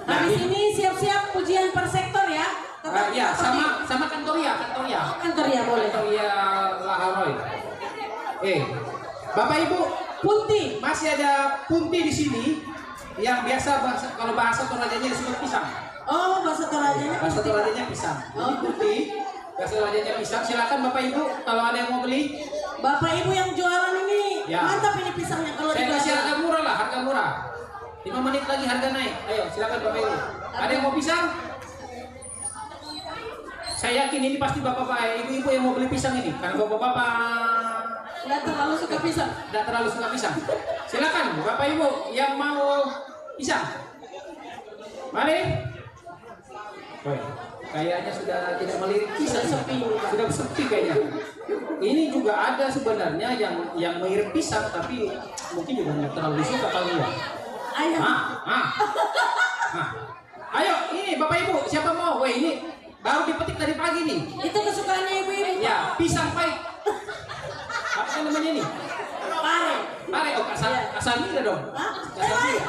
S1: Nah,
S2: Habis ini siap-siap pujian per sektor ya.
S1: ya, sama Kantoria.
S2: Kantor ya boleh.
S1: Kantoria Laharoy. Bapak Ibu,
S2: Punti.
S1: masih ada punti di sini yang biasa kalau bahasa Torajanya disebut pisang.
S2: Oh, bahasa Torajanya.
S1: Bahasa Torajanya pisang. Ini punti, bahasa Torajanya pisang. Silakan Bapak Ibu kalau ada yang mau beli.
S2: Bapak Ibu yang jualan ini
S1: Ya.
S2: mantap ini pisangnya kalau
S1: Saya kasih
S2: dijual.
S1: harga murah lah, harga murah. 5 menit lagi harga naik. Ayo, silakan Bapak Ibu. Ada yang mau pisang? Saya yakin ini pasti bapak-bapak, ibu-ibu yang mau beli pisang ini, karena bapak-bapak
S2: Nggak terlalu suka pisang.
S1: tidak terlalu suka pisang. Silakan Bapak Ibu yang mau pisang. Mari. Woi, kayaknya sudah tidak melirik pisang, sudah sepi kayaknya. Ini juga ada sebenarnya yang mirip pisang, tapi mungkin juga tidak terlalu disuka kali ya.
S2: Ayo.
S1: Ayo, ini Bapak Ibu, siapa mau? Woi, ini baru dipetik tadi pagi nih.
S2: Itu kesukaannya ibu-ibu.
S1: Ya, pisang pahit. Apa namanya ini?
S2: Pare.
S1: Pare, oh kasar mida dong.
S2: Hah?
S1: Kasar mida.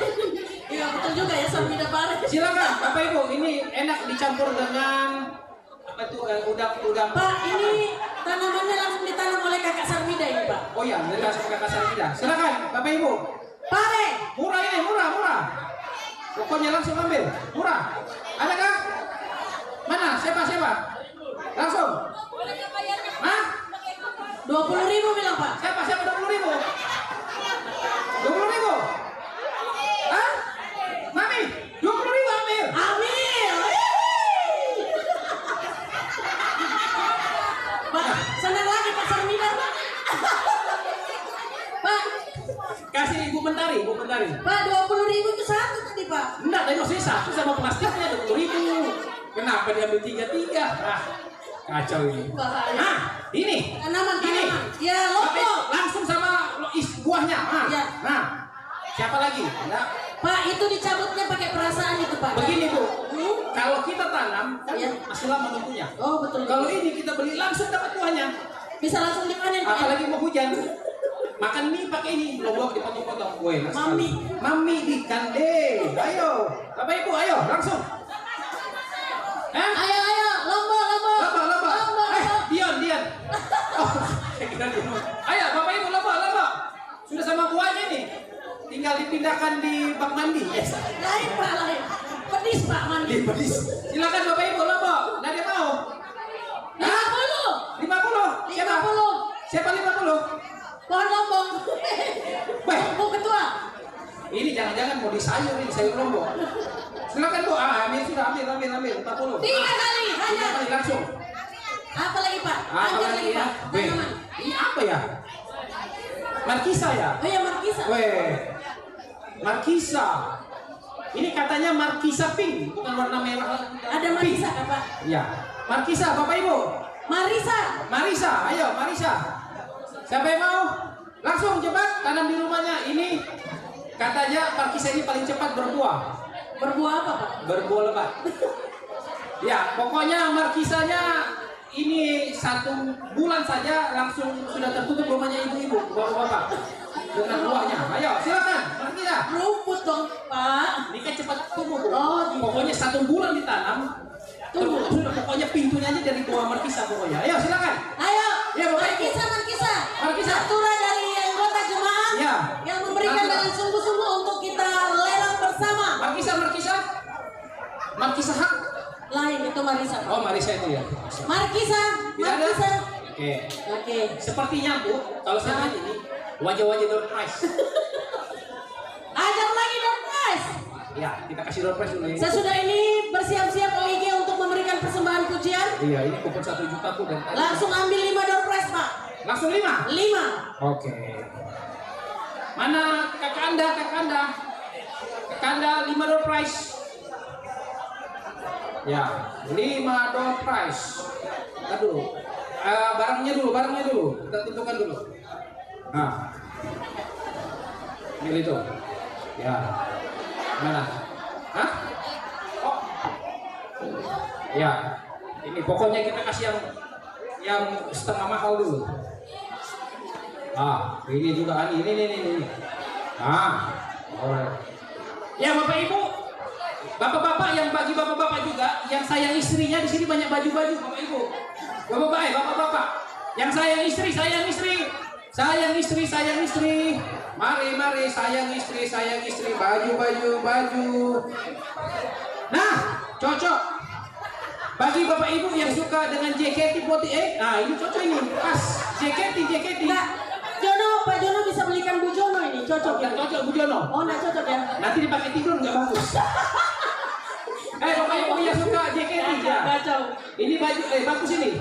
S2: Iya betul juga ya Sarmida pare.
S1: Silakan Bapak Ibu, ini enak dicampur dengan apa itu udang.
S2: Pak, ini tanamannya langsung ditanam oleh kakak Sarmida ini Pak.
S1: Oh iya, ini langsung ke kasar mida. Silakan Bapak Ibu.
S2: Pare.
S1: Murah ini, murah. Pokoknya langsung ambil, murah. Ada kah? Mana? Siapa? Langsung. Hah?
S2: 20.000 bilang Pak.
S1: Siapa 20.000? 20.000? Hah? Mami, 20.000 ambil.
S2: Ambil. Pak, senang lagi Pak Sarmida Pak. Pak,
S1: Kasih Ibu Mentari.
S2: Pak 20.000 itu satu tadi Pak.
S1: Enggak, tapi maksudnya satu sama plastiknya 20.000. Kenapa diambil 3? Kacau ini.
S2: Bahaya.
S1: Nah, ini.
S2: Tanaman. Ya,
S1: Tapi
S2: lopo.
S1: langsung sama buahnya.
S2: Ya.
S1: Nah, siapa lagi? Nah,
S2: Pak, itu dicabutnya pakai perasaan itu Pak.
S1: begini Bu.
S2: Hmm?
S1: Kalau kita tanam kan
S2: Ya.
S1: masih lama tumbuhnya.
S2: Oh betul.
S1: Kalau ini kita beli langsung dapat buahnya.
S2: Bisa langsung dipanen Pak.
S1: Apalagi mau hujan. Makan mie pakai ini, lombok dipotong-potong. Woi, enak sekali. Mami ikan deh. Ayo, Bapak Ibu, ayo langsung.
S2: Ayo, lomba.
S1: Lomba. Dion. Oh, saya kira Dion. Ayo, Bapak Ibu, lomba. Sudah sama buahnya nih. Tinggal dipindahkan di bak mandi. Yes.
S2: Lain Pak, lain. Pedis Pak mandi.
S1: Pedis. Silakan Bapak Ibu, lomba. Nggak ada mau.
S2: 50.
S1: 50. Siapa?
S2: 50.
S1: Siapa 50?
S2: Pohon lombok.
S1: Weh.
S2: Bu ketua.
S1: Ini jangan-jangan mau disayur ini, sayur lombok. Silakan Bu, ambil 40.
S2: 3 kali hanya.
S1: 3 kali langsung.
S2: Apa lagi Pak?
S1: Apa lagi ya?
S2: Pak.
S1: Weh,
S2: Tanaman.
S1: ini apa ya? Markisa ya?
S2: Oh ya markisa.
S1: Weh, Markisa. Ini katanya Markisa pink, bukan warna merah.
S2: Ada markisa kan Pak?
S1: Iya. Markisa, Bapak Ibu.
S2: Marisa.
S1: Ayo Marisa. Siapa yang mau? Langsung cepat tanam di rumahnya. Ini katanya Markisa ini paling cepat berbuah.
S2: Berbuah apa, Pak?
S1: Berbuah lebat. Ya, pokoknya markisanya ini 1 bulan saja langsung sudah tertutup rumahnya ibu-ibu, bapak-bapak. Dengan buahnya. Ayo, silakan, markisa.
S2: Rumput dong, Pak.
S1: Ini kan cepat tumbuh, Bu.
S2: Oh, gitu.
S1: Pokoknya 1 bulan ditanam.
S2: Tumbuh.
S1: Sudah pokoknya pintunya aja dari buah markisa pokoknya. Ayo, silakan.
S2: Ayo,
S1: Ya, Bapak Ibu.
S2: Markisa.
S1: Markisa.
S2: Aturan dari anggota jemaat
S1: Ya.
S2: yang memberikan
S1: Aturan.
S2: dengan sungguh-sungguh untuk kita lelang bersama.
S1: Markisa hak.
S2: Lain itu Marisa.
S1: Oh, Marisa itu ya.
S2: Markisa.
S1: Tidak ada? Oke.
S2: Oke.
S1: Sepertinya Bu, kalau saya lihat ini wajah-wajah door prize.
S2: Ajak lagi door prize.
S1: Ya, kita kasih door prize dulu ya.
S2: Sesudah ini bersiap-siap OIG untuk memberikan persembahan pujian.
S1: Iya, ini kupon 1 juta Bu dan
S2: Langsung ambil 5 door prize, Pak.
S1: langsung 5.
S2: 5.
S1: Oke. Mana kakak Anda? Kakak Anda 5 door prize. Ya, 5 door prize. Aduh. Barangnya dulu. Kita tentukan dulu. Nah. Milih itu. Ya. Mana? Hah? Oh. Ya. Ini pokoknya kita kasih yang setengah mahal dulu. Ini juga ini. Ya Bapak Ibu, Bapak-bapak yang bagi bapak-bapak juga, yang sayang istrinya di sini banyak baju-baju Bapak Ibu. Bapak-bapak, yang sayang istri. Mari sayang istri, baju. Nah, cocok. Bagi Bapak Ibu yang suka dengan JKT48, ini cocok ini, pas JKT.
S2: Nah, Pak Jono bisa belikan Bu Jono ini, cocok ya?
S1: Cocok Bu Jono.
S2: Oh, nggak cocok ya?
S1: Nanti dipakai tidur nggak bagus. Bapak Ibu yang suka JKT ya.
S2: Kacau.
S1: Ini baju bagus ini.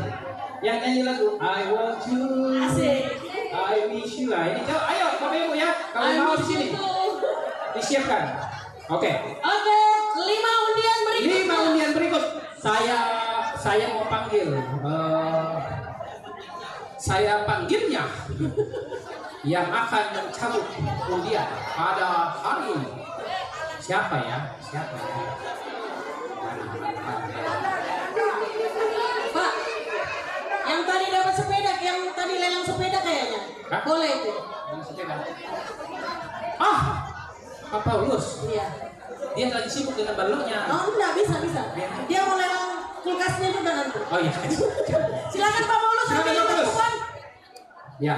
S1: Yang nyanyi lagu I want you.
S2: Asik.
S1: I wish you. Ini ayo Bapak Ibu ya. Kalau
S2: I
S1: mau di
S2: miss
S1: sini
S2: you too.
S1: disiapkan. Oke.
S2: Oke, 5 undian berikut.
S1: 5 undian berikut. Saya mau panggil. Saya panggilnya yang akan mencabut undian pada hari ini. Siapa ya?
S2: Pak, yang tadi dapat sepeda, yang tadi lelang sepeda kayaknya.
S1: Hah?
S2: Boleh itu.
S1: Yang sepeda. Pak Paulus.
S2: Iya.
S1: Dia lagi sibuk dengan balonnya.
S2: Oh, enggak bisa. Dia mau lelang kulkasnya juga nanti.
S1: Oh iya.
S2: Silakan Pak Paulus,
S1: Silakan,
S2: ambil
S1: Pak Paulus.
S2: kupon.
S1: Ya.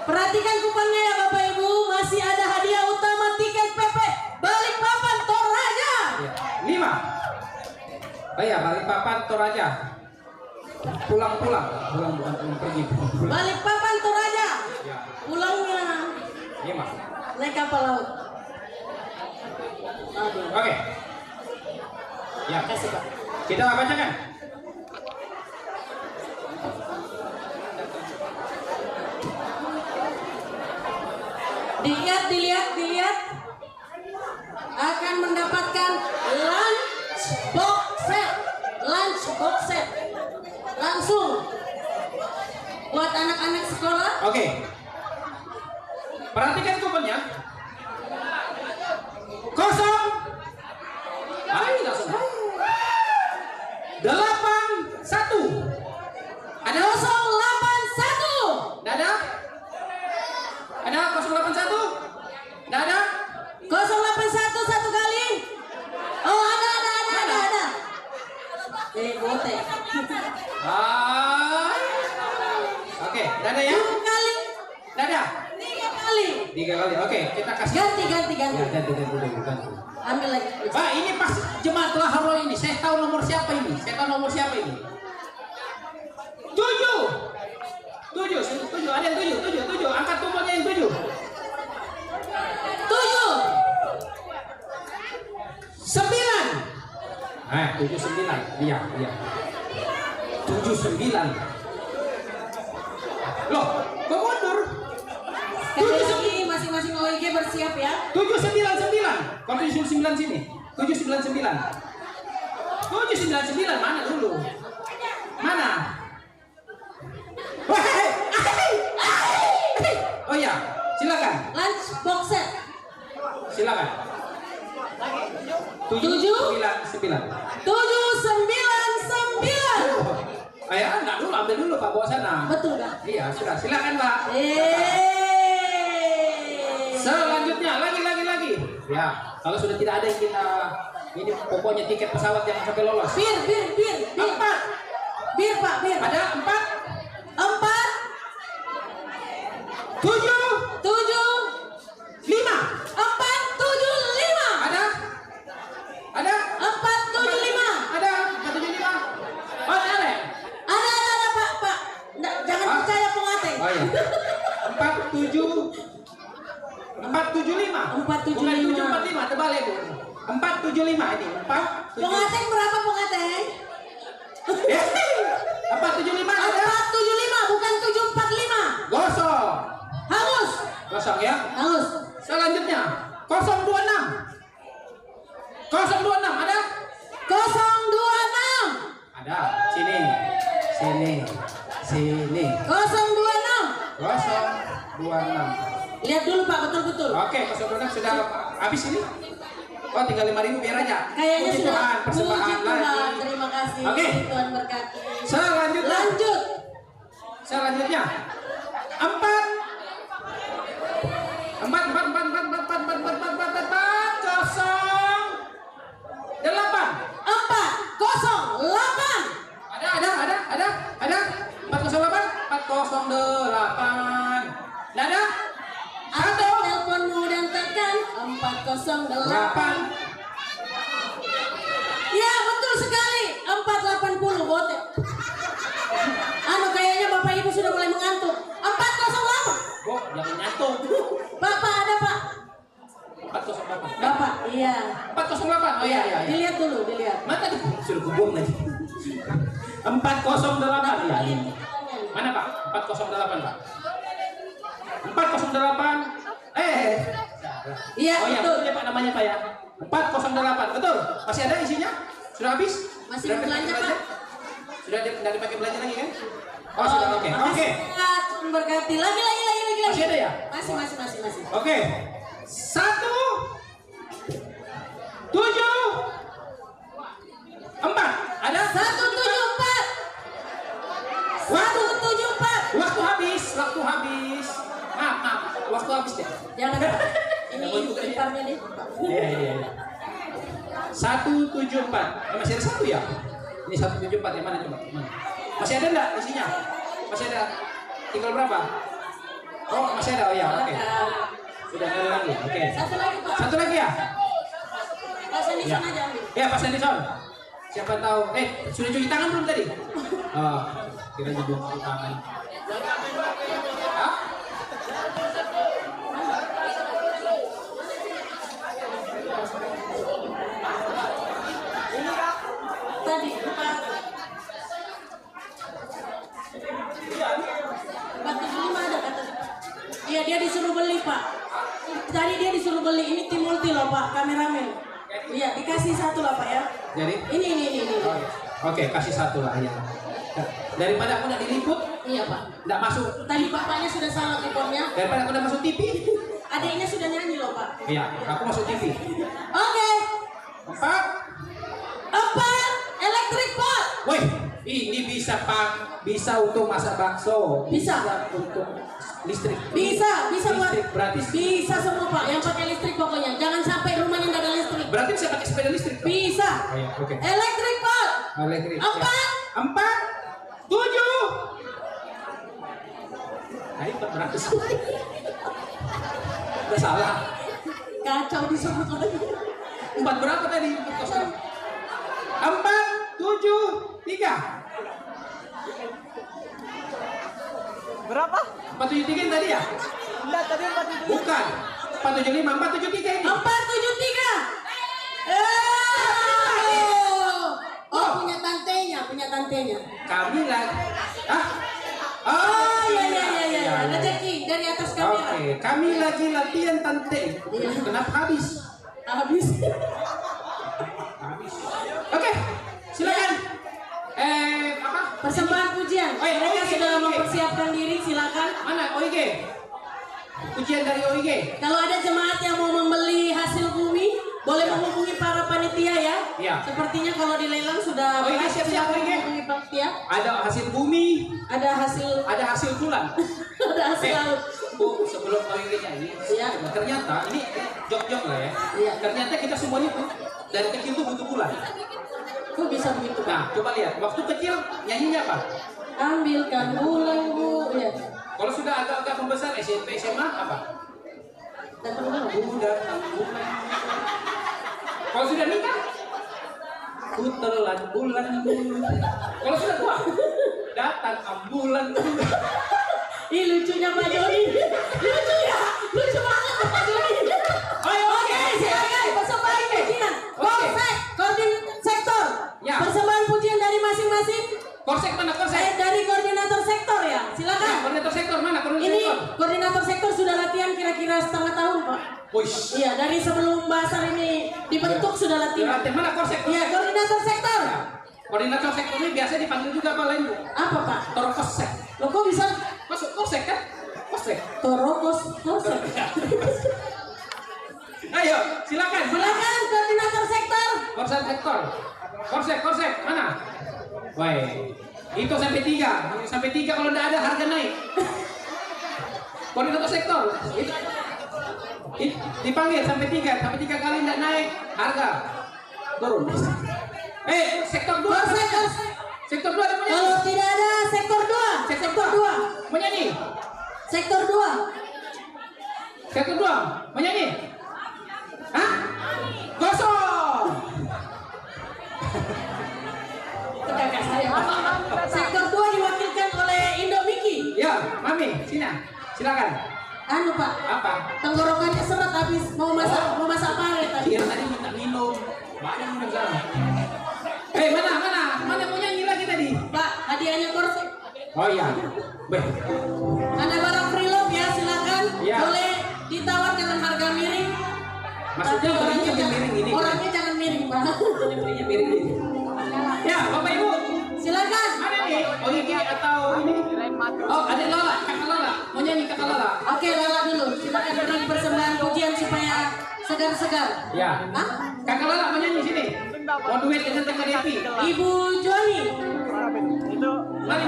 S2: Perhatikan kuponnya ya Bapak Ibu, masih ada hadiah utama tiket PP Balikpapan Toraja.
S1: Ya. 5. Oh ya, Balikpapan Toraja. Pulang bukan pergi. Pulang.
S2: Balikpapan Toraja.
S1: Ya.
S2: Pulangnya
S1: 5.
S2: naik kapal laut. Aduh.
S1: Oke. Ya.
S2: Kasih Pak.
S1: Kita bacakan.
S2: Dilihat akan mendapatkan lunch box set langsung buat anak-anak sekolah.
S1: Oke. Perhatikan kuponnya. 0. Ayo langsung. 81. Ada
S2: 081
S1: Nggak ada? Ada 081? Nggak ada?
S2: 081 satu kali. Oh, ada. Botek.
S1: Oke, nggak ada ya?
S2: 2 kali.
S1: Nggak ada?
S2: 3 kali.
S1: 3 kali. Oke, kita kasih.
S2: Ganti.
S1: Ya, ganti.
S2: Ambil lagi.
S1: Pak, ini pas jemaat Laharo ini. Saya tahu nomor siapa ini. 7. 7. Ada yang 7. Angkat kuponnya yang 7. 9. 79. Iya. 79. Loh, kok mundur?
S2: Sekali lagi masing-masing OIG bersiap ya.
S1: 799. Kau 79 sini. 799. 799 mana dulu? Mana? Oh ya, silakan.
S2: Lunch box set.
S1: Silakan. 799.
S2: 799.
S1: Ayo, enggak dulu, ambil dulu Pak, bawa sana.
S2: Betul kan?
S1: Iya, sudah. Silakan Pak. Selanjutnya, lagi. Ya, kalau sudah tidak ada yang kita, ini pokoknya tiket pesawat yang sampai lolos.
S2: Bir.
S1: 4.
S2: Bir Pak, bir.
S1: Ada 4. 7. 5.
S2: 475.
S1: Ada?
S2: 475.
S1: Ada? 475. Oh, ada.
S2: Ada Pak. Jangan percaya pengateng.
S1: Oh iya. 475.
S2: 475.
S1: Bukan 745, terbalik Bu. 475 ini. 475.
S2: Pengateng berapa pengateng?
S1: 475 ada.
S2: 475 bukan 745.
S1: Gosong.
S2: Hangus.
S1: Gosong ya.
S2: Hangus.
S1: Selanjutnya 026. 026 ada?
S2: 026.
S1: Ada. Sini.
S2: 026.
S1: 026.
S2: Lihat dulu Pak, betul-betul.
S1: Oke, 026 sudah habis ini. Oh, tinggal 5.000 biar aja.
S2: Kayaknya
S1: Puji
S2: sudah.
S1: Tuhan, persembahan
S2: Puji Tuhan.
S1: lagi.
S2: Terima kasih.
S1: Oke.
S2: Tuhan berkati.
S1: Selanjutnya.
S2: Lanjut.
S1: 408. Nggak ada? Satu.
S2: Teleponmu dan tekan 408.
S1: 8.
S2: Ya betul sekali 480 bote. Kayaknya Bapak Ibu sudah mulai mengantuk. 408.
S1: Oh, jangan nyantuk.
S2: Bapak ada Pak.
S1: 408.
S2: Bapak, iya.
S1: 408. Oh iya.
S2: Dilihat dulu, dilihat.
S1: Mana tadi? Suruh kubung lagi. 408. Ya, ini. Mana Pak? 408 Pak. 408.
S2: Iya,
S1: Oh iya,
S2: betul.
S1: betul ya Pak namanya Pak ya. 408. Betul. Masih ada isinya? Sudah habis?
S2: Masih
S1: Sudah
S2: belanja,
S1: dipakai
S2: Pak.
S1: Sudah tidak dipakai belanja lagi kan? Oh, sudah oke. Oke.
S2: Tuhan berkati. Lagi.
S1: Masih ada ya?
S2: Masih.
S1: Oke. 1 7 4. Ada?
S2: 174. 174.
S1: Waktu habis. Maaf. Waktu habis deh.
S2: Jangan Pak. Ini iparnya deh.
S1: Iya. 174. Masih ada 1 ya? Ini 174 yang mana coba? Mana? Masih ada enggak isinya? Masih ada. Tinggal berapa? Oh, masih ada. Oh ya, oke. Sudah ada lagi. Oke.
S2: Satu lagi Pak.
S1: Satu lagi ya?
S2: Pak Sandy
S1: Ya.
S2: aja ambil.
S1: Ya, Pak Sandison. Siapa tahu? Sudah cuci tangan belum tadi? Oh, kira belum cuci tangan. Hah?
S2: Tadi Pak. 475 ada kata. Iya, dia disuruh beli Pak. Tadi dia disuruh beli. Ini tim multi loh Pak, kameramen. Iya, dikasih 1 lah Pak ya.
S1: Jadi?
S2: Ini.
S1: Oh, iya. Oke, kasih 1 lah ya. Daripada aku nggak diliput,
S2: Iya Pak.
S1: nggak masuk.
S2: Tadi bapaknya sudah salah kuponnya.
S1: Daripada aku udah masuk TV.
S2: Adiknya sudah nyanyi loh Pak.
S1: Iya, aku masuk TV.
S2: Oke.
S1: 4.
S2: Electric pot.
S1: Woi, ini bisa Pak, bisa untuk masak bakso,
S2: Bisa.
S1: untuk listrik.
S2: Bisa buat.
S1: Listrik gratis.
S2: Bisa semua Pak. Yang pakai listrik pokoknya. Jangan sampai rumahnya nggak ada listrik.
S1: Berarti bisa pakai sepeda listrik. Dong?
S2: Bisa.
S1: Oh, iya, oke.
S2: Electric pot.
S1: Elektrik.
S2: 4.
S1: 7. Nah, 400. Udah salah.
S2: Kacau disebut lagi.
S1: 4 berapa tadi? 4, 7, 3.
S3: Berapa?
S1: 473 yang tadi ya?
S3: Enggak, tadi 4
S1: Bukan. 475, 473 ini.
S2: 473. Oh, punya tantenya.
S1: Kami lagi. Hah?
S2: Oh, iya. Rezeki dari atas kamera.
S1: Oke, kami lagi latihan tante.
S2: Iya.
S1: Kenapa habis?
S2: Habis.
S1: Oke, silakan. Apa?
S2: Persembahan pujian.
S1: Oh, iya,
S2: Mereka
S1: OIG.
S2: sudah mempersiapkan diri, silakan.
S1: Mana OIG? Ujian dari OIG.
S2: Kalau ada jemaat yang mau membeli hasil bumi, boleh menghubungi para panitia ya.
S1: Iya.
S2: Sepertinya kalau dilelang sudah
S1: Oh, iya,
S2: berhasil,
S1: siap-siap,
S2: silakan
S1: Ige.
S2: menghubungi panitia.
S1: Ada hasil bumi,
S2: Ada hasil
S1: ada hasil tulang.
S2: ada hasil laut.
S1: Bu, sebelum kau ini nyanyi,
S2: Iya.
S1: ternyata ini jok-jok lah ya.
S2: Iya.
S1: Ternyata kita semuanya tuh dari kecil tuh butuh tulang.
S2: Kok bisa begitu?
S1: Nah, coba lihat. Waktu kecil nyanyinya apa?
S2: Ambilkan bulan Bu. Ya.
S1: Kalau sudah agak-agak membesar SMP, SMA apa?
S2: Dapat bulan.
S1: Udah bulan. Kalau sudah nikah, ku telan bulan. Kalau sudah tua, datang ambulan.
S2: Ih, lucunya Pak Joni. Lucu ya? Lucu banget Pak Joni.
S1: Ayo,
S2: Oke, silakan persembahan pujian.
S1: Oke.
S2: Polsek, koordinator sektor.
S1: Ya.
S2: Persembahan pujian dari masing-masing.
S1: Korsek mana korsek?
S2: Dari koordinator sektor ya. Silakan.
S1: Koordinator sektor mana? Koordinator
S2: Ini
S1: sektor.
S2: koordinator sektor sudah latihan kira-kira setengah tahun, Pak.
S1: Wush.
S2: Iya, dari sebelum basar ini dibentuk sudah latihan.
S1: Di mana korsek?
S2: Iya, koordinator sektor.
S1: Koordinator sektor ini biasa dipanggil juga apa lain, Bu?
S2: Apa, Pak?
S1: Torkosek.
S2: Lo kok bisa
S1: Masuk korsek kan? Korsek.
S2: torokos korsek?
S1: Ayo, silakan.
S2: Silakan koordinator sektor.
S1: Korsek sektor. Korsek mana? Baik. Itu sampai 3. Sampai 3 kalau tidak ada harga naik. Koordinator sektor. Dipanggil sampai 3 kali tidak naik harga turun. Sektor 2.
S2: Korsek.
S1: Sektor 2 ada menyanyi.
S2: Kalau tidak ada sektor 2. Sektor 2.
S1: Menyanyi.
S2: Sektor 2.
S1: Sektor 2 menyanyi. Hah? Kosong.
S2: Itu kakak saya. Sektor 2 diwakilkan oleh Indomiki.
S1: Ya, Mami, sini. Silakan.
S2: Anu, Pak.
S1: Apa?
S2: Tenggorokannya seret habis mau masak pare tadi.
S1: Dia tadi minta minum. Banyak minum sekarang. Mana mau nyanyi lagi tadi?
S2: Pak, hadiahnya korsek.
S1: Oh iya. Beh.
S2: Ada barang preloved ya, silakan.
S1: Iya.
S2: Boleh ditawar dengan harga miring.
S1: Maksudnya
S2: Tapi
S1: orangnya jangan miring gini.
S2: Orangnya jangan miring, Pak.
S1: Jadi belinya miring gini. Ya, Bapak Ibu.
S2: Silakan.
S1: Ada nih, Oyiki atau ini? Oh, ada Lala, Kakak Lala. Mau nyanyi Kakak Lala?
S2: Oke, Lala dulu. Silakan beri persembahan pujian supaya segar-segar.
S1: Ya.
S2: Hah?
S1: Kakak Lala mau nyanyi sini. Mau duet dengan Kakak Devi.
S2: Ibu Joni.
S3: Itu
S1: Mari.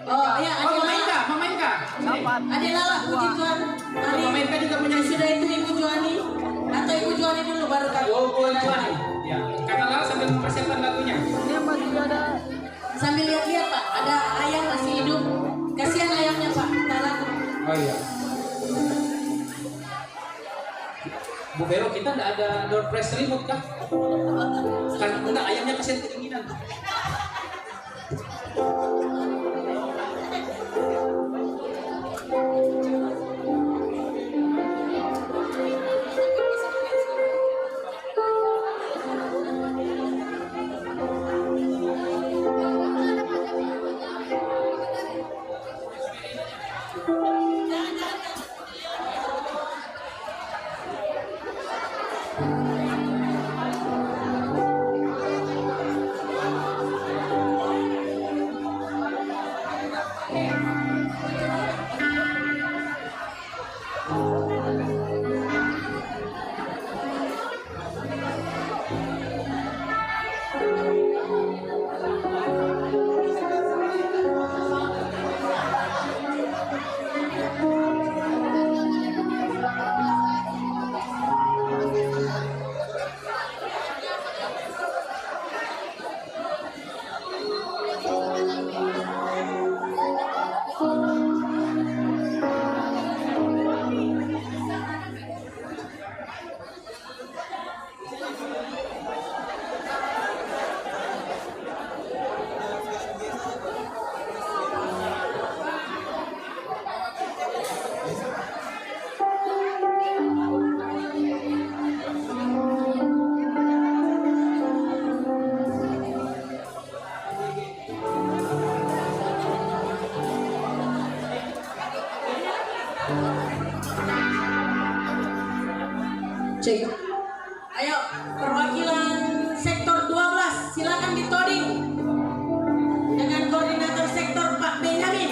S2: Oh, ya,
S1: Oh,
S2: Adik Lala.
S1: Mamainka.
S2: Adik Lala, puji Tuhan. Mari.
S1: Mamainka juga mau nyanyi.
S2: Sudah itu Ibu Juani. Atau Ibu Juani dulu baru kami.
S1: Oh, boleh. Ya. Kakak Lala sambil mempersiapkan lagunya.
S2: Sambil lihat-lihat, Pak. Ada ayam masih hidup. Kasihan ayamnya, Pak. Tak laku.
S1: Oh iya. Bu Vero, kita tidak ada door press remote kah? Karena enggak, ayamnya kasihan kedinginan.
S2: Cek. Ayo, perwakilan sektor 12, silakan ditoding dengan koordinator sektor Pak Benyamin.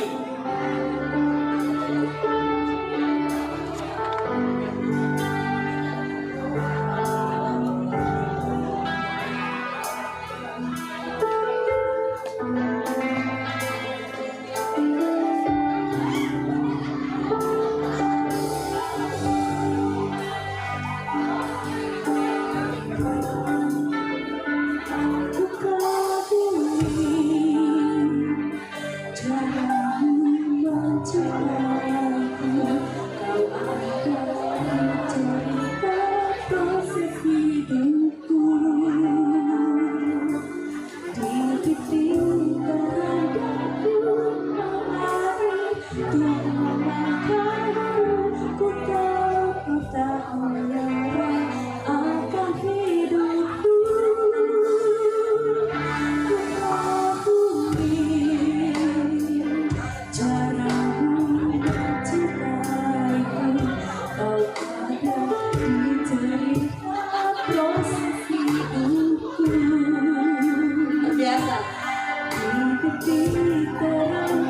S2: Biasa.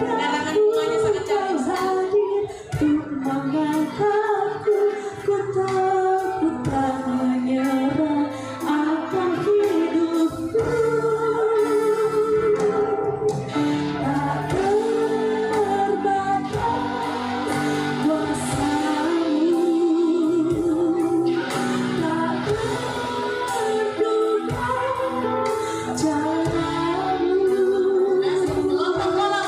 S2: Karangan bunganya sangat cantik. Lontong bola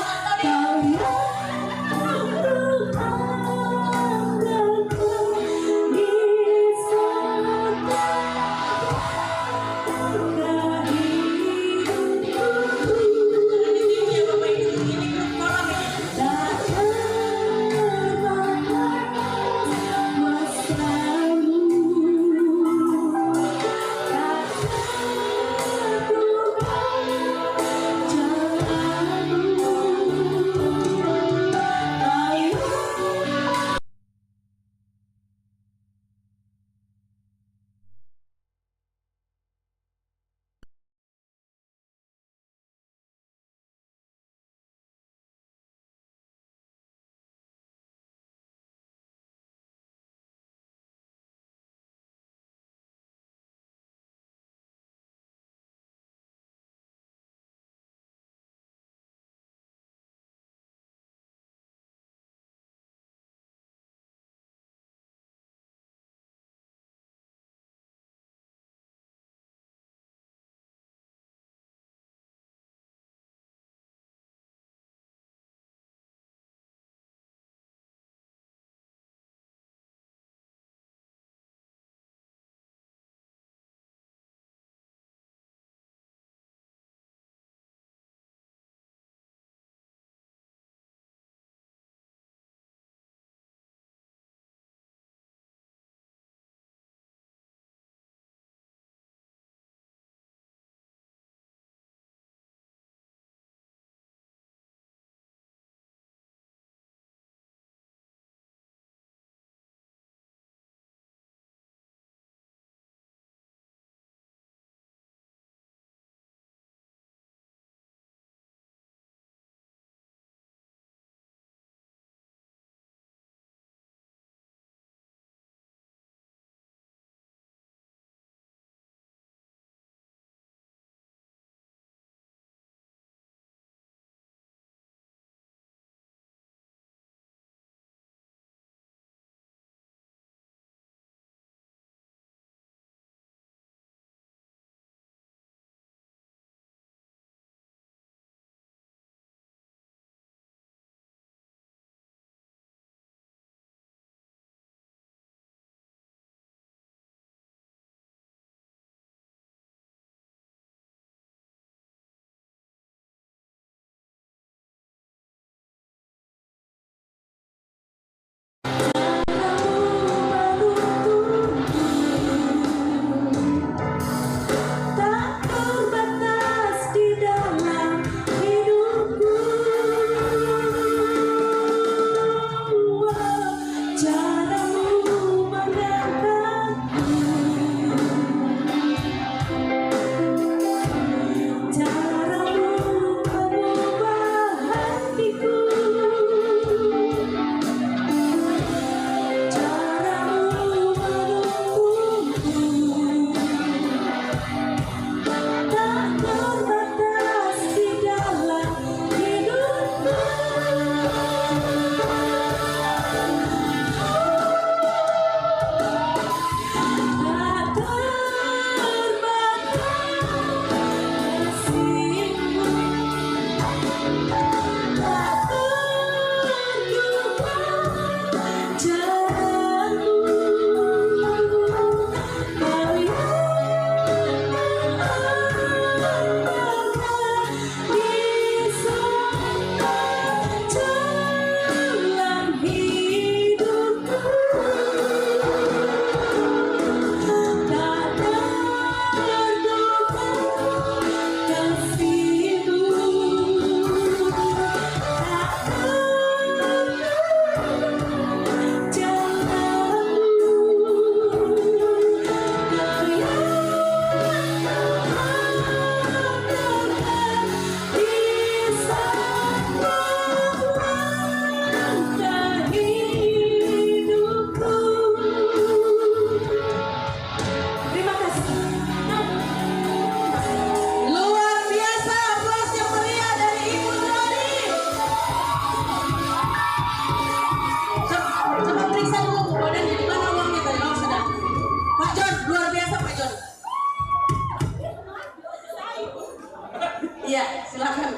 S2: silakan.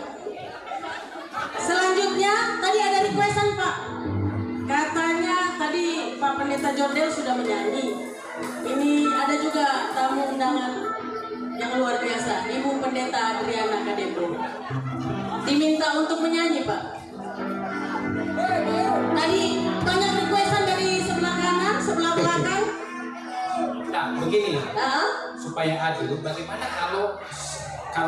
S2: Selanjutnya tadi ada requestan Pak. Katanya tadi Pak Pendeta Jordel sudah menyanyi. Ini ada juga tamu undangan yang luar biasa, Ibu Pendeta Adriana Kadebo. Diminta untuk menyanyi Pak. Tadi banyak requestan dari sebelah kanan, sebelah belakang.
S1: Nah, begini,
S2: Nah,
S1: supaya adil, bagaimana kalau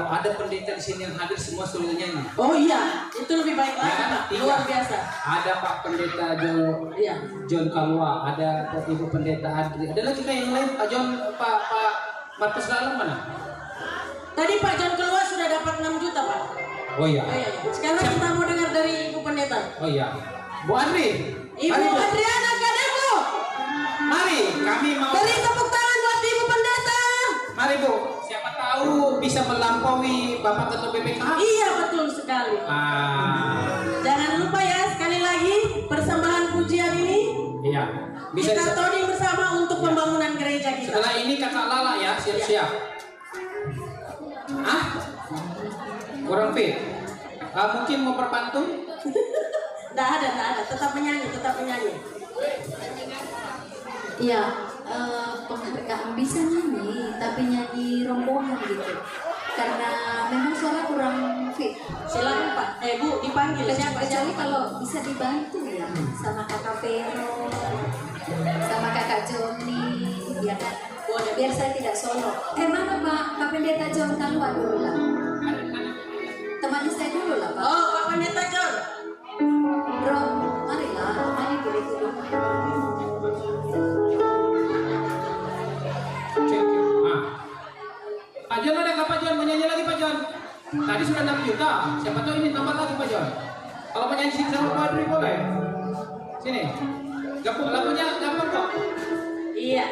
S1: ada pendeta di sini yang hadir semua suruh nyanyi?
S2: oh iya, itu lebih baik lagi
S1: Ya,
S2: Pak.
S1: tiga.
S2: Luar biasa.
S1: Ada Pak Pendeta
S2: Iya.
S1: John Kalwa, ada Ibu Pendeta Adri, ada lagi kayak yang lain, Pak John, Pak Markus Lalang mana?
S2: Tadi Pak John keluar sudah dapat 6 juta Pak.
S1: Oh iya.
S2: Oh, iya. Sekarang kita mau dengar dari Ibu Pendeta.
S1: Oh iya. Bu Adri.
S2: Ibu
S1: mari, Bu.
S2: Adriana Kadebo.
S1: Mari, kami mau.
S2: Beri tepuk tangan buat Ibu Pendeta.
S1: Mari Bu, siapa tahu bisa melampaui Bapak Ketua BPK.
S2: Iya betul sekali. Jangan lupa ya sekali lagi persembahan pujian ini
S1: Iya. Bisa
S2: kita toding bersama untuk pembangunan gereja kita.
S1: Setelah ini Kakak Lala ya, siap-siap. Ah? Kurang fit. Mungkin mau perpantun?
S2: Tidak ada. Tetap menyanyi.
S8: Iya, penghargaan bisa nyanyi, tapi nyanyi rombongan gitu. Karena memang suara kurang fit.
S2: Silakan Pak. Bu dipanggil. Siapa?
S8: Kecuali kalau bisa dibantu ya, sama Kakak Vero, sama Kakak Joni, ya kan? Biar saya tidak solo. Mana Pak Pendeta John Kalwa dulu lah. Temannya saya dulu lah Pak.
S2: Oh Pak Pendeta John.
S8: Bro, marilah, mari kita dulu.
S1: Pak John ada nggak Pak John? Menyanyi lagi Pak John? Tadi sudah 6 juta. Siapa tahu ini tambah lagi Pak John. Kalau menyanyi sini sama Pak Adri boleh. Sini. Gabung lagunya gampang kok.
S2: Iya.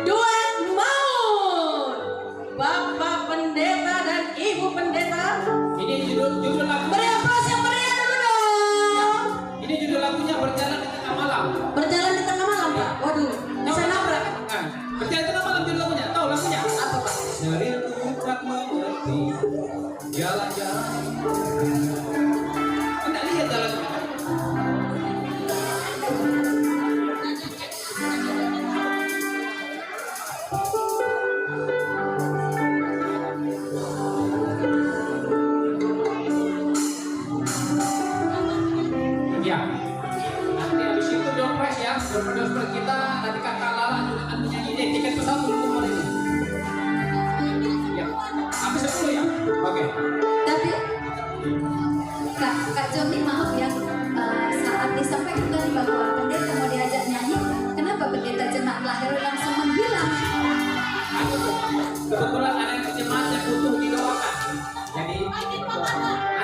S2: Duet Maut. Bapak Pendeta dan Ibu Pendeta.
S1: Ini judul lagu.
S2: Beri aplaus yang meriah dulu dong.
S1: Ini judul lagunya Berjalan di Tengah Malam.
S2: Berjalan di tengah malam Pak. Waduh, bisa nabrak.
S1: Nah, Berjalan di Tengah Malam judul lagunya. Tahu lagunya?
S2: Apa Pak?
S1: Serindu tak mengerti jalan-jalan. Anda lihat jalannya. Ya, nanti habis itu door prize ya, door prize kita nanti Kakak Lala juga akan menyanyi tiket pesawat dulu hari ini. Ya, habis 10 ya, oke.
S8: Tapi Kak Joni maaf ya, saat disampaikan tadi bahwa pendeta mau diajak nyanyi, kenapa pendeta jemaat lahir langsung menghilang?
S1: Kebetulan ada yang jemaat yang butuh didoakan. Jadi nanti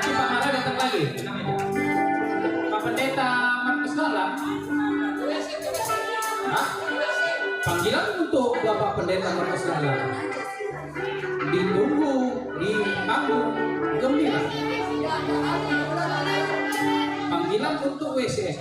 S1: Pak Mara datang lagi, tenang aja. Pak Pendeta Markus Lalang. Hah? Panggilan untuk Bapak Pendeta Markus Lalang. Ditunggu di panggung gembira. Panggilan untuk WCS.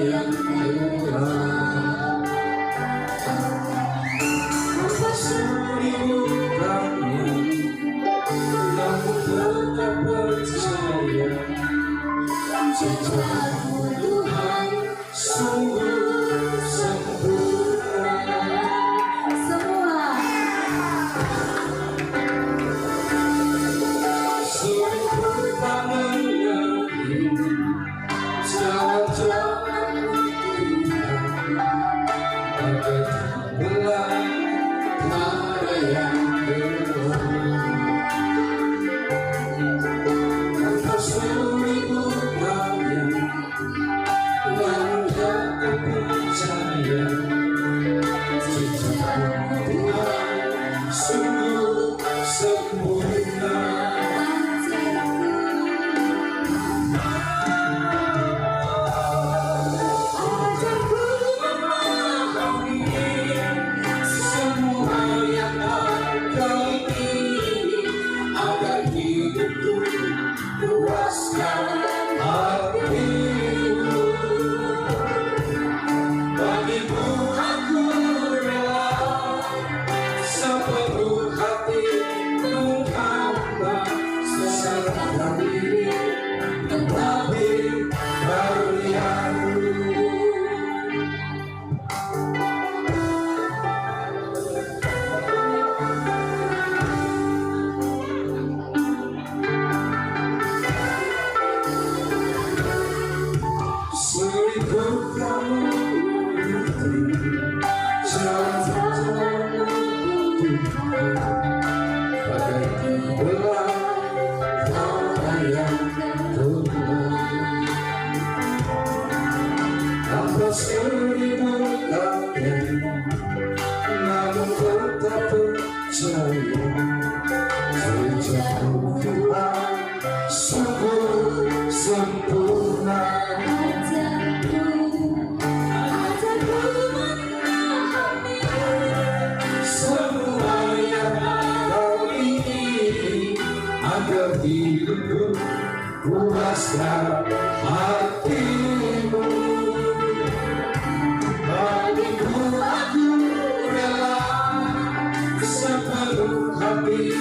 S8: Yang
S4: agar hidupku puaskan hatimu. Bagiku aku rela sepenuh hati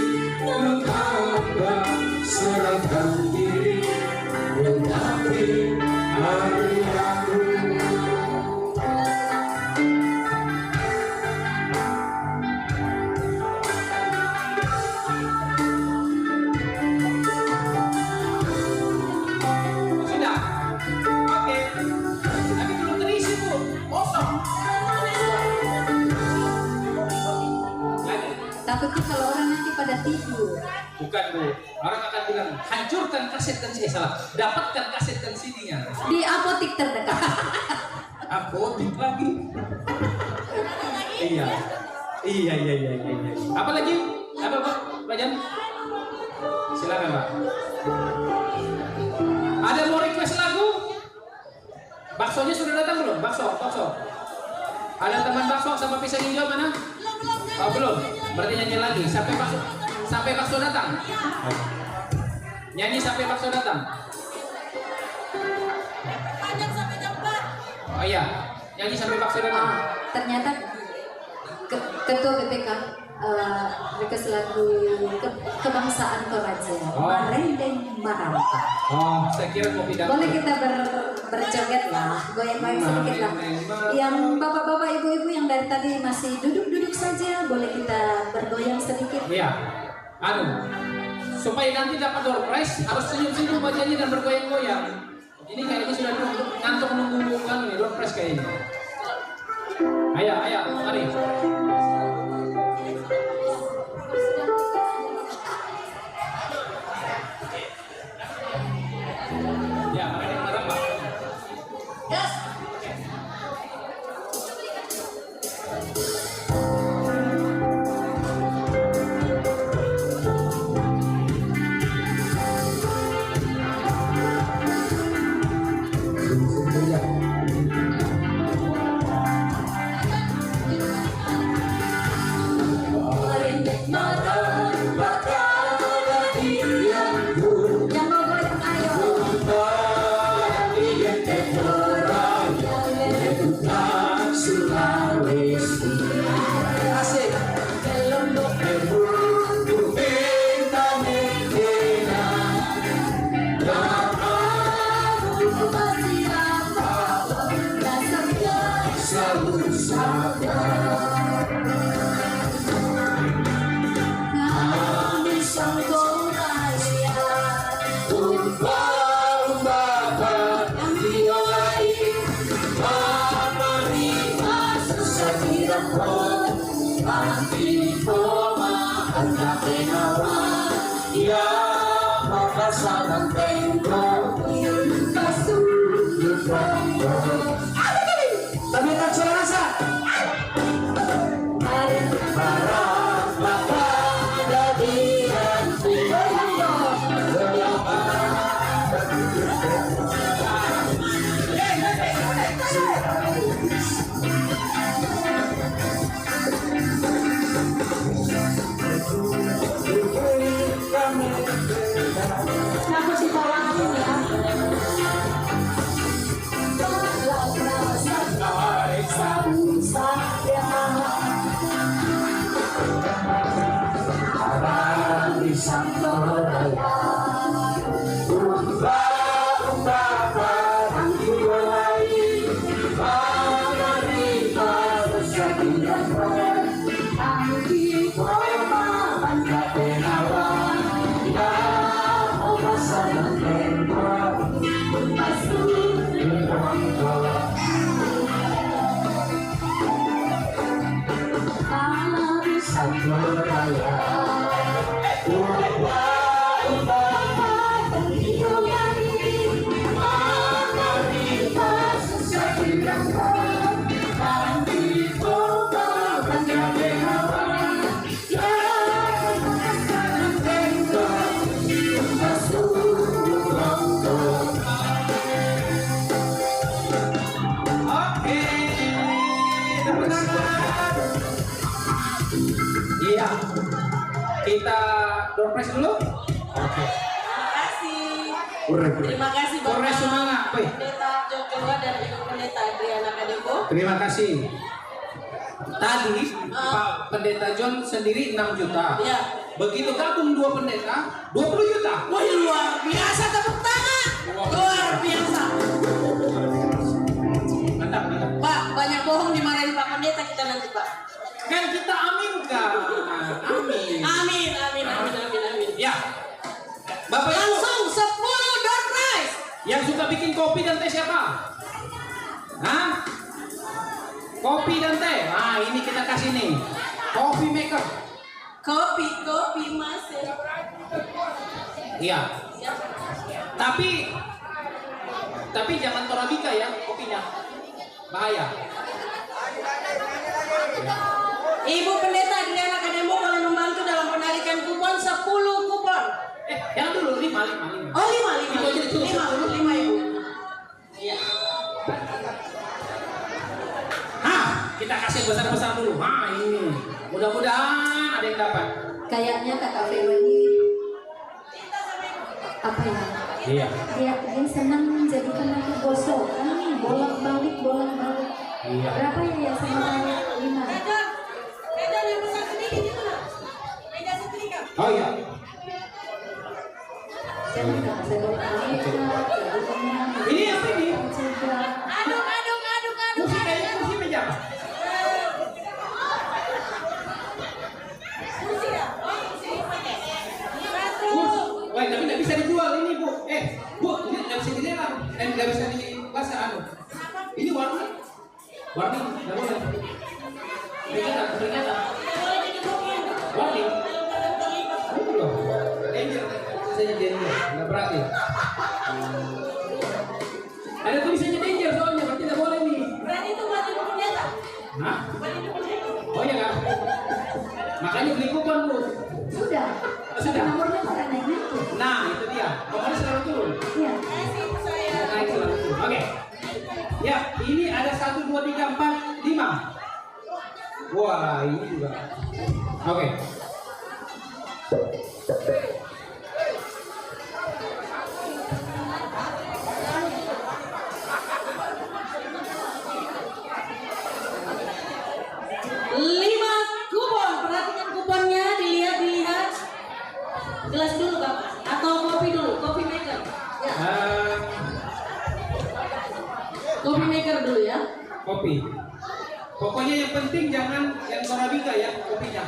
S4: mengabah, serahkan diri menyati hari aku.
S1: Sudah. Oke. Tapi belum terisi, Bu. Kosong. Lagi.
S8: Takutnya kalau orang nanti pada tidur.
S1: Bukan, Bu. Orang akan bilang, hancurkan kaset dan CD. Salah. Dapatkan kaset dan CD-nya.
S8: Di apotik terdekat.
S1: Apotik lagi. Iya. Iya. Apa lagi? Apa, Pak? Pak Jan? Silakan, Pak. Ada mau request lagu? Baksonya sudah datang belum? Bakso. Ada teman bakso sama pisang hijau mana? Oh, belum. Berarti nyanyi lagi sampai bakso datang. Nyanyi sampai bakso datang. Oh iya, nyanyi sampai bakso datang.
S8: Ternyata ketua BPK request lagu kebangsaan Toraja, Marendeng Marampa.
S1: Oh, saya kira kopi datang.
S8: Boleh kita berjoget lah, goyang-goyang sedikit lah. Yang bapak-bapak, ibu-ibu yang dari tadi masih duduk-duduk saja, boleh kita bergoyang sedikit.
S1: Iya. Supaya nanti dapat door prize harus senyum-senyum wajahnya dan bergoyang-goyang. Ini kayaknya sudah ngantuk nunggu nih door prize kayaknya. Ayo, mari. Ya, mari kita Pak.
S2: Yes.
S8: Yang mau goyang ayo.
S4: Asik. Tampilkan suara rasa.
S8: Aku sih tolong ya.
S1: Iya. Kita door prize dulu. Oke.
S2: Terima kasih.
S7: Kurang.
S2: Terima kasih Bapak
S1: Kores semangat, Weh.
S2: Pendeta John Keluar dan Ibu Pendeta Adriana Kadebo.
S1: Terima kasih. Tadi Pak Pendeta John sendiri 6 juta.
S2: Ya.
S1: Begitu gabung 2 pendeta, 20 juta.
S2: Wah, luar biasa, tepuk tangan. Luar biasa.
S1: Mantap, mantap.
S2: Pak, banyak bohong dimarahin Pak Pendeta kita nanti, Pak.
S1: Kan kita aminkan. Amin.
S2: Amin, amin, amin, amin, amin.
S1: Ya. Bapak Ibu,
S2: Langsung 10 door prize.
S1: yang suka bikin kopi dan teh siapa? Hah? Kopi dan teh. Nah, ini kita kasih nih. Coffee maker.
S2: Kopi Mas.
S1: Iya. Tapi jangan torabika ya kopinya. Bahaya.
S2: Ibu Pendeta Adriana Kadebo boleh membantu dalam penarikan kupon 10 kupon.
S1: Yang dulu 5.
S2: Oh, 5
S1: Itu aja ditulis.
S2: 5 Ibu. Iya.
S1: Kita kasih besar-besar dulu. Ini. Mudah-mudahan ada yang dapat.
S8: Kayaknya Kakak Vero ini apa ya?
S1: Iya.
S8: Dia senang menjadikan aku gosokan nih, bolak-balik.
S1: Iya.
S8: Berapa ya sama saya? 5.
S2: Beda yang besar sedikit itu lah. Beda setrika.
S1: Oh iya.
S8: Jangan Kakak saya
S1: Ini apa ini?
S2: Aduk.
S1: Kursi meja apa? Wah, tapi nggak bisa dijual ini Bu. Bu, ini nggak bisa dilelang. Nggak bisa dibasa Ini warna nggak boleh. Peringatan. Warning. Itu loh. Danger. Tulisannya danger. Nggak berarti. Ada tulisannya danger soalnya, berarti tidak boleh nih.
S2: Berarti itu buat Ibu Pendeta.
S1: Hah? Oh ya kan? Makanya beli kupon Bu.
S8: Sudah.
S1: Sudah.
S8: Nomornya pada naik itu.
S1: Nah, itu dia. Pokoknya selalu turun.
S8: Iya.
S1: Naik selalu turun. Oke. Ya, ini ada 1, 2, 3, 4, 5. Wah, ini juga. Oke.
S2: Lima kupon, perhatikan kuponnya, dilihat. Gelas dulu Kak, atau kopi dulu, kopi maker. Ya, kopi maker dulu ya.
S1: Kopi. Pokoknya yang penting jangan yang torabika ya kopinya.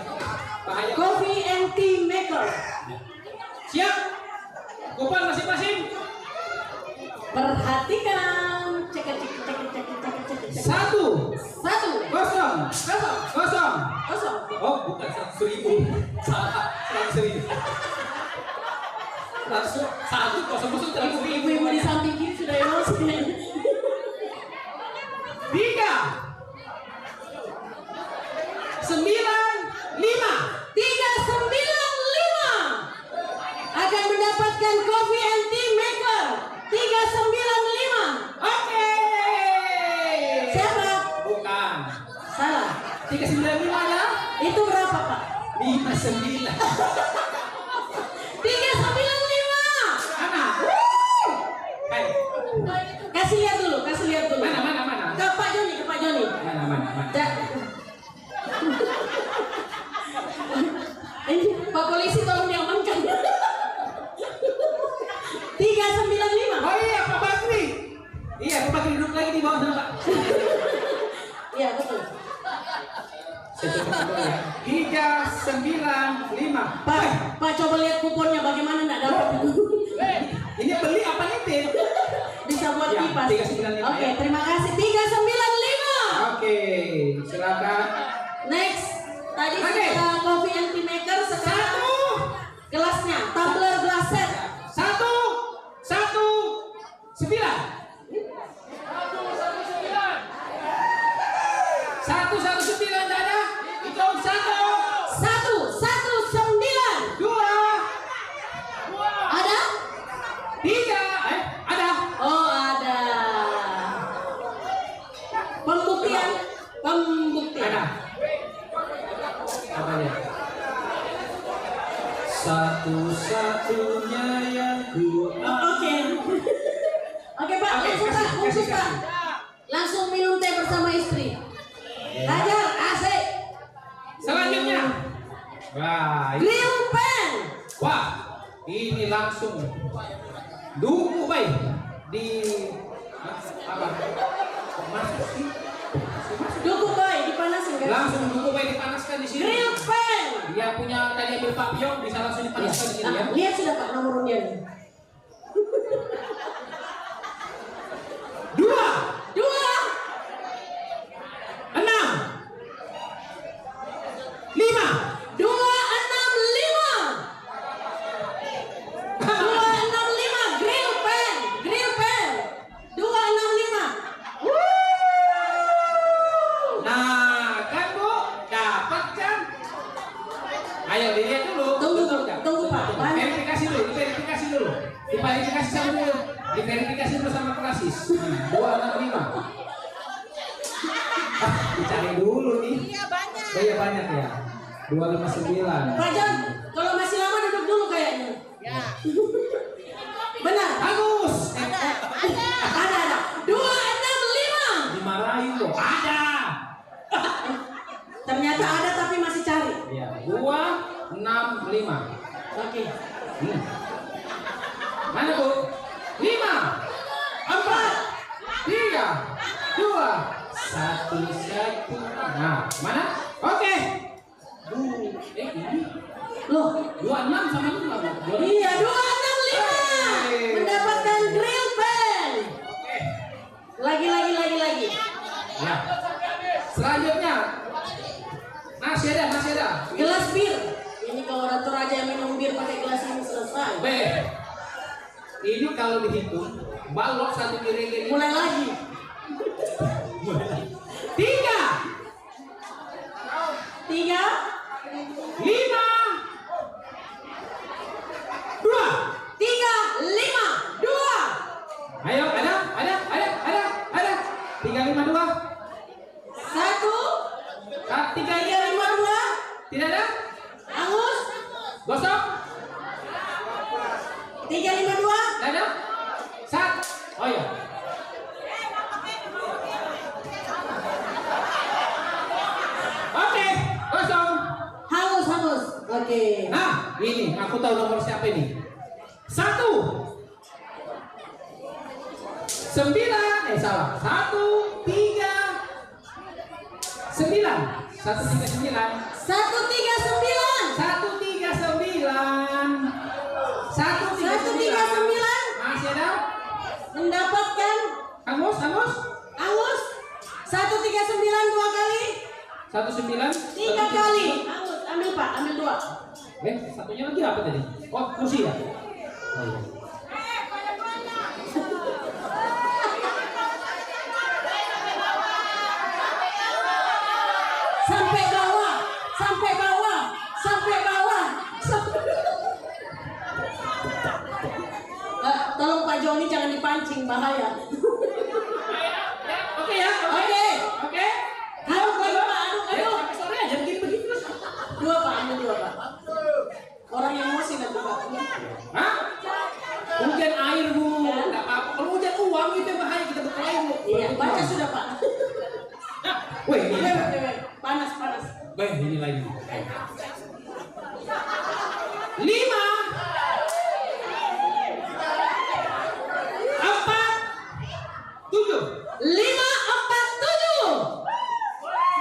S1: Bahaya.
S2: Coffee and tea maker.
S1: Siap? Kupon masing-masing.
S2: Perhatikan. Cek.
S1: 1,
S2: Satu.
S1: 0, 0.
S2: Kosong.
S1: Oh, bukan 100.000. Salah, 100.000. Langsung 1, 0, 0, 100.000.
S2: Ibu-ibu di samping kiri sudah emosi.
S1: 3, 9, 5.
S2: 395 akan mendapatkan coffee and tea maker. 395.
S1: Oke.
S2: Siapa?
S1: Bukan.
S2: Salah.
S1: 395 ya?
S2: Itu berapa Pak?
S1: 59.
S2: 395.
S1: Mana? Hai.
S2: Kasih lihat dulu.
S1: Mana?
S2: Ke Pak Joni.
S1: Mana?
S2: Ini Pak Polisi tolong diamankan. 395.
S1: Oh iya, Pak Bakri. Iya, Pak Bakri duduk lagi di bawah sana, Pak.
S2: Iya betul.
S1: Saya coba ya. 395.
S2: Pak coba lihat kuponnya bagaimana enggak dapat.
S1: Ini beli apa nitip?
S2: Bisa buat
S1: Ya,
S2: kipas.
S1: 395
S2: Oke,
S1: ya.
S2: terima kasih. 395.
S1: Oke, silakan.
S2: Next. Tadi
S1: Oke.
S2: sudah coffee and tea maker, sekarang gelasnya, tumbler gelas set.
S1: 119. 119 ada? Hitung 1.
S2: 119.
S1: 2.
S2: Ada?
S1: 3. Ada.
S2: Oh, ada. Pembuktian.
S1: Ada. Apa ya?
S2: langsung Pak, khusus Pak. Langsung minum teh bersama istri. Hajar, asik.
S1: Selanjutnya. Wah, ini.
S2: Grill pan.
S1: Wah, ini langsung duku baik di apa? Masuk sih.
S2: Duku boy dipanasin kan?
S1: Langsung duku baik dipanaskan di sini.
S2: Grill pan.
S1: Dia punya tadi ambil Pak Piong bisa langsung dipanaskan di sini ya.
S2: Lihat sudah Pak nomornya nih.
S1: 2, 6, 5, 2, 6, 5.
S2: 2, 6, 5. 265 grill pan, 265.
S1: Nah, kan Bu, dapat kan? Ayo dilihat dulu.
S2: Tunggu,
S1: Betul nggak?
S2: tunggu, Pak. Banyak.
S1: Verifikasi dulu, diverifikasi dulu. Diverifikasi sama dulu. Diverifikasi dulu sama Krasis. 265. Dicari dulu nih. Iya banyak. Oh, iya banyak ya. 259.
S2: Pak John, kalau masih lama duduk dulu kayaknya. Ya. Benar.
S1: Bagus.
S2: Ada. 265.
S1: Dimarahin loh. Ada.
S2: Ternyata ada tapi masih cari.
S1: Iya. 265.
S2: Oke.
S1: Mana Bu? 5, 4, 3, 2, 1. Nah, mana? Oke. Ini
S2: Loh,
S1: 26 sama 5 Bu.
S2: iya 265. Mendapatkan grill pan. Lagi.
S1: Ya. Selanjutnya. Masih ada.
S2: Gelas bir. Ini kalau Ratu Raja yang minum bir pakai gelas ini selesai.
S1: B. Ini kalau dihitung, balok satu piring ini.
S2: Mulai lagi.
S1: 3,
S2: 3,
S1: 5, 2.
S2: 3, 5, 2.
S1: Ayo, ada. 352.
S2: 1,
S1: 3,
S2: 352.
S1: tidak ada.
S2: Angus.
S1: Gosok.
S2: 352.
S1: Tidak ada. 1. Oh iya. Oke, kosong.
S2: Hangus. Oke.
S1: Nah, ini aku tahu nomor siapa ini. 1, 9. Salah. 1, 3, 9. 139.
S2: 139.
S1: 139. Masih ada?
S2: Mendapatkan
S1: Angus.
S2: Angus 139 2 kali.
S1: 19.
S2: 3 kali. Angus, ambil Pak, ambil 2.
S1: Satunya lagi apa tadi? Oh, kursi ya? Oh, iya.
S2: Sampai bawah. Tolong Pak Joni jangan dipancing, bahaya.
S1: Oke ya?
S2: Oke.
S1: Aduh,
S2: Aduh.
S1: sampai sore aja begini terus.
S2: 2 Pak, ambil 2 Pak. Orang emosi nanti Pak.
S1: Hah? Hujan air Bu, nggak apa-apa. Kalau hujan uang itu bahaya, kita berkelahi Bu.
S2: Iya, baca sudah Pak.
S1: Wih, ini.
S2: Panas.
S1: Baik, ini lagi. 5, 4, 7.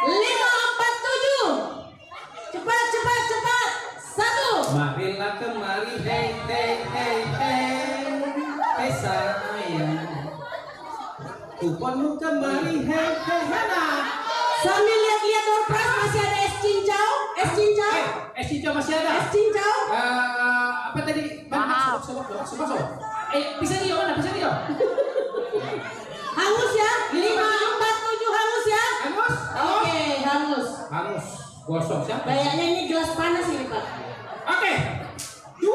S2: 547. Cepat. 1.
S1: Marilah kemari, hey sayang. Tupanmu kemari, hey mana?
S2: Sambil lihat-lihat door prize masih ada es cincau.
S1: Es cincau masih ada. Apa tadi? Sobok. Bisa dia mana?
S2: Hangus ya. 547 hangus ya.
S1: Hangus?
S2: Oke, hangus.
S1: Hangus. Gosok siapa?
S2: Kayaknya ini gelas panas ini Pak.
S1: Oke. 2,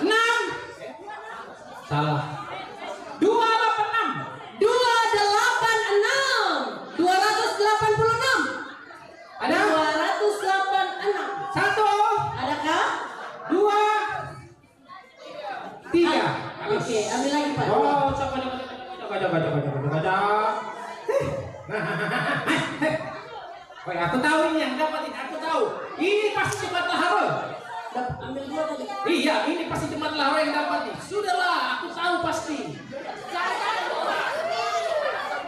S1: 6. Salah. 286.
S2: 286. 286.
S1: Ada?
S2: 286.
S1: 1,
S2: Adakah?
S1: 2, 3. Oke, aku tahu ini yang dapat ini. Aku tahu. Ini pasti Jemaat Laharo.
S2: Ambil dua tadi.
S1: Iya, ini pasti Jemaat Laharo yang dapat nih. Sudahlah, aku tahu pasti.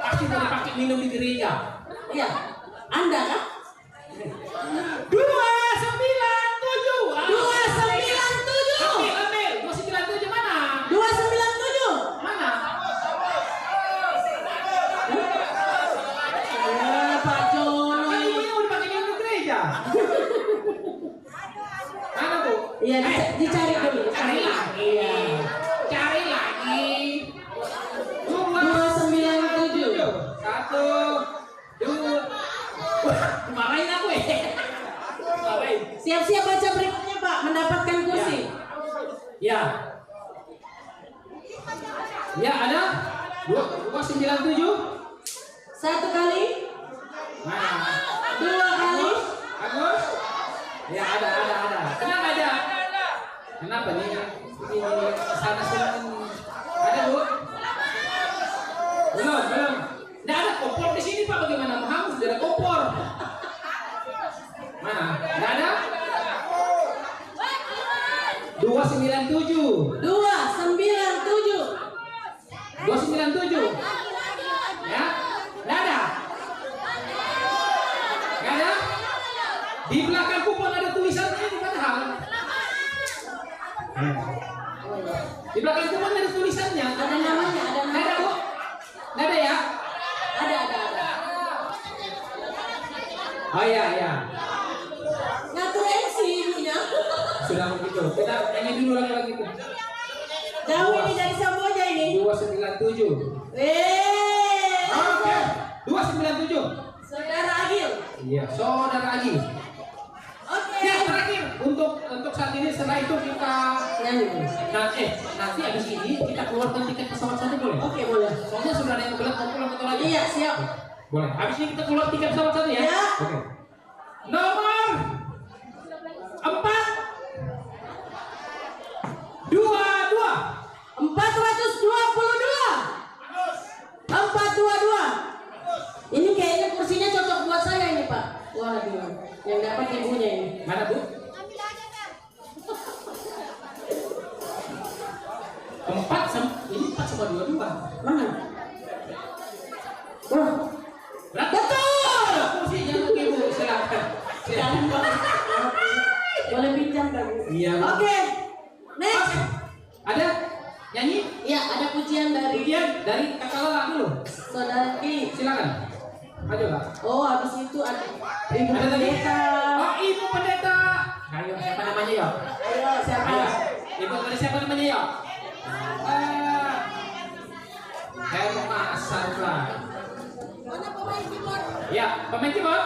S1: Pasti mau dipakai minum di gereja.
S2: Iya. Anda kan?
S1: 297.
S2: 297.
S1: Ambil. 297 mana?
S2: 297.
S1: Mana?
S2: Pak Jono.
S1: Kan ibunya mau dipakai minum di gereja. Mana, Bu?
S2: Iya, dicari dulu.
S1: Cari lagi.
S2: Iya.
S1: Cari lagi.
S2: 297.
S1: 1, 2. Marahin aku ya. Marahin.
S2: Siap-siap baca berikutnya, Pak. Mendapatkan kursi.
S1: Ya. Ya, ada 297.
S2: Satu kali.
S1: Mana?
S2: 2 kali.
S1: Agus? Ya, ada. Kenapa ada? Kenapa nih? Ini sana sini. Ada, Bu? Belum. Nggak ada kompor di sini, Pak. Bagaimana mau hangus? Nggak ada kompor. Mana? Nggak ada? 297.
S2: 297.
S1: 297. Ya? Nggak ada? Nggak ada? Di belakang kupon ada tulisannya ini padahal. Di belakang kupon ada tulisannya.
S2: Ada namanya, ada
S1: Nggak ada,
S2: namanya.
S1: Bu? Nggak ada ya?
S2: Ada.
S1: Oh iya.
S2: Ngatur MC ibunya.
S1: Sudah begitu. Kita nyanyi dulu lagi itu.
S2: Jauh ini dari Samboja ini.
S1: 297. Oke. 297.
S2: Saudara Agil.
S1: Iya, Saudara Agi.
S2: Oke.
S1: Ya, terakhir untuk saat ini setelah itu kita
S2: Nyanyi.
S1: nanti habis ini kita keluarkan tiket pesawat satu boleh?
S2: Oke, boleh.
S1: Soalnya sudah ada yang kebelet mau pulang betul lagi.
S2: Iya, siap.
S1: Boleh. Habis ini kita keluar tiket pesawat satu ya?
S2: Ya.
S1: Oke. Nomor 4 22.
S2: 422. Ini kayaknya kursinya cocok buat saya ini, Pak. Waduh, yang dapat ibunya ini.
S1: Mana, Bu? 4 sama 22.
S2: Mana? Wah,
S1: Berapa?
S2: betul.
S1: Kursi jangan Ibu, silakan.
S2: Jangan, Pak. Boleh pinjam kan?
S1: Iya.
S2: Oke. Next.
S1: Ada nyanyi?
S2: Ya, ada pujian dari
S1: Kemudian dari Kakak Lala dulu.
S2: Saudara Ki.
S1: Silakan. Maju lah.
S2: Oh, habis itu ada Ibu
S1: Ada lagi?
S2: Pendeta.
S1: Oh, Ibu Pendeta. Ayo, siapa namanya ya?
S2: Ayo, siapa?
S1: Ayo. Ibu Pendeta siapa namanya ya? Herma Sandra.
S2: Mana pemain keyboard?
S1: Ya, pemain keyboard.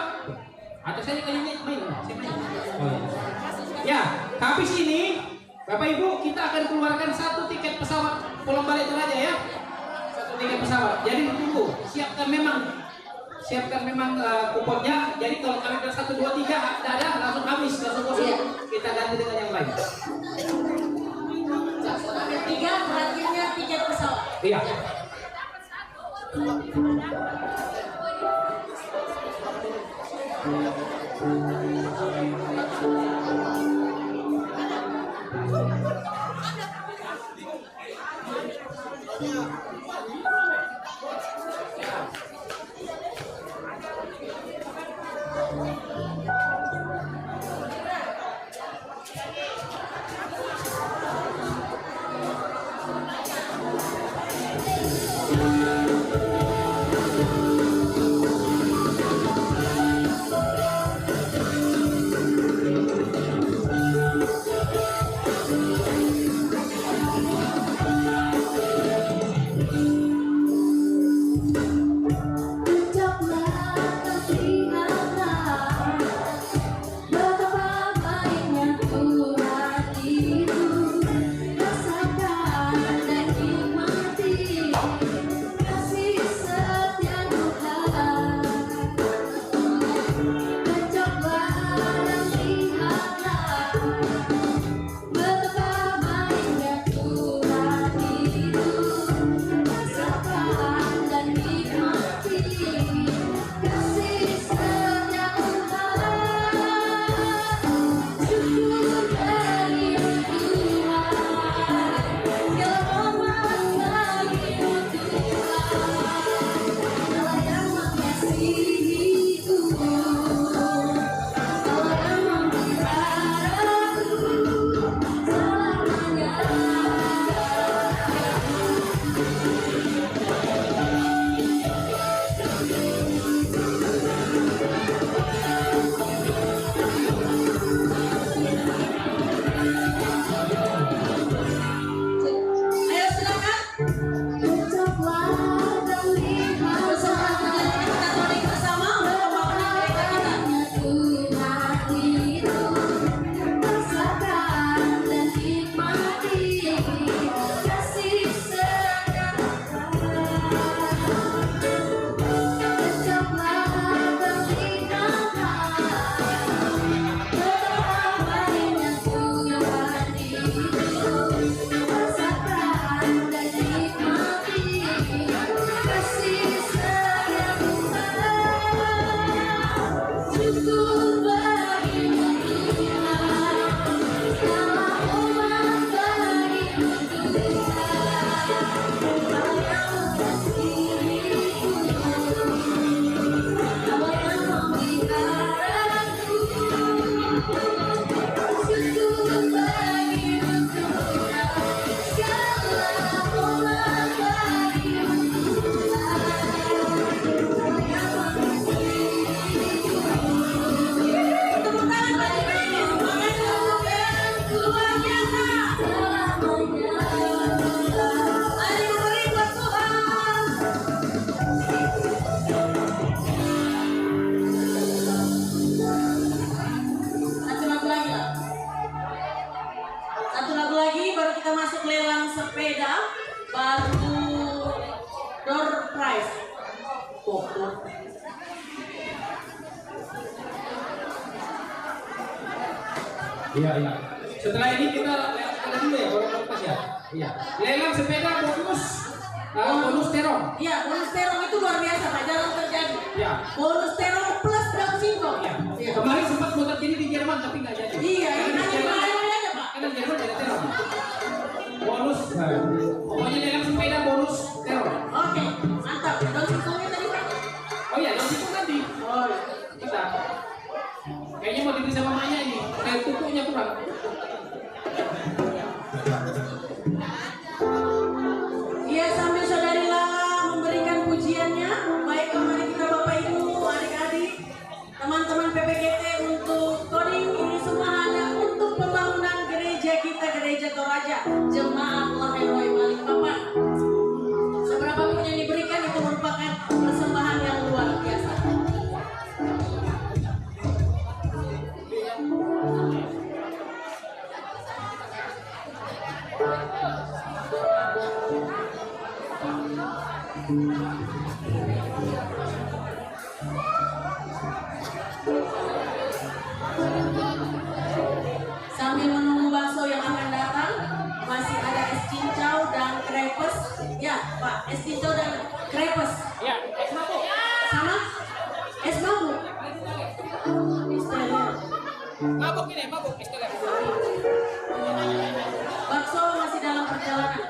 S1: Atau saya kali ini main. Saya main. Oh, iya. Ya, habis ini Bapak Ibu kita akan keluarkan 1 tiket pesawat pulang balik Toraja ya. 1 tiket pesawat. Jadi tunggu, siapkan memang kuponnya. Jadi kalau kalian 1, 2, 3 tidak ada langsung habis, langsung kosong.
S2: Iya.
S1: Kita ganti dengan yang lain.
S2: Ketiga, terakhirnya tiket pesawat.
S1: Iya.
S2: kita masuk lelang sepeda baru door prize.
S1: Iya, iya. Setelah ini kita lelang dulu ya, baru lepas ya. Iya. Lelang sepeda bonus bonus terong.
S2: Iya, bonus terong itu luar biasa, Pak, jarang terjadi.
S1: Iya.
S2: Bonus terong plus daun singkong.
S1: Iya.
S2: Iya.
S1: Kemarin sempat mau terjadi di Jerman tapi nggak jadi.
S2: Iya, ini
S1: Karena
S2: hanya
S1: Jerman-
S2: kemarin aja, Pak.
S1: karena Jerman ada terong. Bonus. Pokoknya lelang sepeda bonus terong.
S2: Oke, mantap. Daun singkongnya tadi, Pak.
S1: Oh iya, yang itu nanti.
S2: Oh, iya.
S1: Kita. Kayaknya mau dibeli sama mamanya ini. Kayak kukunya kurang.
S2: Iya, sambil saudari Lala memberikan pujiannya, baik kembali kita Bapak Ibu, adik-adik, teman-teman PPGT untuk coding, ini semua hanya untuk pembangunan gereja kita, Gereja Toraja, Jemaat Laheroi Balikpapan. Seberapapun yang diberikan itu merupakan persembahan yang luar biasa. Sambil menunggu bakso yang akan datang, masih ada es cincau dan krepes. Ya, Pak, es cincau dan krepes.
S1: Iya, es mabuk.
S2: Sama es mabuk. Istilah.
S1: Mabuk ini, mabuk istilah.
S2: Bakso masih dalam perjalanan.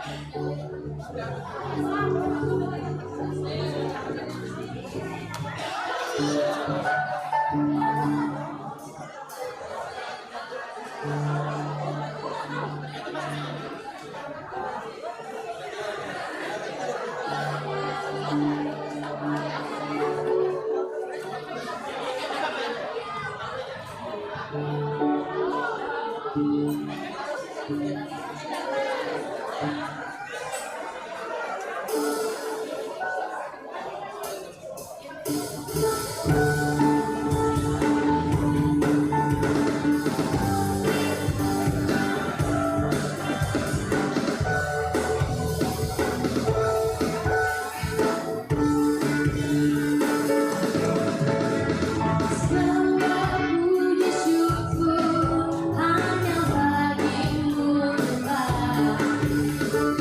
S8: Hanya bagimu Tuhan.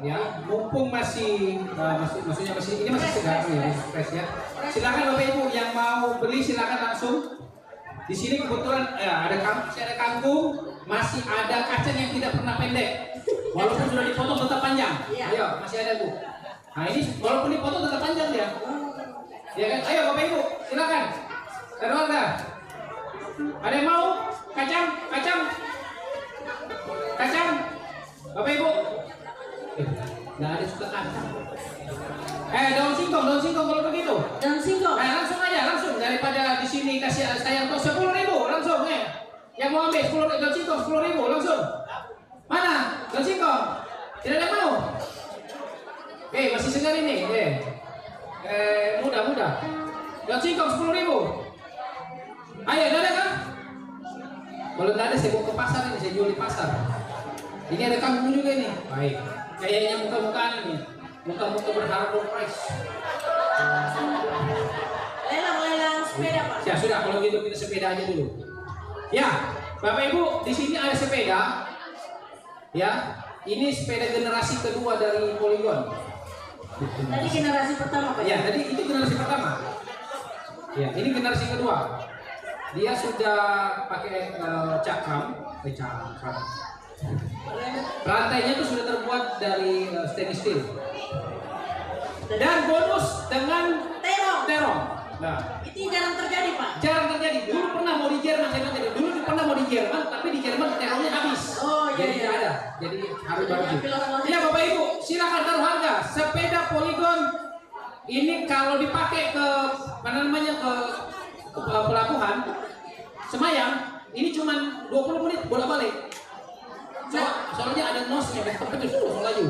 S1: ya, mumpung masih maksudnya masih ini masih segar nih, masih fresh ya. Silakan Bapak Ibu yang mau beli silakan langsung. Di sini kebetulan masih ada kangkung, masih ada kacang yang tidak pernah pendek. Walaupun sudah dipotong tetap panjang. Ayo, masih ada Bu. Nah ini walaupun dipotong tetap panjang dia. Ya kan? Ayo Bapak Ibu, silakan. Keluarga. Ada yang mau kacang? Kacang? Bapak Ibu. Nggak ada suka kacang. Daun singkong kalau begitu.
S2: Daun singkong.
S1: Langsung aja, langsung daripada di sini kasih saya 10.000 langsung Yang mau ambil 10 daun singkong 10.000 langsung. Mana? Daun singkong? Tidak ada yang mau? Masih segar ini. Mudah. Daun singkong 10.000. Ayo, ada kan? Kalau nggak ada saya bawa ke pasar ini, saya jual di pasar. Ini ada kangkung juga ini. Baik. Kayaknya muka-mukaan ini. Muka-muka berharap low price.
S2: Lelang sepeda Pak.
S1: Ya sudah, kalau gitu kita sepeda aja dulu. Ya, Bapak Ibu, di sini ada sepeda. Ya, ini sepeda generasi kedua dari Polygon.
S2: Tadi generasi pertama Pak.
S1: Ya, tadi itu generasi pertama. Ya, ini generasi kedua. Dia sudah pakai cakram. Rantainya itu sudah terbuat dari stainless steel. Dan bonus dengan terong. Nah,
S2: itu jarang terjadi Pak.
S1: jarang terjadi. Dulu pernah mau di Jerman, saya bilang tadi. Dulu pernah mau di Jerman, tapi di Jerman terongnya habis.
S2: Oh iya.
S1: Jadi tidak ada. Jadi harus baru.
S2: Jadi,
S1: Ya Bapak Ibu, silakan taruh harga. Sepeda Polygon ini kalau dipakai ke ke pelabuhan Semayang, ini cuma 20 menit bolak-balik. Soalnya ada nosnya, tempat itu sudah laju.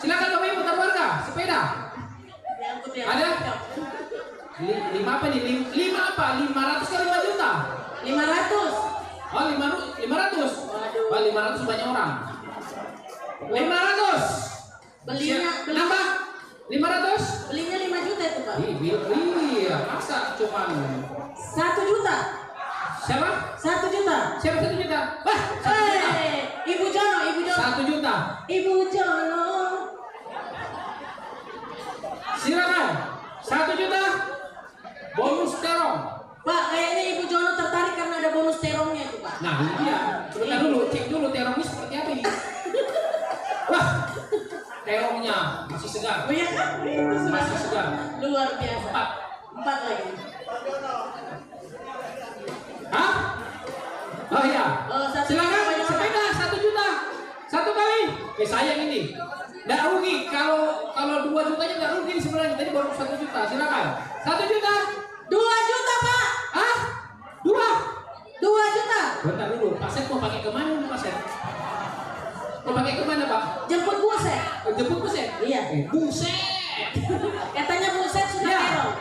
S1: Silakan Bapak Ibu taruh harga sepeda. Ada? 5 apa nih? 5 apa? 500 kali 5 juta?
S2: 500.
S1: Oh 500? Wah 500 banyak orang. 500. Nambah 500?
S2: Belinya 5 juta itu Pak.
S1: Iya, masa cuma
S2: 1 juta.
S1: siapa?
S2: 1 juta.
S1: Siapa 1 juta? Wah, 1 juta.
S2: Ibu Jono.
S1: 1 juta.
S2: Ibu Jono.
S1: Silakan. 1 juta. Bonus terong.
S2: Pak, kayaknya Ibu Jono tertarik karena ada bonus terongnya itu Pak.
S1: Nah, ini dia. Sebentar dulu, cek dulu terongnya seperti apa ini. Wah, terongnya masih segar.
S2: Oh iya kan? Itu
S1: Masih segar.
S2: luar biasa. 4 lagi.
S1: Hah? Oh iya. Silakan sepeda 1 juta. 1 kali. Sayang ini. Nggak rugi kalau 2 jutanya nggak rugi sebenarnya. Tadi baru 1 juta. Silakan. 1 juta.
S2: 2 juta Pak.
S1: Hah? 2
S2: juta.
S1: Bentar dulu. Pak Set mau pakai kemana nih Pak Set? Mau pakai kemana Pak?
S2: Jemput buset.
S1: Jemput Buset?
S2: Iya.
S1: Buset.
S2: Katanya buset suka
S1: Iya.
S2: terong.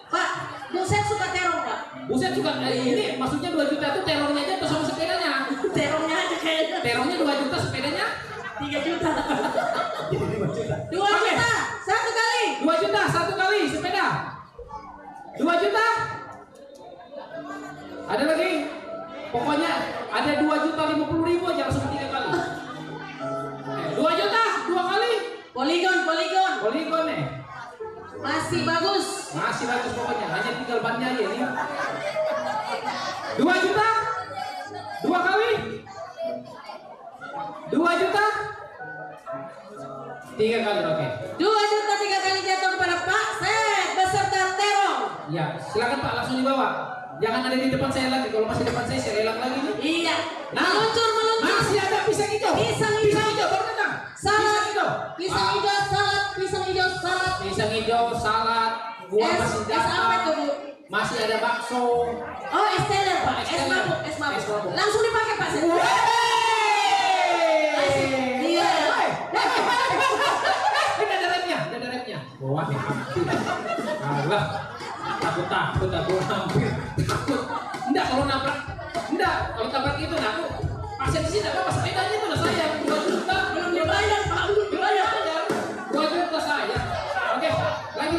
S2: Pak, buset suka terong Pak.
S1: Buset juga ini maksudnya 2 juta itu terongnya aja atau sama sepedanya?
S2: Terongnya aja kayaknya.
S1: Terongnya 2 juta, sepedanya
S2: 3 juta. 2
S1: Oke.
S2: juta. 1 kali.
S1: 2 juta 1 kali sepeda. 2 juta. Ada lagi? Pokoknya ada 2.050.000 aja langsung 3 kali. 2 juta 2 kali.
S2: Polygon.
S1: Polygon
S2: Masih bagus.
S1: masih bagus pokoknya. Hanya tinggal bannya aja nih. 2 juta 2 kali. 2 juta 3 kali. Oke.
S2: 2 juta 3 kali jatuh kepada Pak Set beserta terong.
S1: Ya, silakan Pak langsung dibawa. Jangan ada di depan saya lagi. Kalau masih depan saya lelang lagi nih.
S2: Iya.
S1: Nah,
S2: Meluncur.
S1: masih ada pisang hijau.
S2: Pisang hijau
S1: baru datang.
S2: Salad.
S1: Pisang hijau.
S2: Pisang hijau salad.
S1: Pisang hijau, salad, buah masih
S2: Es apa
S1: datang.
S2: itu Bu?
S1: Masih ada bakso.
S2: Oh, es teler Pak.
S1: Es
S2: Es
S1: teler.
S2: mabuk.
S1: Es mabuk.
S2: Langsung dipakai Pak Set. Iya.
S1: Ini ada remnya. Wah, alah. Takut hampir. Takut. Enggak kalau tabrak itu nah aku pasien di sini enggak apa-apa, sepedanya itu udah saya 2 juta
S2: Belum dibayar Pak. Belum dibayar.
S1: 2 juta saya. Oke, lagi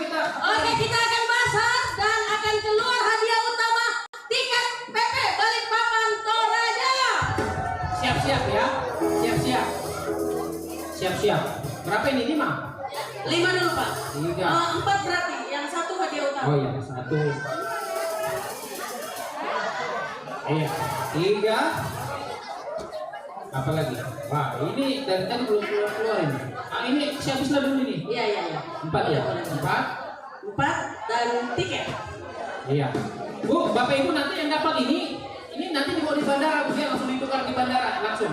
S1: kita.
S2: Oke, kita akan masak dan akan keluar hadiah utama tiket PP Balikpapan Toraja.
S1: Siap-siap ya. Siap-siap. Berapa ini? 5?
S2: 5 dulu Pak.
S1: 3.
S2: 4 berarti, yang 1 hadiah utama.
S1: Oh iya, 1. Iya, 3. Apa lagi? Wah, ini dari tadi belum keluar ini. Ah, ini habislah dulu ini.
S2: Iya.
S1: 4 ya? 4.
S2: 4 dan tiket.
S1: Iya. Bu, Bapak Ibu nanti yang dapat ini nanti dibawa di bandara, Bu, ya, langsung ditukar di bandara langsung.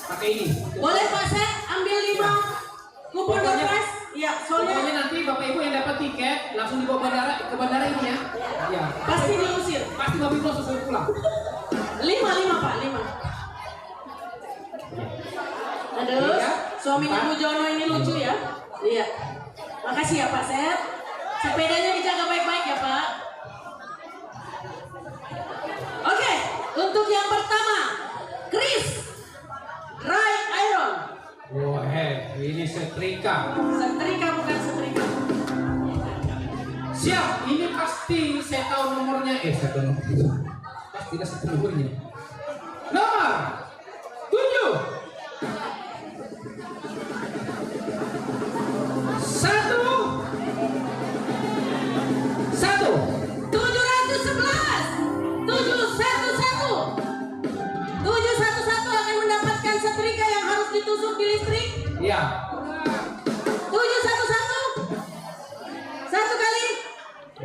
S1: Pakai ini.
S2: Boleh Pak, saya ambil 5 kupon door prize. Iya,
S1: Pokoknya
S2: soalnya
S1: nanti Bapak Ibu yang dapat tiket langsung dibawa ke bandara ini ya. Iya.
S2: pasti diusir.
S1: Pasti Bapak Ibu langsung suruh pulang.
S2: 5 Pak, 5. Terus,
S1: Iya.
S2: suaminya Bu Jono ini lucu ya. Iya. Makasih ya Pak Sep. Sepedanya dijaga baik-baik ya Pak. Oke, untuk yang pertama, Chris Dry Iron.
S1: Wah, ini setrika.
S2: Setrika bukan setrika.
S1: Siap, ini pasti saya tahu nomornya. Saya tahu nomornya. Pasti tidak satu nomornya. Nomor 7.
S2: 711 akan mendapatkan setrika yang harus ditusuk di listrik.
S1: Iya.
S2: 711 1 kali.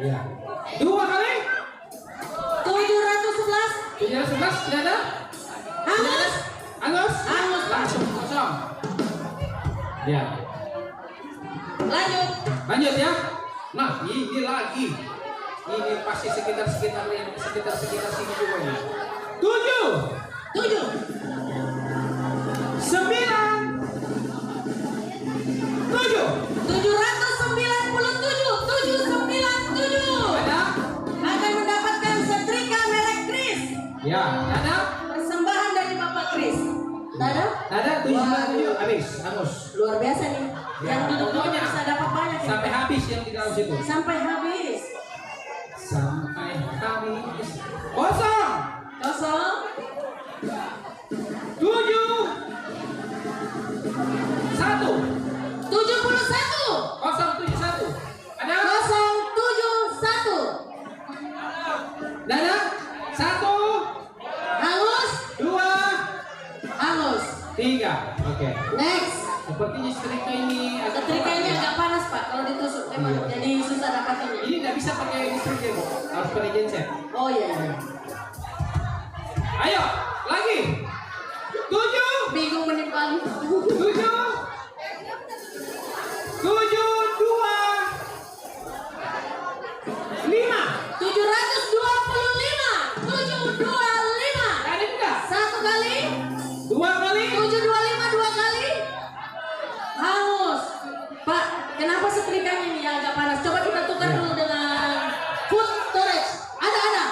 S1: Iya. 2 kali.
S2: 711
S1: 711 tidak ada?
S2: hangus.
S1: Angus?
S2: Hangus, Pak.
S1: Langsung kosong. Ya.
S2: Lanjut.
S1: Ya. Nah, ini lagi. Ini pasti sekitar sini juga ini. 7.
S2: 7
S1: 9. 7.
S2: 797
S1: Ada?
S2: akan mendapatkan setrika merek Chris.
S1: Ya. Ada?
S2: Persembahan dari Bapak Chris. Ada?
S1: Ada 797 habis. Angus.
S2: Luar biasa nih.
S1: Ya,
S2: Yang duduk-duduk
S1: pokoknya
S2: bisa dapat banyak. Ya.
S1: Sampai habis yang di dalam situ.
S2: Sampai habis.
S1: Sampai habis. Kosong. 7. 1.
S2: 71
S1: 071. Ada?
S2: 071
S1: Dada? 1.
S2: hangus.
S1: 2.
S2: Hangus.
S1: 3. Oke.
S2: Next.
S1: Sepertinya setrika ini
S2: Setrika ini agak panas Pak kalau ditusuk memang.
S1: Iya.
S2: Jadi susah dapatinnya.
S1: Ini nggak bisa pakai listrik ya, Bu. Harus pakai genset.
S2: Oh iya.
S1: Ayo, lagi. 7.
S2: Bingung menimpali.
S1: 7. 7. 2. 5.
S2: 725
S1: Ada juga?
S2: 1 kali.
S1: 2 kali.
S2: 725 2 kali. Hangus. Pak, kenapa setrikanya ini yang agak panas? Coba kita tukar dulu dengan food storage. Ada.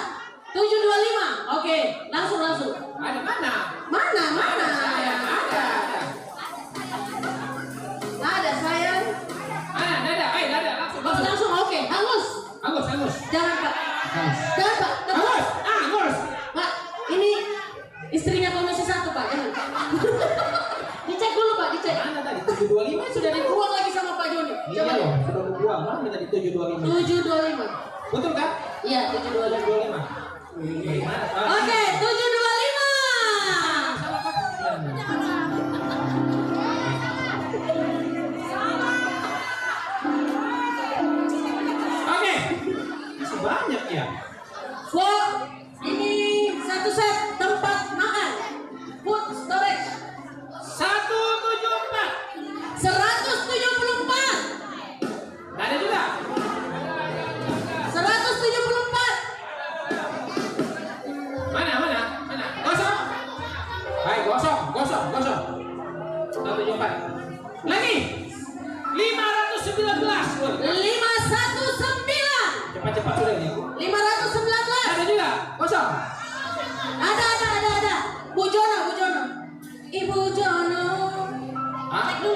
S2: 725. Oke, langsung.
S1: Ada mana?
S2: Mana?
S1: Ada.
S2: Ada sayang.
S1: Dada. Ayo, dada. Langsung.
S2: Langsung. Oke, hangus.
S1: Angus.
S2: Jangan Pak.
S1: Hangus.
S2: Jangan Pak.
S1: Angus.
S2: Pak, ini istrinya Komisi 1 Pak. Jangan. Dicek dulu Pak, dicek.
S1: Mana tadi? 725
S2: Sudah dibuang lagi sama Pak Joni.
S1: Iya
S2: Coba
S1: loh,
S2: lihat.
S1: sudah dibuang. Mana tadi 725?
S2: 725.
S1: Betul kan?
S2: Iya, 725.
S1: 725.
S2: Oke, 725.
S1: Salah Pak. Oke. Masih banyak ya.
S2: For ini satu set tempat makan. Food storage
S1: 174.
S2: 174.
S1: Ada juga.
S2: 174.
S1: Mana? Kosong. Baik, kosong. 174. Lagi. 519.
S2: 519.
S1: Cepat sudah ini.
S2: 519.
S1: Ada juga. Kosong.
S2: Ada. Bu Jono. Ibu Jono.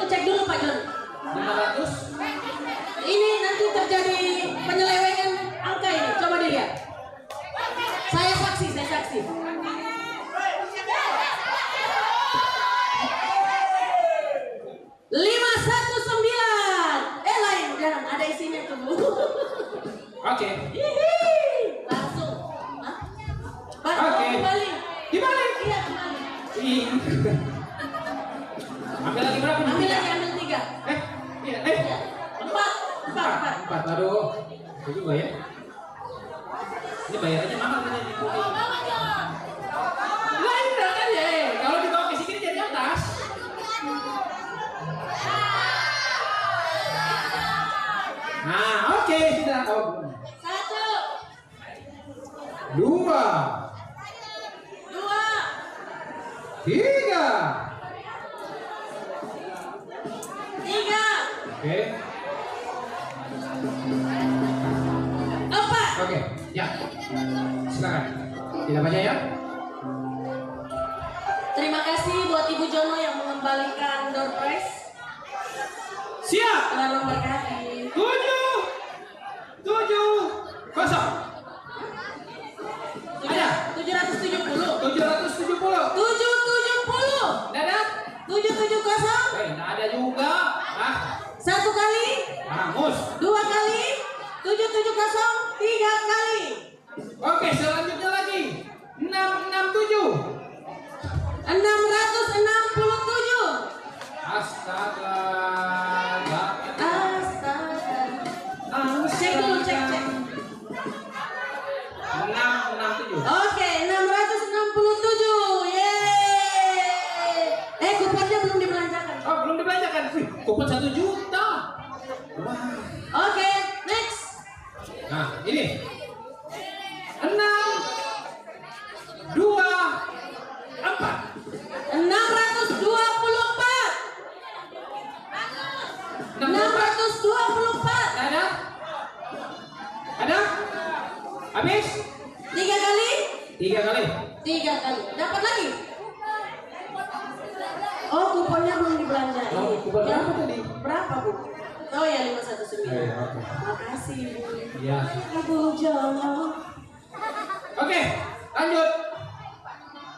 S2: Cek dulu Pak Jono.
S1: 500.
S2: Ini nanti terjadi penyelewengan angka ini. Coba dilihat. Saya saksi. 51
S1: Ambil lagi berapa?
S2: Ambil lagi, ambil 3.
S1: Iya,
S2: 4.
S1: 4, aduh. Itu juga ya. Ini bayarannya mahal kan ini. Lain kan ya. Kalau dibawa ke sini jadi atas. Nah, oke sudah. Oh, 2, 3.
S2: 3.
S1: Oke.
S2: 4.
S1: Oke, ya. Silakan. Tidak banyak ya?
S2: Terima kasih buat Ibu Jono yang mengembalikan door prize.
S1: Siap.
S2: Tuhan memberkati.
S1: 7, 0. Ada
S2: 770.
S1: 770.
S2: 770.
S1: Dadah.
S2: 770.
S1: Enggak ada juga. Ah,
S2: 1 kali,
S1: hangus.
S2: 2 kali, 770, 3 kali.
S1: Oke, selanjutnya lagi. 667.
S2: 667.
S1: Astaga.
S2: Astaga. Cek dulu, cek.
S1: 667.
S2: Oke, 667. Yeay. Kuponnya belum dibelanjakan.
S1: Oh, belum dibelanjakan. Wih, kupon 1 juta. Wah.
S2: Oke, next.
S1: Nah, ini 6, 2, 4.
S2: 624. 624.
S1: Ada? Ada? Habis?
S2: 3 kali.
S1: 3 kali.
S2: 3 kali. Dapat lagi. Oh, kuponnya belum dibelanjain.
S1: Oh, kupon berapa tadi?
S2: Berapa, Bu? Oh ya, 519.
S1: Oke.
S2: Makasih, Bu.
S1: Ya.
S2: Ibu Jono.
S1: Oke, lanjut.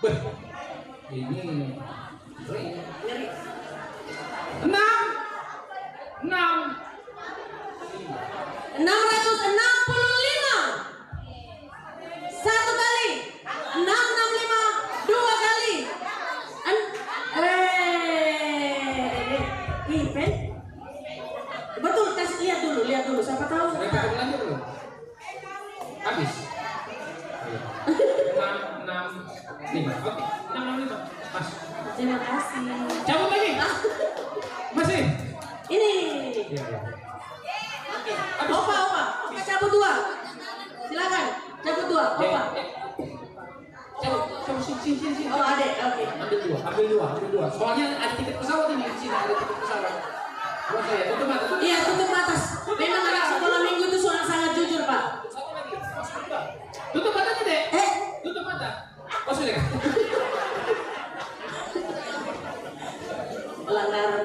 S1: Beh. Ini
S2: Ngeri.
S1: 6,
S2: 665. 1 kali. 665. 2 kali. Pen. Betul, kasih lihat dulu. Siapa tahu.
S1: Sudah kita belanja belum? Habis. 665. Oke, 665. Mas.
S2: Terima kasih.
S1: Cabut lagi. Masih.
S2: Ini.
S1: Iya, iya.
S2: Oke. Opa, cabut 2. Silakan, cabut 2. Opa.
S1: Cabut sini.
S2: Oh, adek. Oke.
S1: Ambil dua. Soalnya ada tiket pesawat ini di sini, ada tiket pesawat. Buat saya, tutup mata.
S2: Iya, tutup mata. Memang anak sekolah minggu itu sangat jujur, Pak.
S1: Satu lagi. Tutup matanya, Dek. Tutup mata. Oh, sudah.
S2: Pelanggaran.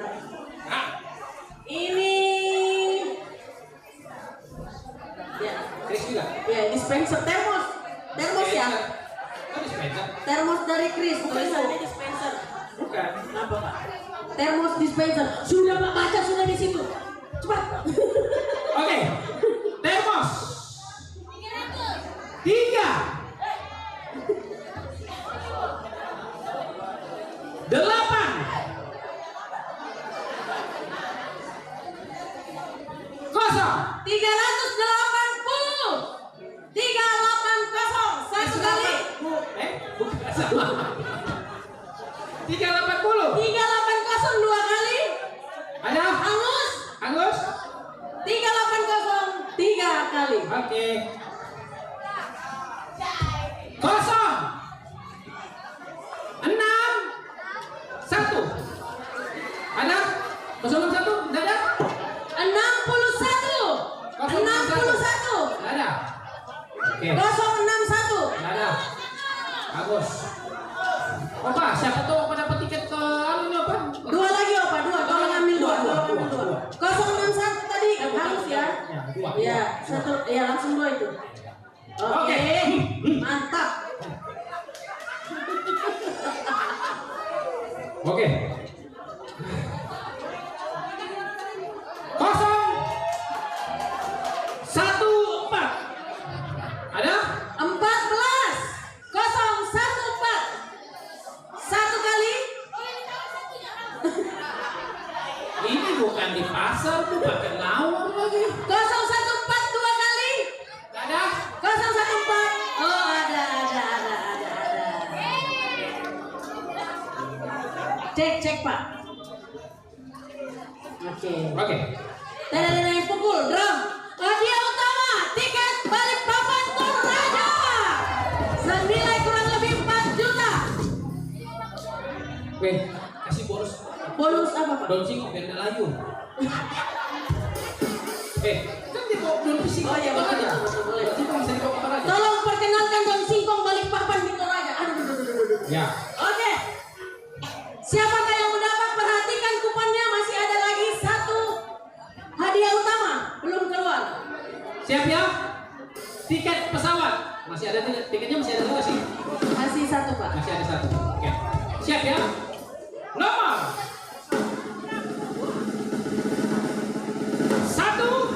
S2: Ini. Ya.
S1: Chris juga.
S2: Ya, dispenser termos. Termos ya.
S1: Oh, dispenser.
S2: Termos dari Chris, tulisannya dispenser.
S1: Bukan.
S2: Apa, Pak? Termos dispenser. Sudah, Pak, baca sudah di situ. Cepat.
S1: Oke. Termos. 3. 8. 0.
S2: 380. 380. 1 kali.
S1: Bukan sama. 380.
S2: 380 2 kali.
S1: Ada? Hangus?
S2: 380 3 kali.
S1: Oke. 0. 6. 1. Ada? 061? Tidak ada?
S2: 61. 61.
S1: Tidak ada. Oke.
S2: 061.
S1: Tidak ada. Bagus. Opa, siapa tahu Opa dapat tiket ke ini apa?
S2: 2 lagi, Opa. 2. Tolong ambil 2. Tolong ambil 2. 061 tadi harus ya. Ya, 1. Ya, langsung 2 itu. Oke. Mantap.
S1: Oke. 014. Ada?
S2: 14. 014. 1 kali. Cek Pak. Oke.
S1: Oke.
S2: Tadadadadang pukul drum. Hadiah utama tiket Balikpapan Toraja senilai kurang lebih 4 juta.
S1: Weh, kasih bonus.
S2: Bonus apa Pak?
S1: Daun singkong biar nggak layu. Kan dia bawa daun singkong.
S2: Oh iya, betul,
S1: aja.
S2: betul, boleh.
S1: Daun singkong bisa dibawa ke Toraja.
S2: Tolong perkenalkan daun singkong Balikpapan di Toraja. Aduh.
S1: Ya.
S2: Oke. Siapakah yang mendapat? Perhatikan kuponnya, masih ada lagi 1 hadiah utama belum keluar.
S1: Siap ya? Tiket pesawat. Masih ada tiketnya masih ada juga sih.
S2: Masih 1 Pak.
S1: Masih ada 1. Oke. Siap ya? Nomor 1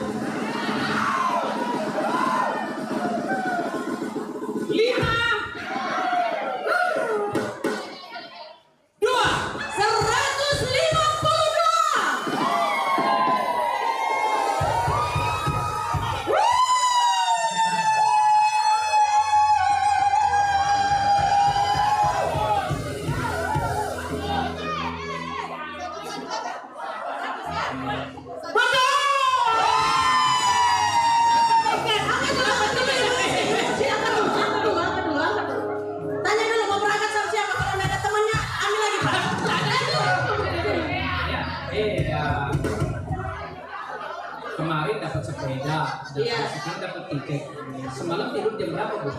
S1: 5 2
S2: 152. Tanya dulu mau berangkat sama siapa, kalau nggak ada temannya ambil lagi Pak.
S1: ya. Kemarin dapat sepeda,
S2: Iya.
S1: sekarang dapat tiket. Semalam tidur jam berapa, Bu?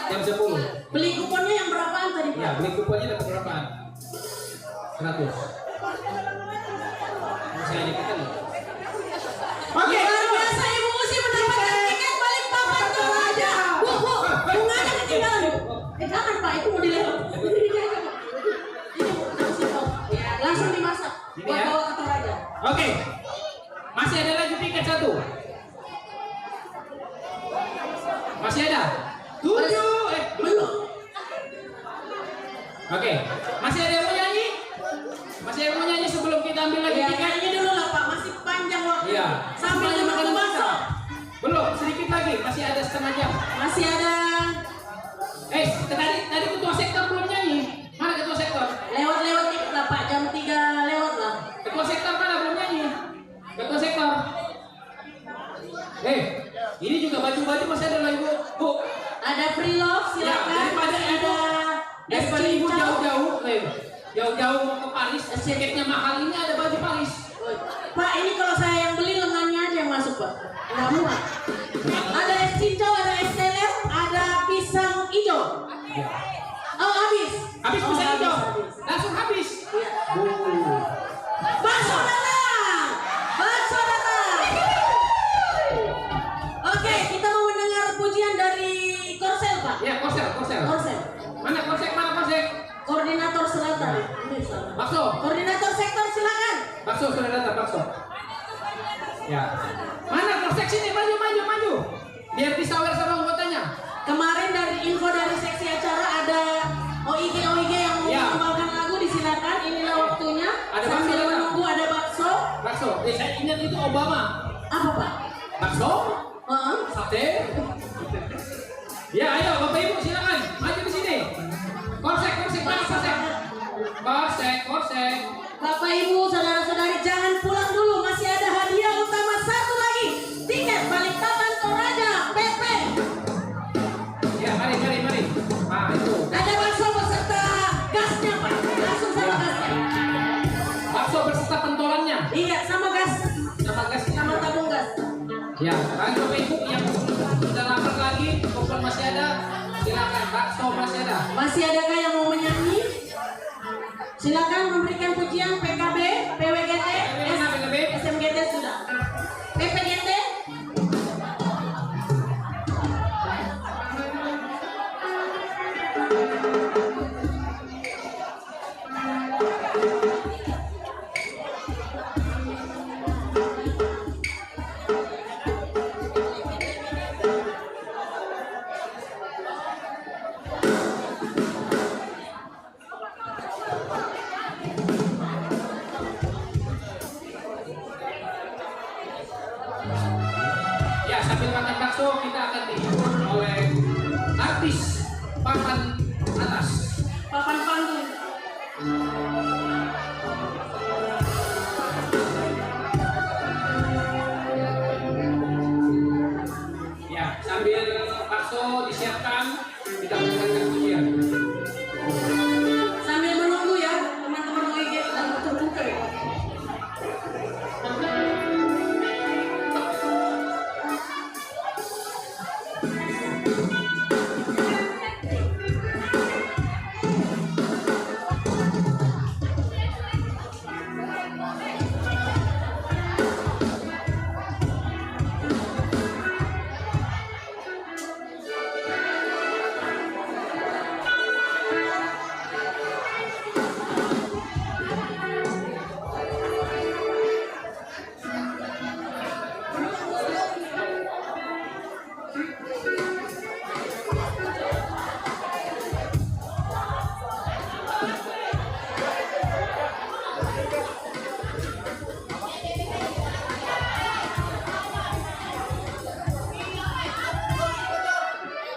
S1: Jam 10.
S2: Beli kuponnya yang berapaan tadi Pak?
S1: Ya, beli kuponnya dapat berapaan? 100. Saya dikatakan. Oke.
S2: Luar biasa Ibu Usi mendapatkan tiket Balikpapan Toraja. Bu, bunganya ketinggalan Bu. Jangan Pak, itu mau dilewat. Ini Bu, daun singkong. Ya, langsung dimasak.
S1: Ini
S2: Buat
S1: ya.
S2: bawa ke Toraja.
S1: Oke. Masih ada lagi tiket 1. Masih ada? 7.
S2: Belum.
S1: Oke. Masih ada yang mau nyanyi? Masih ada yang mau nyanyi sebelum kita ambil lagi
S2: Ya,
S1: tiket?
S2: nyanyi dulu lah Pak, masih panjang waktu.
S1: Iya.
S2: Sambil
S1: Semuanya
S2: makan
S1: makan
S2: bakso.
S1: Belum, sedikit lagi. Masih ada setengah jam.
S2: Masih ada
S1: Tadi ketua sektor belum nyanyi. Mana ketua sektor?
S2: lewat dikit lah Pak, jam 3 lewat lah.
S1: Ketua sektor mana belum nyanyi? Ketua sektor. Ini juga baju-baju masih ada lagi, Bu.
S2: Ada free love, silakan.
S1: Daripada ibu
S2: cincau.
S1: jauh-jauh mau ke Paris, tiketnya mahal, ini ada baju Paris.
S2: Pak, ini kalau saya yang beli lengannya aja yang masuk Pak. Nggak muat. Ada es cincau, ada es teler, ada pisang hijau. Oh habis.
S1: Habis
S2: Oh,
S1: bisa hijau,
S2: habis.
S1: langsung habis.
S2: Iya. Bakso datang. Bakso datang. Oke, kita mau mendengar pujian dari Korsel Pak.
S1: Ya, korsel.
S2: Korsel.
S1: Mana korsel?
S2: Koordinator Selatan. Ini salah.
S1: Bakso.
S2: Koordinator sektor silakan.
S1: Bakso sudah datang, bakso. Ya. Mana korsel sini? Maju. Biar disawer sama anggotanya.
S2: Kemarin dari info dari seksi acara ada OIG yang mau
S1: Ya.
S2: mengembangkan lagu, disilakan. Inilah waktunya.
S1: Ada
S2: Sambil
S1: bakso
S2: menunggu ada bakso.
S1: Bakso. Saya ingat itu Obama.
S2: Apa Pak?
S1: Bakso,
S2: Heeh.
S1: sate. Ya, ayo Bapak Ibu silakan maju di sini. Korsek.
S2: Bapak Ibu, saudara-saudari jangan pulang dulu, masih ada hadiah utama 1 lagi. Tiket Balikpapan Toraja PP.
S1: Ya, mari. Nah, itu.
S2: Ada bakso beserta gasnya Pak. Langsung sama gasnya.
S1: Bakso berserta pentolannya.
S2: Iya, sama gas.
S1: Sama gasnya.
S2: Sama tabung gas.
S1: Ya, bagi Bapak Ibu yang sudah lapar lagi, kupon masih ada. Silakan, bakso masih ada.
S2: Masih adakah yang mau menyanyi? Silakan memberikan pujian PKB, PWGT,
S1: PKB.
S2: SMGT sudah. PPGT.
S1: Ya, sambil makan bakso kita akan dihibur oleh artis papan atas.
S2: Papan panggung.
S1: ambil bakso, disiapkan, kita mendengarkan pujian.
S2: Sambil menunggu ya, teman-teman OIG dan terbuka.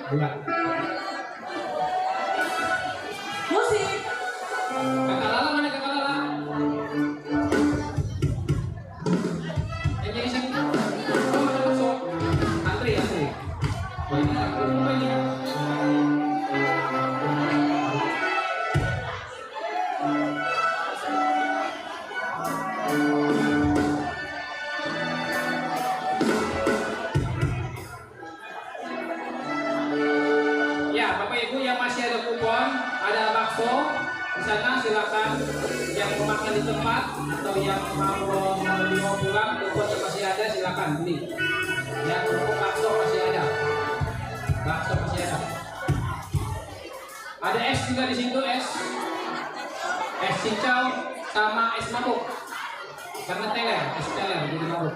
S1: Dua.
S2: Musik.
S1: Kakak Lala mana kakak Lala? Yang sini. Oh, mana masuk? Antri. Oh, ini aku lupa ini. Ya, Bapak Ibu yang masih ada kupon, ada bakso di sana, silakan. Yang mau makan di tempat atau yang mau pulang, kuponnya masih ada, silakan beli. Yang untuk bakso masih ada, bakso masih ada. Ada es juga di situ, es cincau sama es mabuk. Karena teler, es teler jadi mabuk.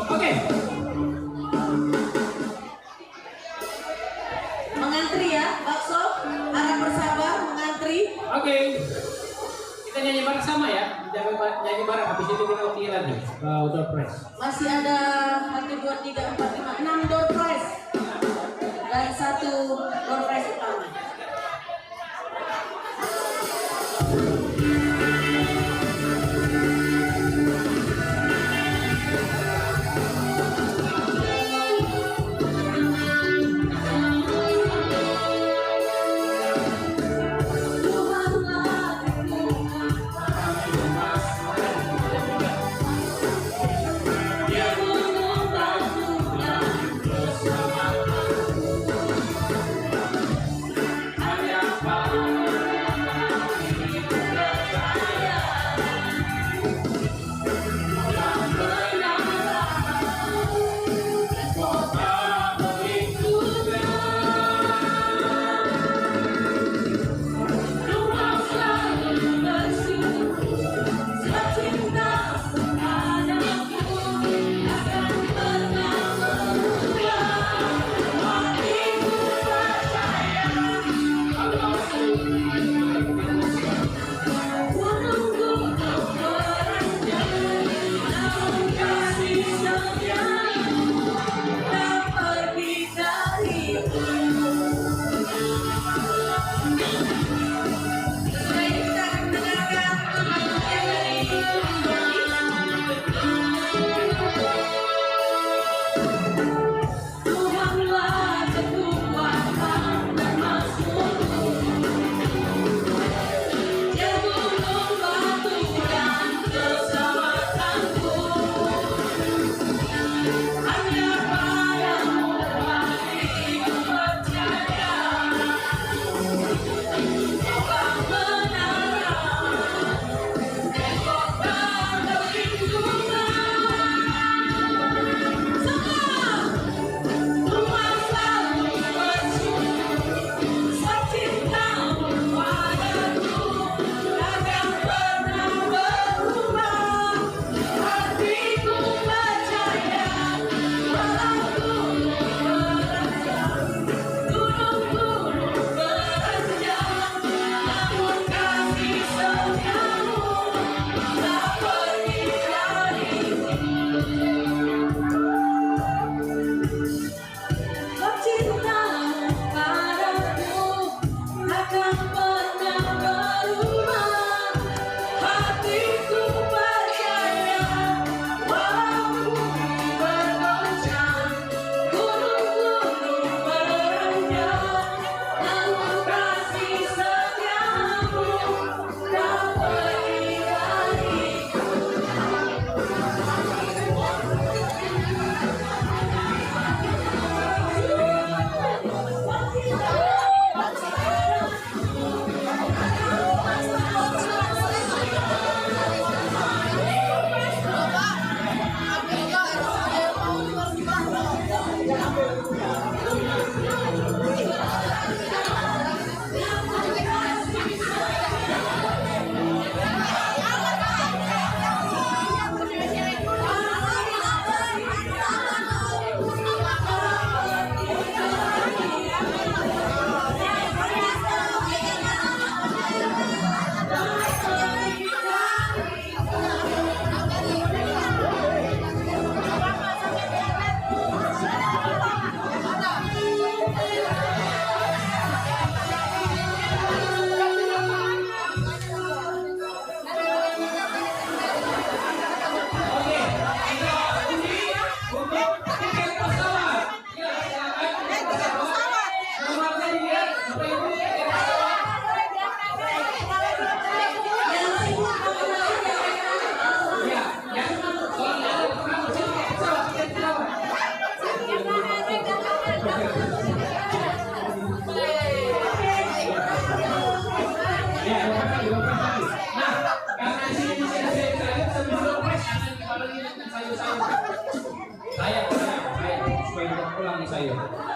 S1: Oke.
S2: Mengantri ya, bakso. Harap bersabar, mengantri.
S1: Oke. Kita nyanyi bareng sama ya. Jangan nyanyi bareng, habis itu kita oke lagi. Door prize.
S2: Masih ada 1, 2, 3, 4, 5, 6 door prize. Dan 1 door prize utama.
S1: Dia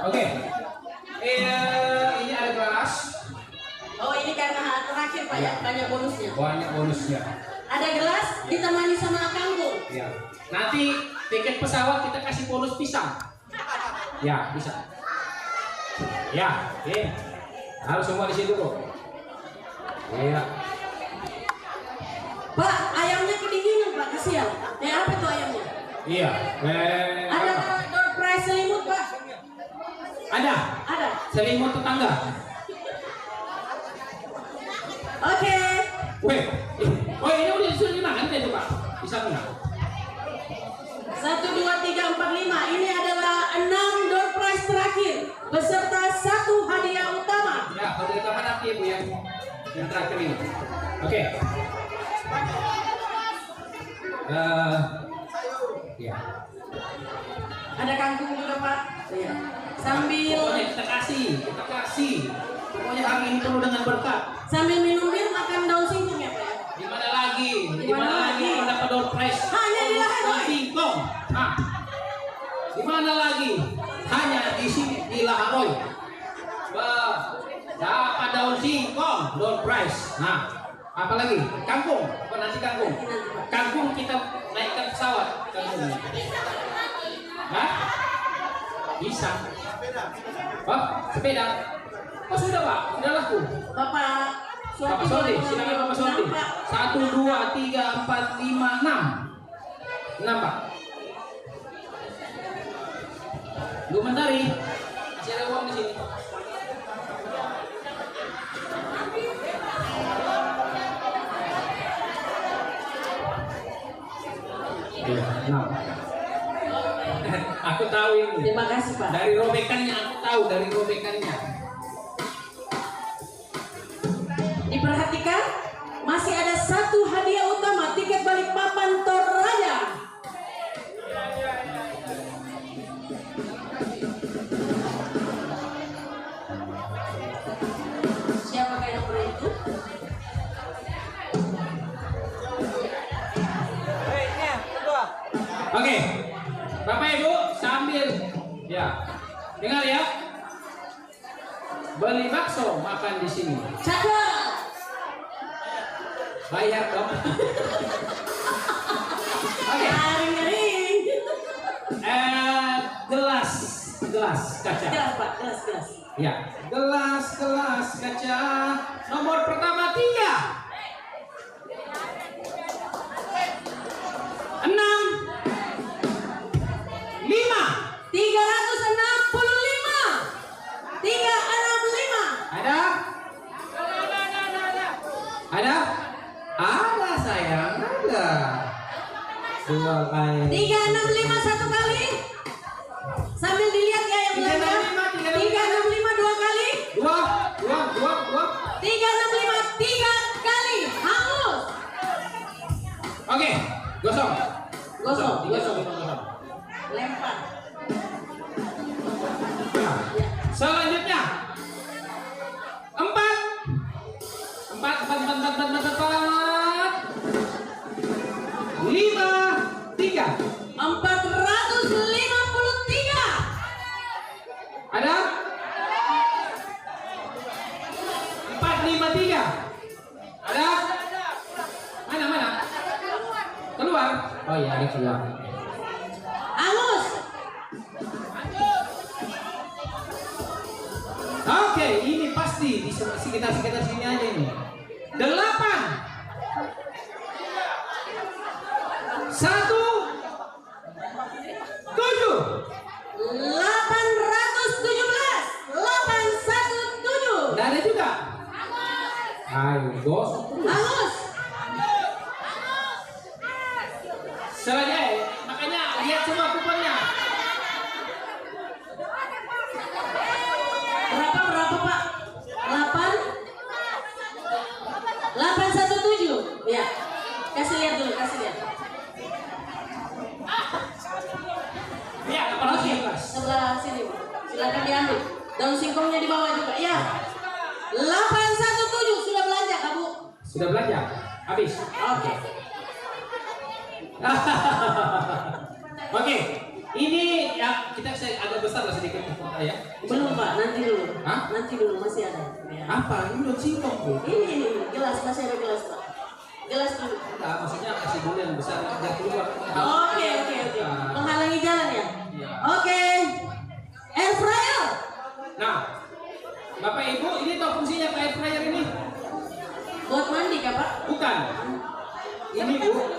S1: Oke. Ini ada gelas.
S2: Oh ini karena terakhir Pak ya, banyak bonusnya.
S1: Banyak bonusnya.
S2: Ada gelas ditemani sama kangkung.
S1: Ya. Nanti tiket pesawat kita kasih bonus pisang. Ya, bisa. Ya, oke. Harus semua di situ kok. Iya.
S2: Pak, ayamnya kedinginan Pak, kasihan. Apa tuh ayamnya?
S1: Iya.
S2: Ada door prize selimut Pak?
S1: Ada.
S2: Ada.
S1: Selimut tetangga.
S2: Oke.
S1: Weh. Oh ini udah disuruh dimakan itu Pak. Bisa enggak?
S2: 1, 2, 3, 4, 5. Ini adalah 6 door prize terakhir beserta 1 hadiah utama.
S1: Ya, hadiah utama nanti Ibu yang terakhir ini. Oke. Ya.
S2: Ada kangkung juga Pak. Iya. Sambil
S1: Pokoknya kita kasih. Pokoknya hari ini penuh dengan berkat.
S2: sambil minum bir makan daun singkong ya Pak ya.
S1: Di mana lagi?
S2: Di mana lagi?
S1: Mendapat door prize?
S2: Hanya di Laharoy.
S1: Daun singkong. Nah, di mana lagi? Hanya di sini di Laharoy. Dapat daun singkong, door prize. Nah, apa lagi? Kangkung. Oh, nanti kangkung. Kangkung kita naikkan pesawat. Kangkung. Hah? Bisa. Oh, sepeda. Oh sudah Pak, sudah laku.
S2: Bapak
S1: Bapak Soli, silakan Bapak Soli. 1, 2, 3, 4, 5, 6. 6 Pak. Bu Mentari, masih ada uang di sini. Iya, 6. Aku tahu ini.
S2: Terima kasih Pak.
S1: Dari robekannya aku tahu, dari robekannya.
S2: Diperhatikan, masih ada 1 hadiah utama, tiket Balikpapan Toraja. Siapa yang nomor itu?
S1: Oke, Bapak Ibu sambil ya dengar ya, beli bakso makan di sini.
S2: Cakep.
S1: Bayar dong. Oke.
S2: Garing-garing.
S1: Gelas kaca.
S2: Gelas Pak, gelas.
S1: Ya, gelas kaca. Nomor pertama 3. 6. 5.
S2: 365. 365.
S1: Ada? Ada? Ada sayang, ada. 2 kali.
S2: 365 1 kali. Sambil dilihat ya yang belanja. 365 2 kali.
S1: 2.
S2: 365 3 kali. Hangus.
S1: Oke, gosong.
S2: Gosong.
S8: Lempar.
S1: Nah, selanjutnya 4. 53.
S2: 453.
S1: Ada? 453. Ada? Mana? Keluar. Oh iya, ada keluar.
S2: Hangus.
S1: Oke, ini pasti di sekitar sini aja ini. 8. 1. 7.
S2: 817.
S1: Nggak ada juga. Ayo, gosong.
S2: Hangus.
S1: Selanjutnya, makanya lihat semua kuponnya.
S2: Berapa Pak? 817. Ya. Kasih lihat dulu, kasih lihat.
S1: Ya,
S2: Oke, sebelah sini. Silakan diambil. Daun singkongnya di bawah juga. Ya. 817 sudah belanja, Kamu?
S1: Sudah belanja? Habis?
S2: Oke.
S1: Oke. Ini ya kita agak besar lah sedikit ya.
S2: Belum Pak, nanti dulu.
S1: Hah?
S2: Nanti dulu masih ada. Ya.
S1: Apa? Ini belum singkong Bu.
S2: Ini gelas, masih ada gelas Pak. Gelas dulu.
S1: Enggak, maksudnya kasih dulu yang besar biar keluar.
S2: Oke. Menghalangi jalan ya?
S1: Iya.
S2: Oke. Air fryer.
S1: Nah, Bapak Ibu, ini tahu fungsinya Pak air fryer ini?
S2: Buat mandi kah Pak?
S1: Bukan. Ini Bu.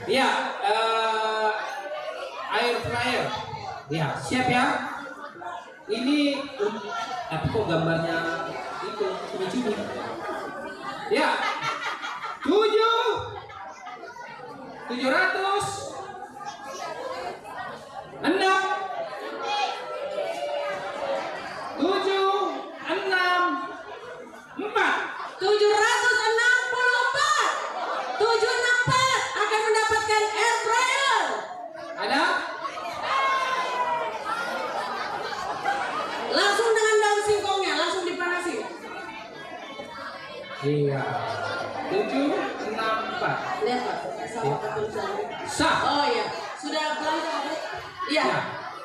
S1: Ya, air fryer. Ya, siap ya. Ini, tapi kok gambarnya itu cumi-cumi. Ya, 700, 6, 4, 3, 2, 1, akan mendapatkan air fryer. Ada?
S2: Langsung dengan daun singkongnya, langsung dipanasin.
S1: Iya. 7, 6, 4.
S2: Lihat Pak, sama tulisannya.
S1: Sah.
S2: Oh iya, sudah belanja Pak? Iya.
S1: Ya.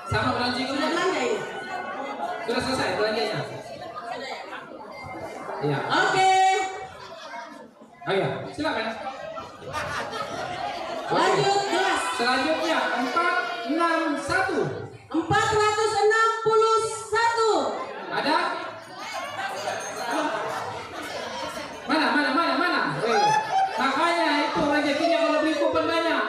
S1: Sama belanja
S2: Sudah belanja ini.
S1: Sudah selesai belanjanya. Iya.
S2: Oke.
S1: Oh iya, silakan.
S2: Lanjut gelas.
S1: Selanjutnya 461.
S2: 461.
S1: Ada? Mana? Makanya itu rezekinya kalau beli kupon banyak.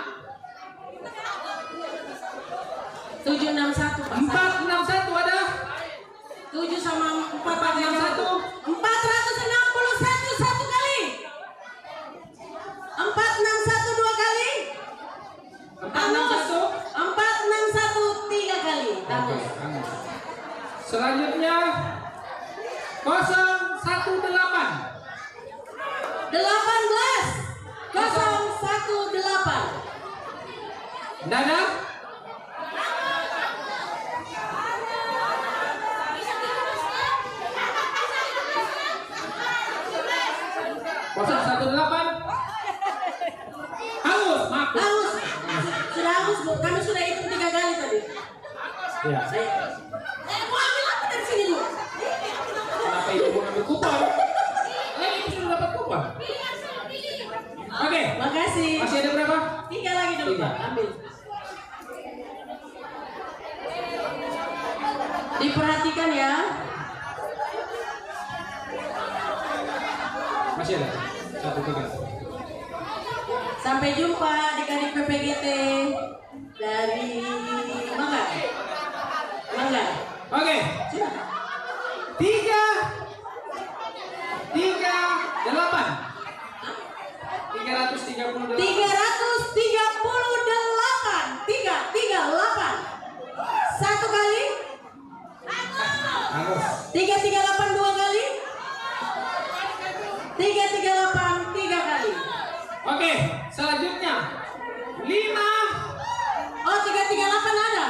S2: 761 Pak.
S1: 461 ada?
S2: 7 sama 4
S1: 461.
S2: 461 satu kali. 461 dua kali.
S1: 461.
S2: 461 tiga kali.
S1: Oke, selanjutnya 018.
S2: 018.
S1: Dada? Hangus, maaf.
S2: Hangus. Sudah hangus Bu. Kami sudah hitung 3 kali tadi.
S1: Ya.
S2: Mau ambil apa dari sini Bu?
S1: Kenapa ibu mau ambil kupon? Ibu sudah dapat kupon. Oke.
S2: Makasih.
S1: Masih ada berapa?
S2: 3 lagi dulu
S1: 3.
S2: Pak. Ambil. Diperhatikan ya.
S1: Masih ada. 1, 3.
S2: Sampai jumpa di Kadin PPGT dari Manggar.
S1: Oke. 338.
S2: 338. Satu kali.
S1: Hangus.
S2: 338 2 kali. 338 3 kali.
S1: Oke, selanjutnya 5.
S2: Oh 338 ada.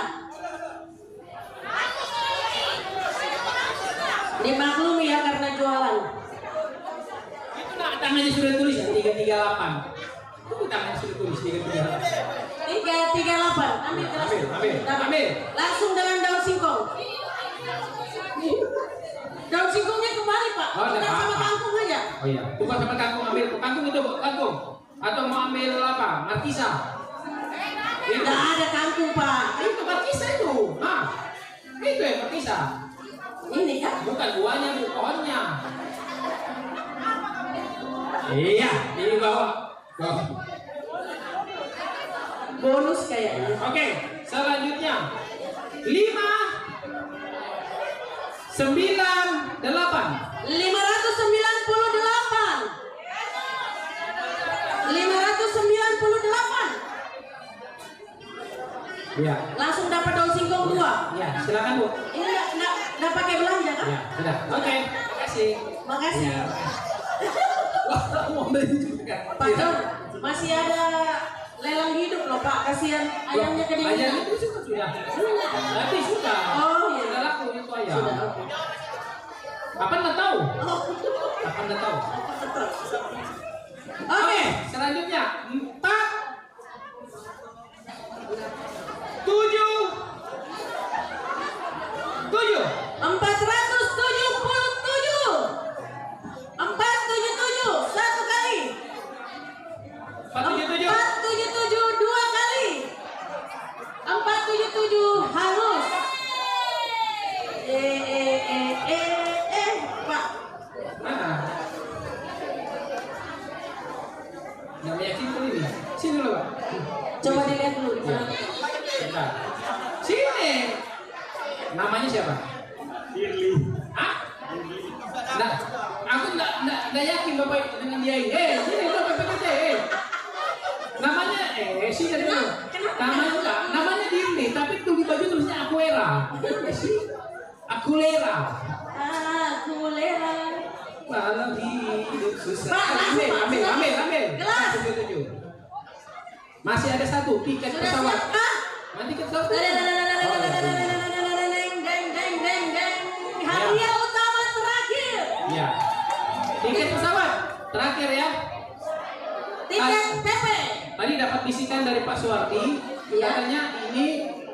S2: Dimaklumi ya karena jualan.
S1: Itu tangannya sudah tulis ya 338. Itu tangannya sudah tulis 338.
S2: 338. Ambil gelas.
S1: Ambil.
S2: Langsung dengan daun singkong. Daun singkongnya kembali Pak.
S1: Oh,
S2: Bukan sama kangkung aja.
S1: Oh iya, bukan sama kangkung, ambil kangkung itu kangkung. Atau mau ambil apa? Markisa. Itu.
S2: Tidak ada kangkung Pak.
S1: Itu markisa itu. Hah? Itu ya markisa.
S2: Ini kan?
S1: Bukan buahnya, bu, pohonnya. Iya, ini bawa.
S2: Bonus kayaknya.
S1: Oke, selanjutnya 5, 9, 8.
S2: 598. 598.
S1: Iya.
S2: Langsung dapat daun singkong 2.
S1: Iya, silakan bu.
S2: Ini nggak pakai belanja kan?
S1: Ya, sudah. Oke, makasih.
S2: Makasih.
S1: Ya. Wah, mau beli juga.
S2: Pak John, masih ada lelang hidup loh Pak. Kasihan ayamnya kedinginan.
S1: Ayamnya itu sudah. Tapi sudah.
S2: Oh iya.
S1: Sudah laku. itu ayam.
S2: Sudah, oke.
S1: Kapan nggak tahu? Kapan nggak tahu?
S2: Oke.
S1: Selanjutnya 4, 7,
S2: 477 satu kali.
S1: 477.
S2: 477 dua kali. 477 hangus. Pak.
S1: Mana? Nggak meyakinkan ini. Sini dulu, Pak.
S2: Coba dilihat dulu di mana.
S1: Bentar. Sini. Namanya siapa? Hah? Nah, aku nggak yakin Bapak dengan dia ini. Sini dulu PPKT. Namanya sini dulu. Namanya Dirli, tapi tuh di baju tulisnya Aquera. Aquera.
S2: Aku lera.
S1: Malam hidup susah.
S2: Pak, langsung,
S1: Ambil.
S2: Gelas.
S1: 77. Masih ada satu tiket
S2: Sudah
S1: pesawat.
S2: siap, Pak?
S1: Mana tiket pesawat?
S2: Hadiah utama terakhir.
S1: Iya. Tiket pesawat terakhir ya.
S2: Tiket PP.
S1: Tadi dapat bisikan dari Pak Suwardi,
S2: Iya.
S1: katanya ini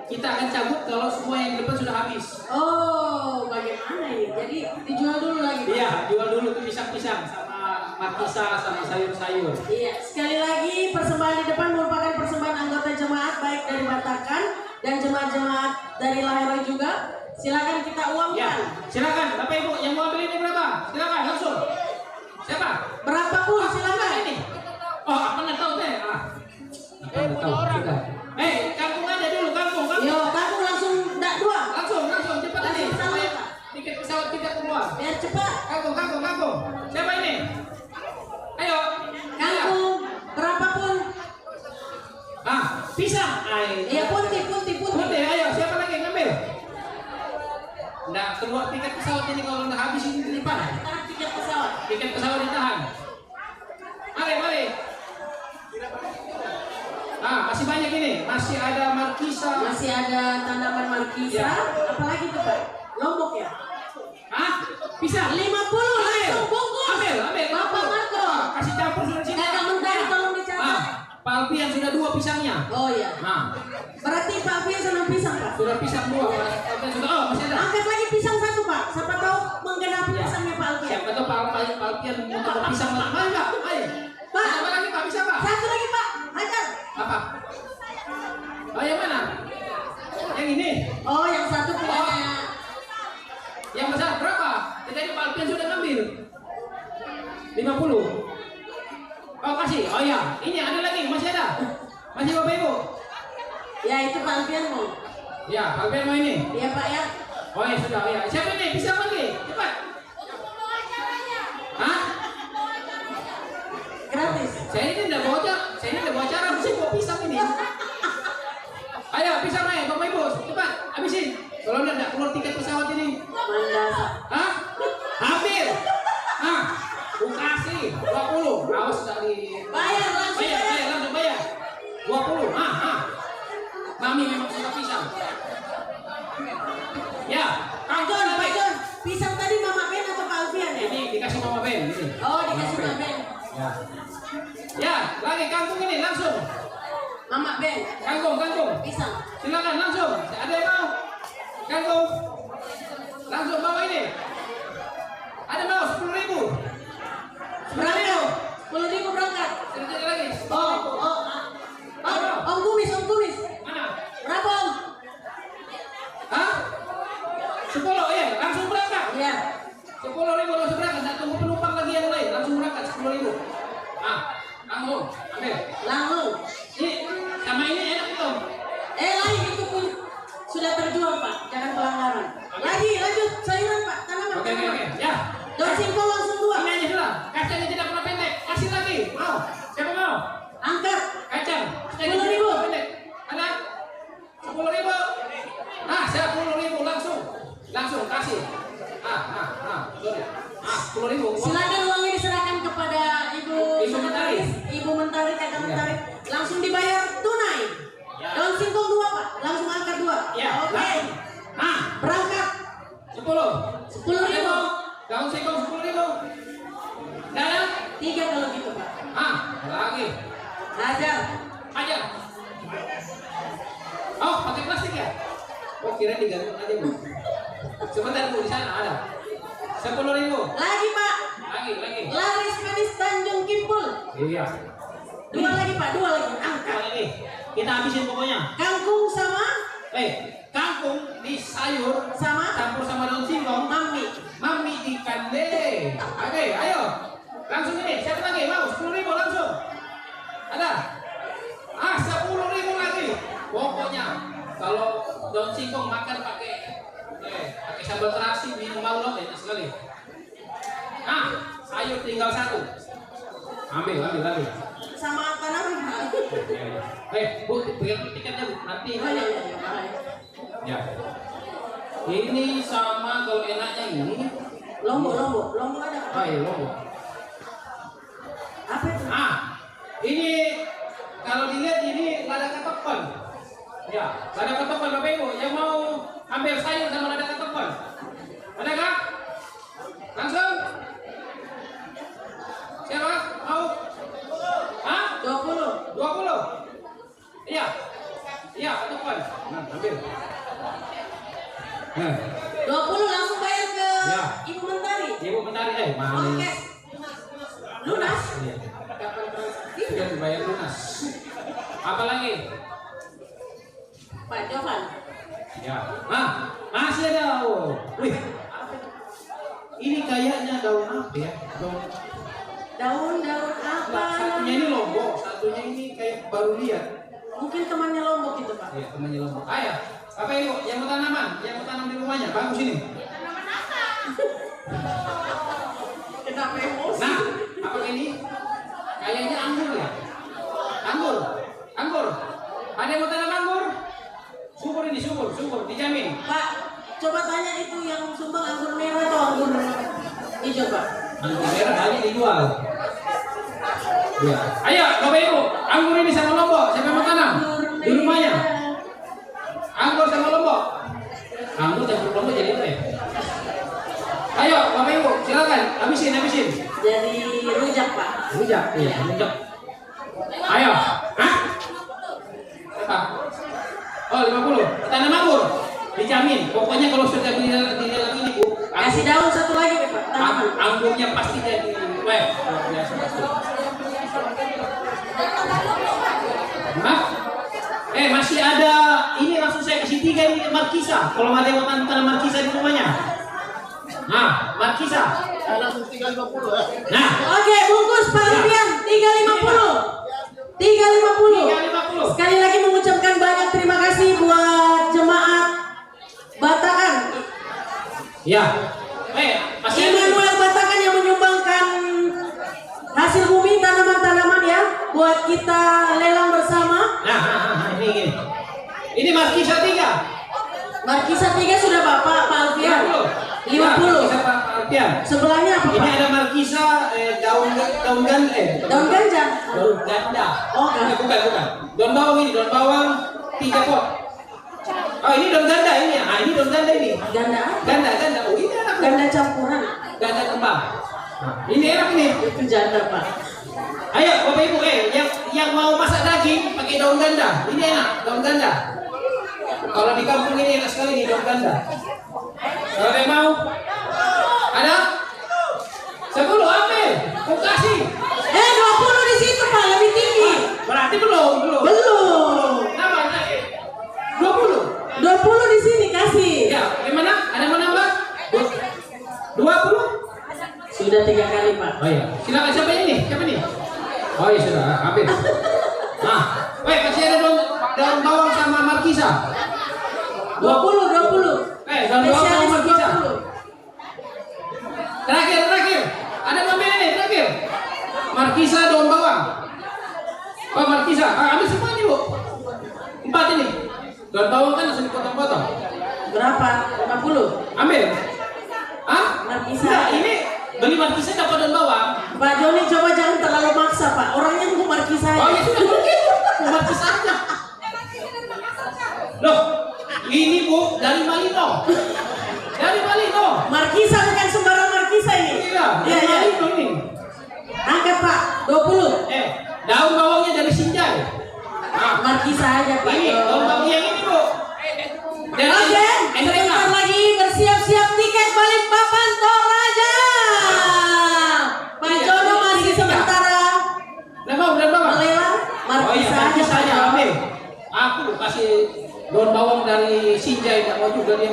S1: kita akan cabut kalau semua yang di depan sudah habis.
S2: Oh, bagaimana ini? Jadi dijual dulu lagi, Pak?
S1: Iya, jual dulu tuh pisang-pisang sama markisa sama sayur-sayur.
S2: Iya, sekali lagi persembahan di depan merupakan persembahan anggota jemaat baik dari Batakan dan jemaat-jemaat dari Lahera juga. Silakan kita
S1: Ya,
S2: uangkan.
S1: silakan Bapak Ibu yang mau ambil ini berapa? Silakan langsung. Siapa?
S2: Berapapun silakan.
S1: Ini. Oh, apa nggak tahu teh? Nggak tahu. Sudah. Kangkung aja dulu, kangkung.
S2: Yo, kamu langsung enggak dua.
S1: Langsung, cepat
S2: Langsung
S1: ini.
S2: sama,
S1: Supaya
S2: Pak.
S1: tiket pesawat kita keluar.
S2: Biar cepat.
S1: Kangkung. Siapa ini? Ayo.
S2: Kangkung berapapun.
S1: Pisang.
S2: Iya, punti.
S1: Putih, ayo. Siapa lagi yang ngambil? Nggak keluar tiket pesawat ini kalau nggak habis ini di depan.
S2: Tahan tiket pesawat.
S1: Tiket pesawat ditahan. Mari. Masih banyak ini. Masih ada markisa.
S2: Masih ada tanaman markisa.
S1: Ya.
S2: Apalagi tuh, Pak? Lombok ya?
S1: Pisang.
S2: 50 langsung bungkus.
S1: Ambil.
S2: Bapak Marco.
S1: Kasih campur sudah sini.
S2: Kakak Mentari tolong dicatat.
S1: Pak Alfian sudah 2 pisangnya.
S2: Oh iya. Berarti Pak Alfian senang pisang, Pak?
S1: Sudah pisang 2. Pak Alfian sudah. Masih ada.
S2: Angkat lagi pisang satu, Pak. Siapa tahu menggenapi pisangnya Pak Alfian.
S1: Siapa tahu Pak Alfian mau tambah pisang lagi. Mari, Pak. Ayo.
S2: Pak.
S1: Apa lagi Pak? Bisa, Pak?
S2: Satu lagi, Pak. Hajar.
S1: Apa? Yang mana? Yang ini.
S2: Oh, yang satu punyanya.
S1: Yang besar berapa? Tadi Pak Alfian sudah ngambil 50. Oh kasih. Oh ya, ini ada lagi, masih ada. Masih Bapak Ibu.
S2: Ya, itu Pak Alfian mau.
S1: Ya, Pak Alfian mau ini.
S2: Iya, Pak ya.
S1: Oh ya sudah. Oh, ya. Siapa ini? Bisa lagi. Cepat.
S2: Gratis.
S1: Saya ini tidak bawa acara, mesti bawa pisang ini. Ayo pisang aja, Bapak Ibu. Cepat, habisin. Kalau tidak keluar tiket pesawat ini.
S2: Mendasar.
S1: Hampir. Aku kasih 20. Awas dari.
S2: Bayar langsung.
S1: Langsung bayar. 20. Mami memang suka pisang. Ya,
S2: Pak John. Pisang tadi Mama Ben atau Pak Alfian ya?
S1: ini dikasih Mama Ben ini.
S2: Oh, dikasih Mama Ben.
S1: Ya, lagi kangkung ini langsung.
S2: Mama Ben.
S1: Kangkung.
S2: Pisang.
S1: Silakan langsung. Ada yang mau? Kangkung. Langsung bawa ini. Ada mau 10.000.
S2: Berangkat. 10.000 berangkat.
S1: Sedikit lagi.
S2: Om Kumis.
S1: Mana?
S2: Berapa, Om?
S1: 10 ya, langsung berangkat.
S2: Iya.
S1: 10.000 langsung berangkat. Tak tunggu penumpang lagi yang lain. Langsung berangkat 10.000. Langsung. Ambil.
S2: Langsung.
S1: Ini sama ini enak itu.
S2: Lain itu pun sudah terjual, Pak. Jangan pelanggaran. Lagi, lanjut. Sayuran, Pak. Tanaman.
S1: Oke. Ya.
S2: Daun singkong langsung 2.
S1: Ini aja sudah. Kacanya tidak pernah pendek. Kasih lagi. Mau? Siapa mau?
S2: Angkat.
S1: Oh kira digantung aja bu. Sebentar bu di sana ada. 10.000.
S2: Lagi Pak.
S1: Lagi.
S2: Laris manis Tanjung Kimpul.
S1: Iya.
S2: 2 lagi Pak, 2 lagi. Angkat.
S6: Ini kita habisin pokoknya.
S2: Kangkung sama
S1: Kangkung di sayur
S2: sama
S1: campur sama daun singkong. Mami ikan deh. Oke, ayo. Langsung ini. Siapa lagi mau? 10.000 langsung. Ada? 10.000 lagi. Pokoknya kalau daun singkong makan pakai sambal terasi, minum maulot enak sekali. Sayur tinggal 1. Ambil.
S2: sama tanaman Pak.
S1: Bu, pegang tiketnya bu. Nanti.
S2: Iya.
S1: Ya. Ini sama kalau enaknya ini.
S2: Lombok ada.
S1: Oh iya lombok.
S2: Apa itu?
S1: Ini kalau dilihat ini lada ketopon. Ya, lada ketopon Bapak Ibu yang mau ambil sayur sama lada ketopon. Ada kah? Langsung. Siapa? Mau? 20. Iya. Iya, ketopon. Ambil.
S2: 20 langsung bayar ke
S1: Ya.
S2: Ibu Mentari.
S1: Ibu Mentari mana?
S2: Oke. Lunas.
S1: Iya. Sudah dibayar lunas. Apa lagi?
S2: Pak Jovan.
S1: Ya. Masih ada. Wih. Ini kayaknya daun apa ya?
S2: Daun apa?
S1: Satunya ini lombok, satunya ini kayak baru lihat.
S2: Mungkin temannya Lombok itu Pak.
S1: Iya, temannya lombok. Ayo. Apa Ibu? Yang mau tanaman? Yang mau tanam di rumahnya? Bagus ini.
S2: Kenapa emosi?
S1: Nah, apa ini? Kayaknya anggur ya? Anggur. Ada yang mau tanam anggur? Subur ini, subur, dijamin.
S2: Pak, coba tanya itu yang sumbang anggur merah atau anggur hijau Pak?
S1: Anggur merah banyak dijual. Ya. Ayo, Bapak Ibu, anggur ini sama lombok. Siapa mau tanam? Di rumahnya. Anggur sama lombok. Anggur campur lombok jadi apa ya? Ayo, Bapak Ibu, silakan. Habisin.
S2: Jadi rujak Pak.
S1: Rujak. Iya, rujak. Ayo. Apa? Oh, 50. Tanam anggur. Dijamin. Pokoknya kalau sudah di dalam ini, Bu,
S2: Kasih daun satu lagi Pak. Tanaman.
S1: anggurnya pasti jadi luar biasa pasti. Masih ada ini langsung saya kasih 3 ini markisa. Kalau ada yang mau tanam markisa di rumahnya. Markisa.
S6: Langsung 350 ya.
S1: Nah,
S2: Oke, bungkus Pak Alfian 350. 350. Sekali lagi mengucapkan banyak terima kasih buat jemaat Batakan.
S1: ya. Masih ada.
S2: Immanuel Batakan yang menyumbangkan hasil bumi tanaman-tanaman ya buat kita lelang bersama.
S1: Ini. Ini markisa 3.
S2: Markisa 3 sudah Bapak Pak Alfian. 50.
S1: Markisa Pak Alfian.
S2: Sebelahnya apa
S1: Ini
S2: Pak?
S1: ada markisa daun ganda.
S2: Daun ganja.
S1: Daun ganda.
S2: Oh, ganda.
S1: Bukan. Daun bawang ini, daun bawang 3 pot. Oh, ini daun ganda ini ya. Ini daun ganda ini.
S2: Ganda.
S1: Ganda. Oh, ini enak.
S2: Ganda campuran.
S1: Ganda kembang. Ini enak ini.
S2: Itu janda Pak.
S1: Ayo Bapak Ibu, yang mau masak daging pakai daun ganda. Ini enak, daun ganda. Kalau di kampung ini enak sekali nih daun ganda. Kalau ada yang mau? Ada? 10 ambil. Aku kasih.
S2: 20 di situ Pak, lebih tinggi.
S1: Berarti belum. Nama 20.
S2: 20 di sini kasih.
S1: Ya, gimana? Ada yang mau nambah? 20?
S2: Sudah 3 kali Pak.
S1: Oh iya. Silakan siapa ini? Siapa nih? Oh iya sudah, ambil. Nah, kasih ada daun bawang sama markisa.
S2: 20.
S1: Daun bawang sama
S2: Spesialis
S1: markisa.
S2: 20.
S1: Terakhir. Ada mobil ini, terakhir. Markisa daun bawang. Oh, markisa. Ambil semua nih, Bu. 4 ini. Daun bawang kan langsung dipotong-potong.
S2: Berapa? 50.
S1: Ambil.
S2: Markisa.
S1: Nah, ini beli markisa dapat daun bawang.
S2: Pak Joni coba jangan terlalu maksa Pak. Orangnya mau markisa.
S1: Oh ya sudah mungkin. Markisa aja. Loh, ini Bu dari Malino.
S2: Markisa bukan sembarang markisa ini.
S1: Iya, dari Malino ini.
S2: Angkat Pak. 20.
S1: Daun bawangnya dari Sinjai.
S2: Markisa aja Pak.
S1: Ini daun bawang yang ini, Bu. Dari
S2: Oke,
S1: saja ambil. Aku kasih daun bawang dari Sinjai, nggak mau juga dia.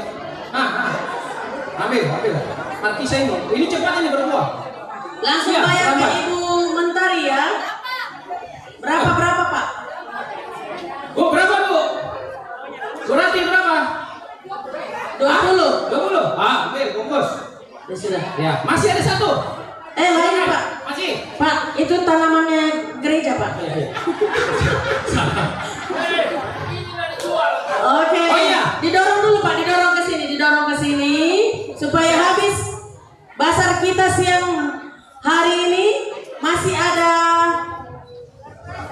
S1: Ambil. Nanti saya ini cepat ini berbuah.
S2: Langsung
S1: Ya,
S2: bayar ke
S1: tambah.
S2: Ibu Mentari ya. Berapa Pak?
S1: Bu, berapa Bu? Surati berapa?
S2: 20.
S1: 20. Ambil, bungkus.
S2: Ya sudah.
S1: Ya, masih ada satu.
S2: Lain Pak.
S1: Masih.
S2: Pak, itu tanamannya gereja Pak. Oke.
S1: Oh, iya.
S2: Didorong dulu Pak, didorong ke sini supaya habis basar kita siang hari ini. Masih ada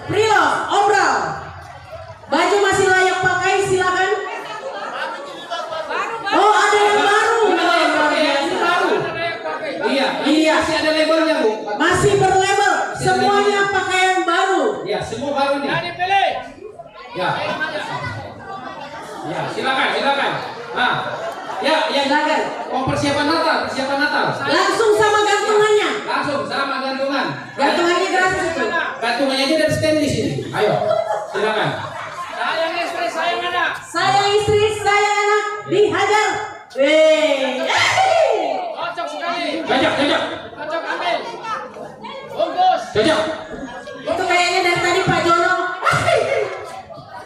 S2: Prio, Ombral. Baju masih layak pakai, silakan. Oh, ada yang baru.
S1: Ini baru. Iya, masih ada labelnya Bu.
S2: Masih berlabel. Semuanya pakaian baru.
S1: Ya, semua baru nih. Ya. Ya, silakan. Ya,
S2: Silakan.
S1: persiapan Natal.
S2: Langsung sama gantungannya.
S1: Langsung sama gantungan.
S2: Gantungannya gratis itu.
S1: Gantungannya aja dari stand di sini. Ayo, silakan.
S2: Sayang istri, sayang anak, dihajar. Weh.
S1: Cocok.
S2: Itu kayaknya dari tadi Pak Jono.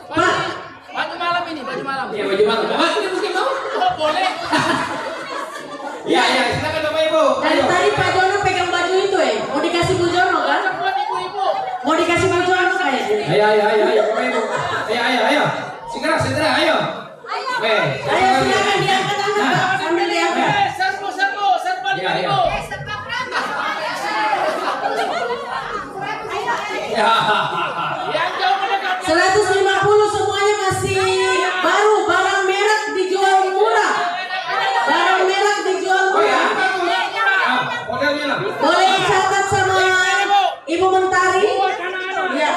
S2: Pak,
S1: Ya, baju malam. Bapak ini mungkin mau? Ya, silakan Bapak Ibu.
S2: dari tadi Pak Jono pegang baju itu mau dikasih Bu Jono kan? Mau dikasih Bu Jono kayaknya.
S1: Ayo, Bapak Ibu. Ayo. Segera, ayo. Weh,
S2: Ayo silakan diangkat Pak, sambil diangkat.
S1: Ya.
S2: 150 semuanya masih baru, barang merek dijual murah. Barang merek dijual
S1: Oh ya,
S2: murah.
S1: modelnya lah.
S2: Boleh catat sama Ibu Mentari? Iya.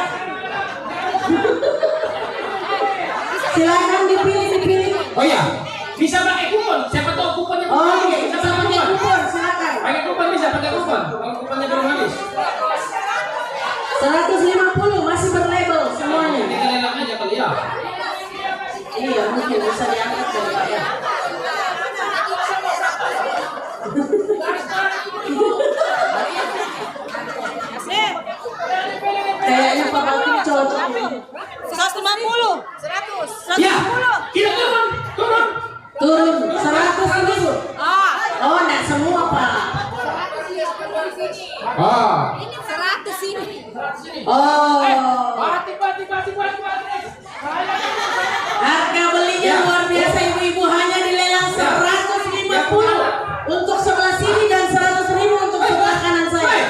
S2: Silakan dipilih.
S1: Oh ya, bisa pakai kupon. Siapa tahu kuponnya belum
S2: Oh
S1: habis.
S2: iya, bisa pakai kupon, silakan.
S1: Pakai kupon bisa, pakai kupon. Kalau kuponnya belum habis.
S2: 150 masih berlabel semuanya.
S1: Kita lelang aja kali ya.
S2: Iya, mungkin bisa diangkat dari Pak ya. Kayaknya Pak Bakri cocok nih.
S8: 150.
S1: Ya, kita turun.
S2: Turun 100.000. Oh, enggak semua Pak.
S8: Ini 100 ini.
S2: Oh, harga belinya luar biasa ibu-ibu, hanya dilelang 150 untuk sebelah sini dan 100.000 untuk sebelah kanan saya.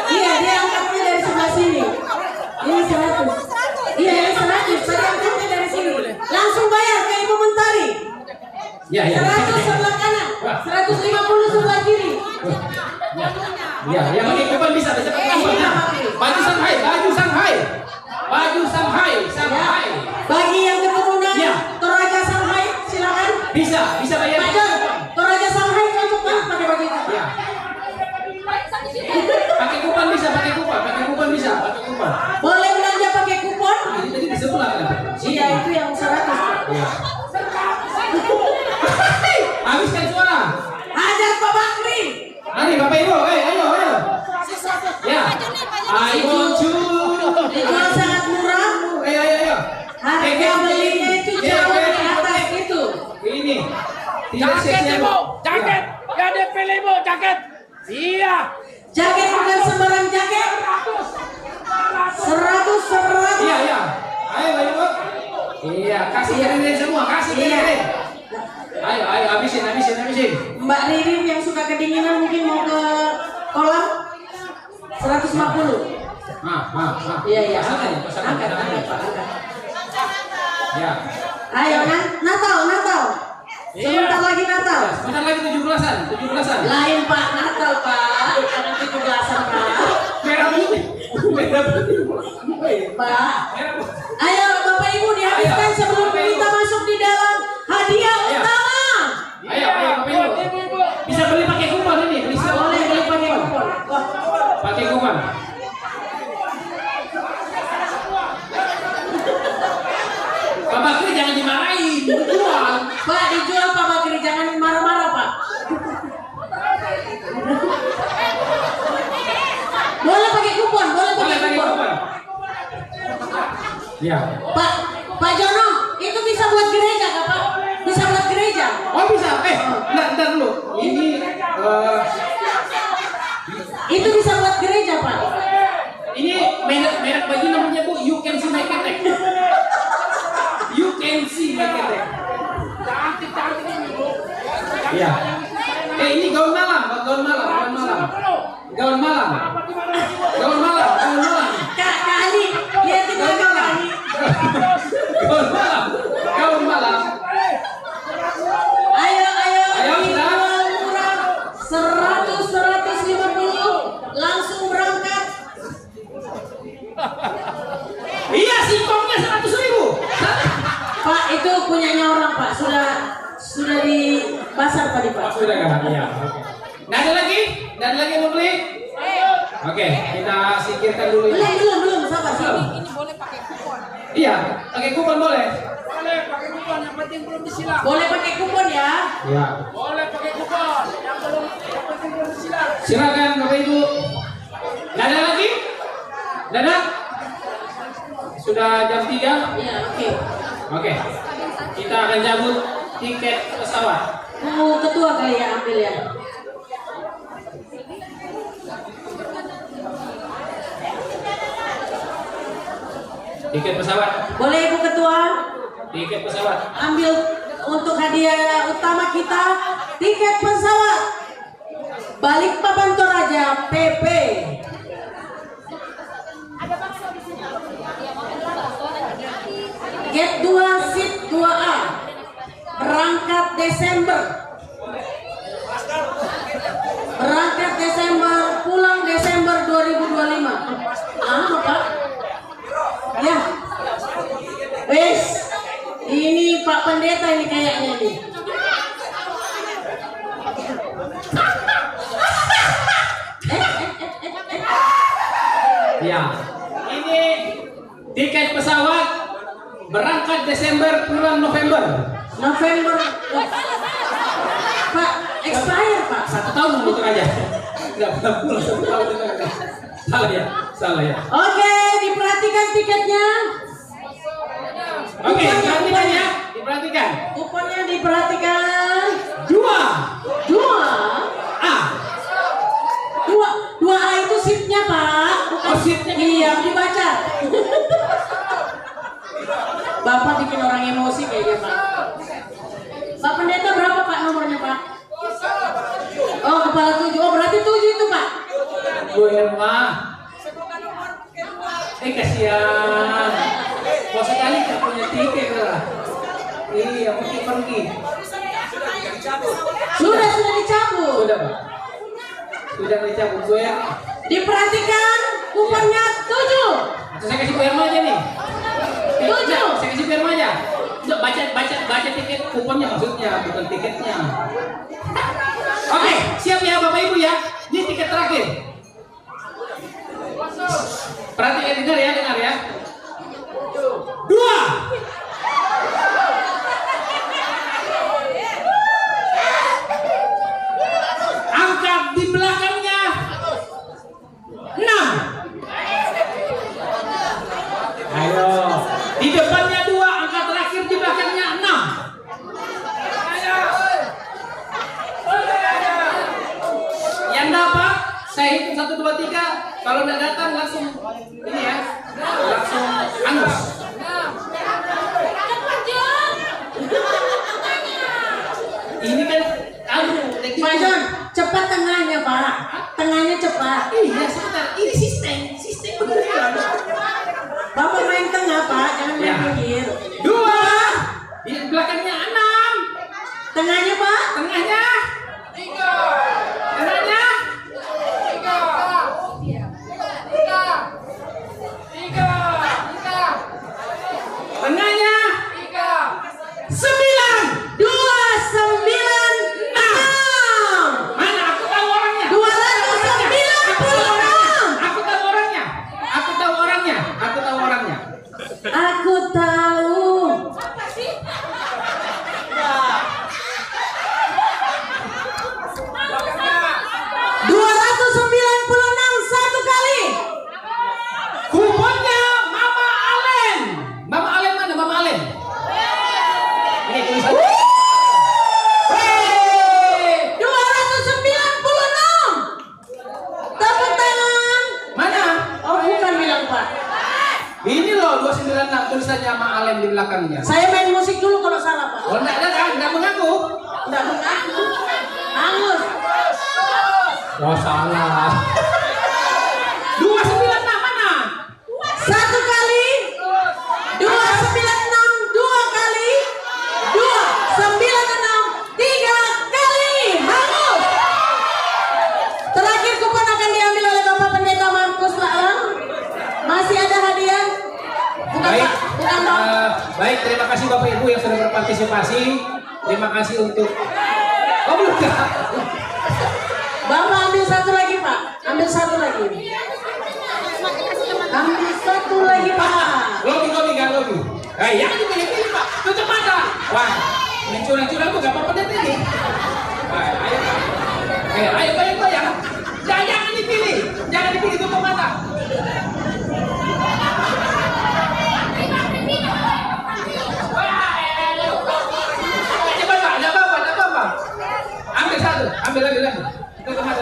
S2: Iya, dia angkatnya dari sebelah sini. Ini 100. Iya, ini 100. Tadi angkatnya dari sini. Langsung bayar ke Ibu Mentari.
S1: Ya.
S2: 100 sebelah kanan, 150 sebelah kiri.
S1: Ya, pakai kupon bisa pakai kupon.
S2: Iya,
S1: Baju Shanghai.
S2: Bagi yang keturunan
S1: Iya.
S2: Toraja Shanghai, silakan.
S1: Bisa bayar.
S2: Pak John, Toraja Shanghai cocok kan pakai baju itu?
S1: Ya. Pakai kupon bisa.
S2: Boleh belanja pakai kupon?
S1: Ini tadi di sebelah kan?
S2: Iya, itu yang 100.
S1: Ya. Habiskan suara.
S2: Hajar Pak Bakri.
S1: Mari Bapak Ibu, ayo. Ya. Ayo
S2: Dijual sangat murah.
S1: Ayo.
S2: Harga belinya itu jauh di atas itu.
S1: Ini. Tidak sia-sia.
S6: Jaket. Ya DP Ibu, jaket. Iya.
S2: Jaket bukan sembarang jaket. 100.
S1: Iya. Ayo Bapak Ibu. Iya, kasih dari semua, kasih dari. Ayo, habisin.
S2: Mbak Ririn yang suka kedinginan mungkin mau ke kolam 150. Iya. Angkat.
S1: Ya.
S2: Ayo Natal. Sebentar lagi Natal.
S1: Sebentar lagi 17-an.
S2: Lain Pak, Natal Pak. Ada 17-an Pak.
S1: Merah putih.
S2: Pak. Ayo Bapak Ibu diangkat. habiskan sebelum kita masuk di dalam hadiah utama.
S1: Ayo, Bapak Ibu. Bisa beli pakai kupon ini, bisa
S2: Boleh beli pakai kupon. Wah,
S1: pakai kupon. Pak Bakri jangan dimarahin, jual.
S2: Pak dijual Pak Bakri, jangan marah-marah Pak. Boleh pakai kupon, boleh
S1: Boleh
S2: pakai
S1: pakai
S2: kupon.
S1: kupon. Ya.
S2: Pak Jono, itu bisa buat gereja nggak Pak? Bisa buat gereja.
S1: Oh bisa. Ntar dulu. Ini
S2: Itu bisa buat gereja Pak.
S1: ini merek baju namanya Bu. You can see my ketek. You can see my ketek.
S6: Cantik ini, Bu.
S1: Iya. Ini gaun malam.
S2: Kak Ali, lihatin lagi Kak Ali.
S1: Gaun malam.
S2: Ayo,
S1: Ayo, sudah.
S2: murah 150 langsung berangkat.
S1: Iya, singkongnya 100.000.
S2: Pak itu punyanya orang Pak, sudah di pasar tadi Pak.
S1: Sudah kan? Iya. Oke. Nggak ada lagi yang mau beli? Oke, kita singkirkan dulu ini.
S2: Belum, sabar sini.
S1: Iya, pakai kupon boleh.
S6: Boleh pakai kupon, yang penting belum disilang.
S2: Boleh pakai kupon ya.
S1: Iya.
S6: Boleh pakai kupon, yang penting belum disilang.
S1: Silakan Bapak Ibu. Nggak ada lagi? Nggak ada? Sudah jam 3?
S2: Iya, oke.
S1: Oke. Kita akan cabut tiket pesawat.
S2: Ketua kali ya ambil ya.
S1: Tiket pesawat.
S2: Boleh Ibu Ketua
S1: Tiket pesawat.
S2: ambil untuk hadiah utama kita tiket pesawat Balikpapan Toraja PP. Gate 2 seat 2A. Berangkat Desember. Pulang Desember 2025. Pak? Ya. Wes. Ini Pak Pendeta ini kayaknya nih.
S1: Ya. Ini tiket pesawat berangkat Desember, pulang November.
S2: Pak, expire Pak.
S1: 1 tahun muter aja. Nggak pernah pulang 1 tahun. Salah ya.
S2: Oke, diperhatikan tiketnya.
S1: Oke, diperhatikan ya. Diperhatikan.
S2: Kuponnya diperhatikan.
S1: 2A.
S2: Dua A itu seatnya Pak. Bukan
S1: Oh, seatnya.
S2: Iya, dibaca. Bapak bikin orang emosi kayaknya Pak. Pak Pendeta berapa Pak nomornya Pak? Oh, kepala 7. Oh, berarti 7 itu Pak.
S1: Bu Irma. Kasihan. Mau sekali nggak punya tiket lah. Iya, mesti pergi.
S2: Sudah dicabut.
S1: Sudah Pak. Sudah dicabut Bu ya.
S2: Diperhatikan kuponnya 7.
S1: Saya kasih Bu Irma aja nih.
S2: 7.
S1: Saya kasih Bu Irma aja. Coba baca tiket kuponnya maksudnya, bukan tiketnya. Oke, siap ya Bapak Ibu ya. Ini tiket terakhir. Perhatikan, dengar ya. 2. Angka di belakangnya 6. Ayo. Di depannya 2, angka terakhir di belakangnya 6. Yang dapat saya hitung 1 2 3. Kalau nggak datang langsung ini ya. Langsung angus. Ini kan
S2: Pak John, cepat tengahnya Pak. Tengahnya cepat.
S1: Iya, sebentar. Ini sistem beneran.
S2: Bapak main tengah Pak, jangan main
S1: Ya.
S2: pinggir.
S1: 2. Di belakangnya 6.
S2: Tengahnya Pak.
S1: Tengahnya 3. Tengahnya 3. Tengahnya 9.
S2: 296.
S1: Mana aku tahu orangnya.
S2: 296.
S1: Aku tahu orangnya. Aku tahu orangnya. Aku tahu orangnya.
S2: Aku tahu. Satu kali.
S1: Kuponnya Mama Alen. Mama Alen mana? Mama Alen. Ini tulisannya.
S2: 296. Tepuk tangan.
S1: Mana?
S2: Oh, bukan bilang Pak.
S1: Ini loh 296 tulisannya Mama Alen di belakangnya.
S2: Saya main musik dulu kalau salah Pak.
S1: Oh, enggak mengaku.
S2: Enggak mengaku. Angus.
S1: Wah, salah. 296 mana?
S2: Satu kali. 296 dua kali. 296 tiga kali. Hangus. Terakhir kupon akan diambil oleh Bapak Pendeta Markus Laang. Masih ada hadiah? Bukan
S1: Baik.
S2: Pak, bukan Pak.
S1: Baik, terima kasih Bapak Ibu yang sudah berpartisipasi. Terima kasih untuk. Oh, belum.
S2: Bapak ambil satu lagi Pak. Ambil satu lagi. Ambil satu lagi Pak.
S1: Lobi. Jangan dipilih-pilih Pak. Tutup mata. Wah, mencurang-curang tuh gak apa-apa deh ini. Ayo Pak. Ayo goyang. Jangan dipilih. Jangan dipilih, tutup mata. Coba Pak, ada apa-apa. Ambil satu, ambil lagi. Tutup mata.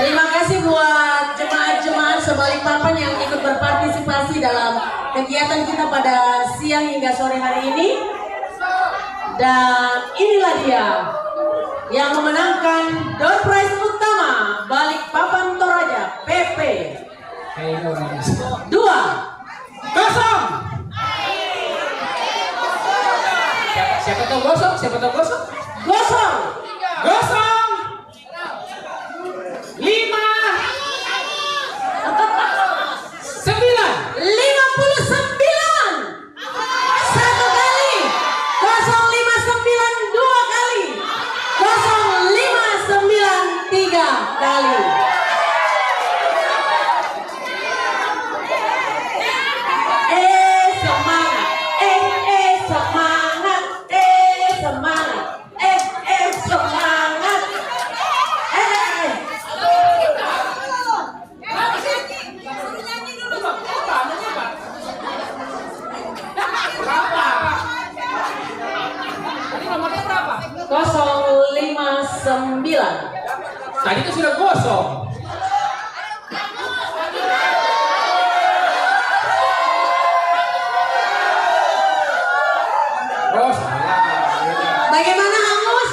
S2: Terima kasih buat jemaat-jemaat sebalikpapan yang ikut berpartisipasi dalam kegiatan kita pada siang hingga sore hari ini. Dan inilah dia yang memenangkan door prize utama Balikpapan Toraja PP 2
S1: Kosong. Siapa tahu gosong?
S2: Gosong.
S1: 5 9
S2: 59. Satu kali. 059 dua kali. 059 tiga kali. Semangat. Semangat. Semangat. Semangat.
S1: Tadi nomornya berapa?
S2: 059.
S1: Tadi itu sudah gosong. Oh, salah.
S2: Bagaimana Hangus?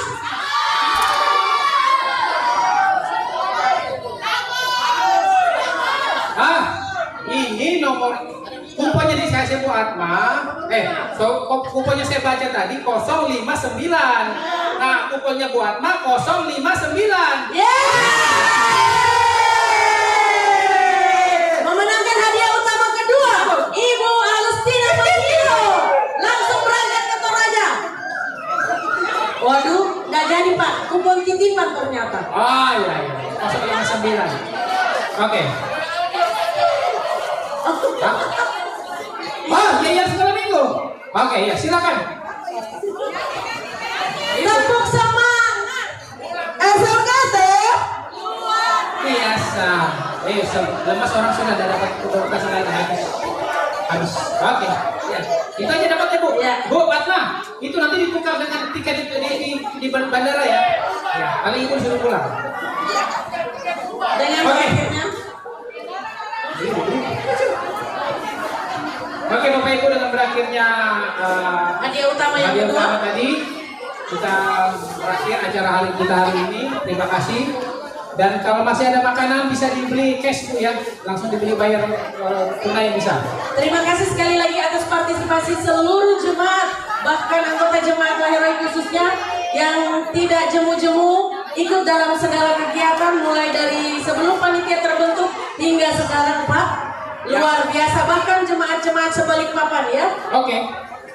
S1: Ini nomor kuponnya dikasih Bu Atma. Kuponnya saya baca tadi 059. Nah, kuponnya Bu Atma 059.
S2: Memenangkan hadiah utama kedua, Ibu Agustina Pagino. Langsung berangkat ke Toraja. Waduh, nggak jadi Pak. Kupon titipan ternyata.
S1: Iya. 059. Oke. Iya sekolah minggu. Oke, ya silakan.
S2: Tepuk semangat. SLKT.
S1: Biasa. Lemas orang sudah dapat kasih lagi habis. Oke. Ya. Itu aja dapatnya Bu.
S2: Ya.
S1: Bu Atma, itu nanti ditukar dengan tiket di bandara ya. Ya. Kali Ibu suruh pulang.
S2: Dengan
S1: Oke.
S2: berakhirnya.
S1: Oke Bapak Ibu, dengan berakhirnya
S2: Hadiah utama yang
S1: hadiah
S2: kedua.
S1: utama tadi, kita berakhir acara kita hari ini. Terima kasih. Dan kalau masih ada makanan bisa dibeli cash Bu ya, langsung dibeli bayar tunai bisa.
S2: Terima kasih sekali lagi atas partisipasi seluruh jemaat, bahkan anggota jemaat Lahirai khususnya yang tidak jemu-jemu ikut dalam segala kegiatan mulai dari sebelum panitia terbentuk hingga sekarang Pak. Luar biasa, bahkan jemaat-jemaat sebalikpapan ya.
S1: Oke.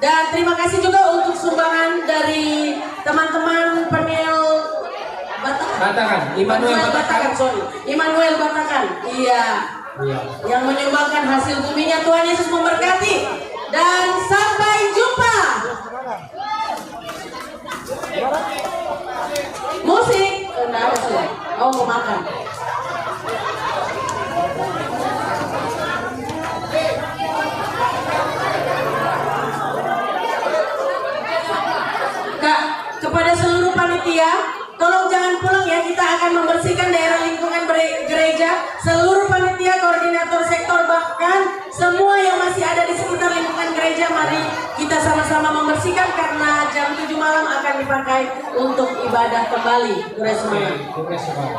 S2: Dan terima kasih juga untuk sumbangan dari teman-teman panel
S1: Batakan, Immanuel Batakan.
S2: Immanuel Batakan. Iya.
S1: Iya.
S2: Yang menyumbangkan hasil buminya. Tuhan Yesus memberkati. Dan sampai jumpa. Musik. Enggak ada sudah. Oh, mau makan. Kak, kepada seluruh panitia, tolong jangan pulang ya, kita akan membersihkan daerah lingkungan gereja. Seluruh panitia, koordinator sektor, bahkan semua yang masih ada di sekitar lingkungan gereja, mari kita sama-sama membersihkan karena jam 7 malam akan dipakai untuk ibadah kembali. Durasi malam.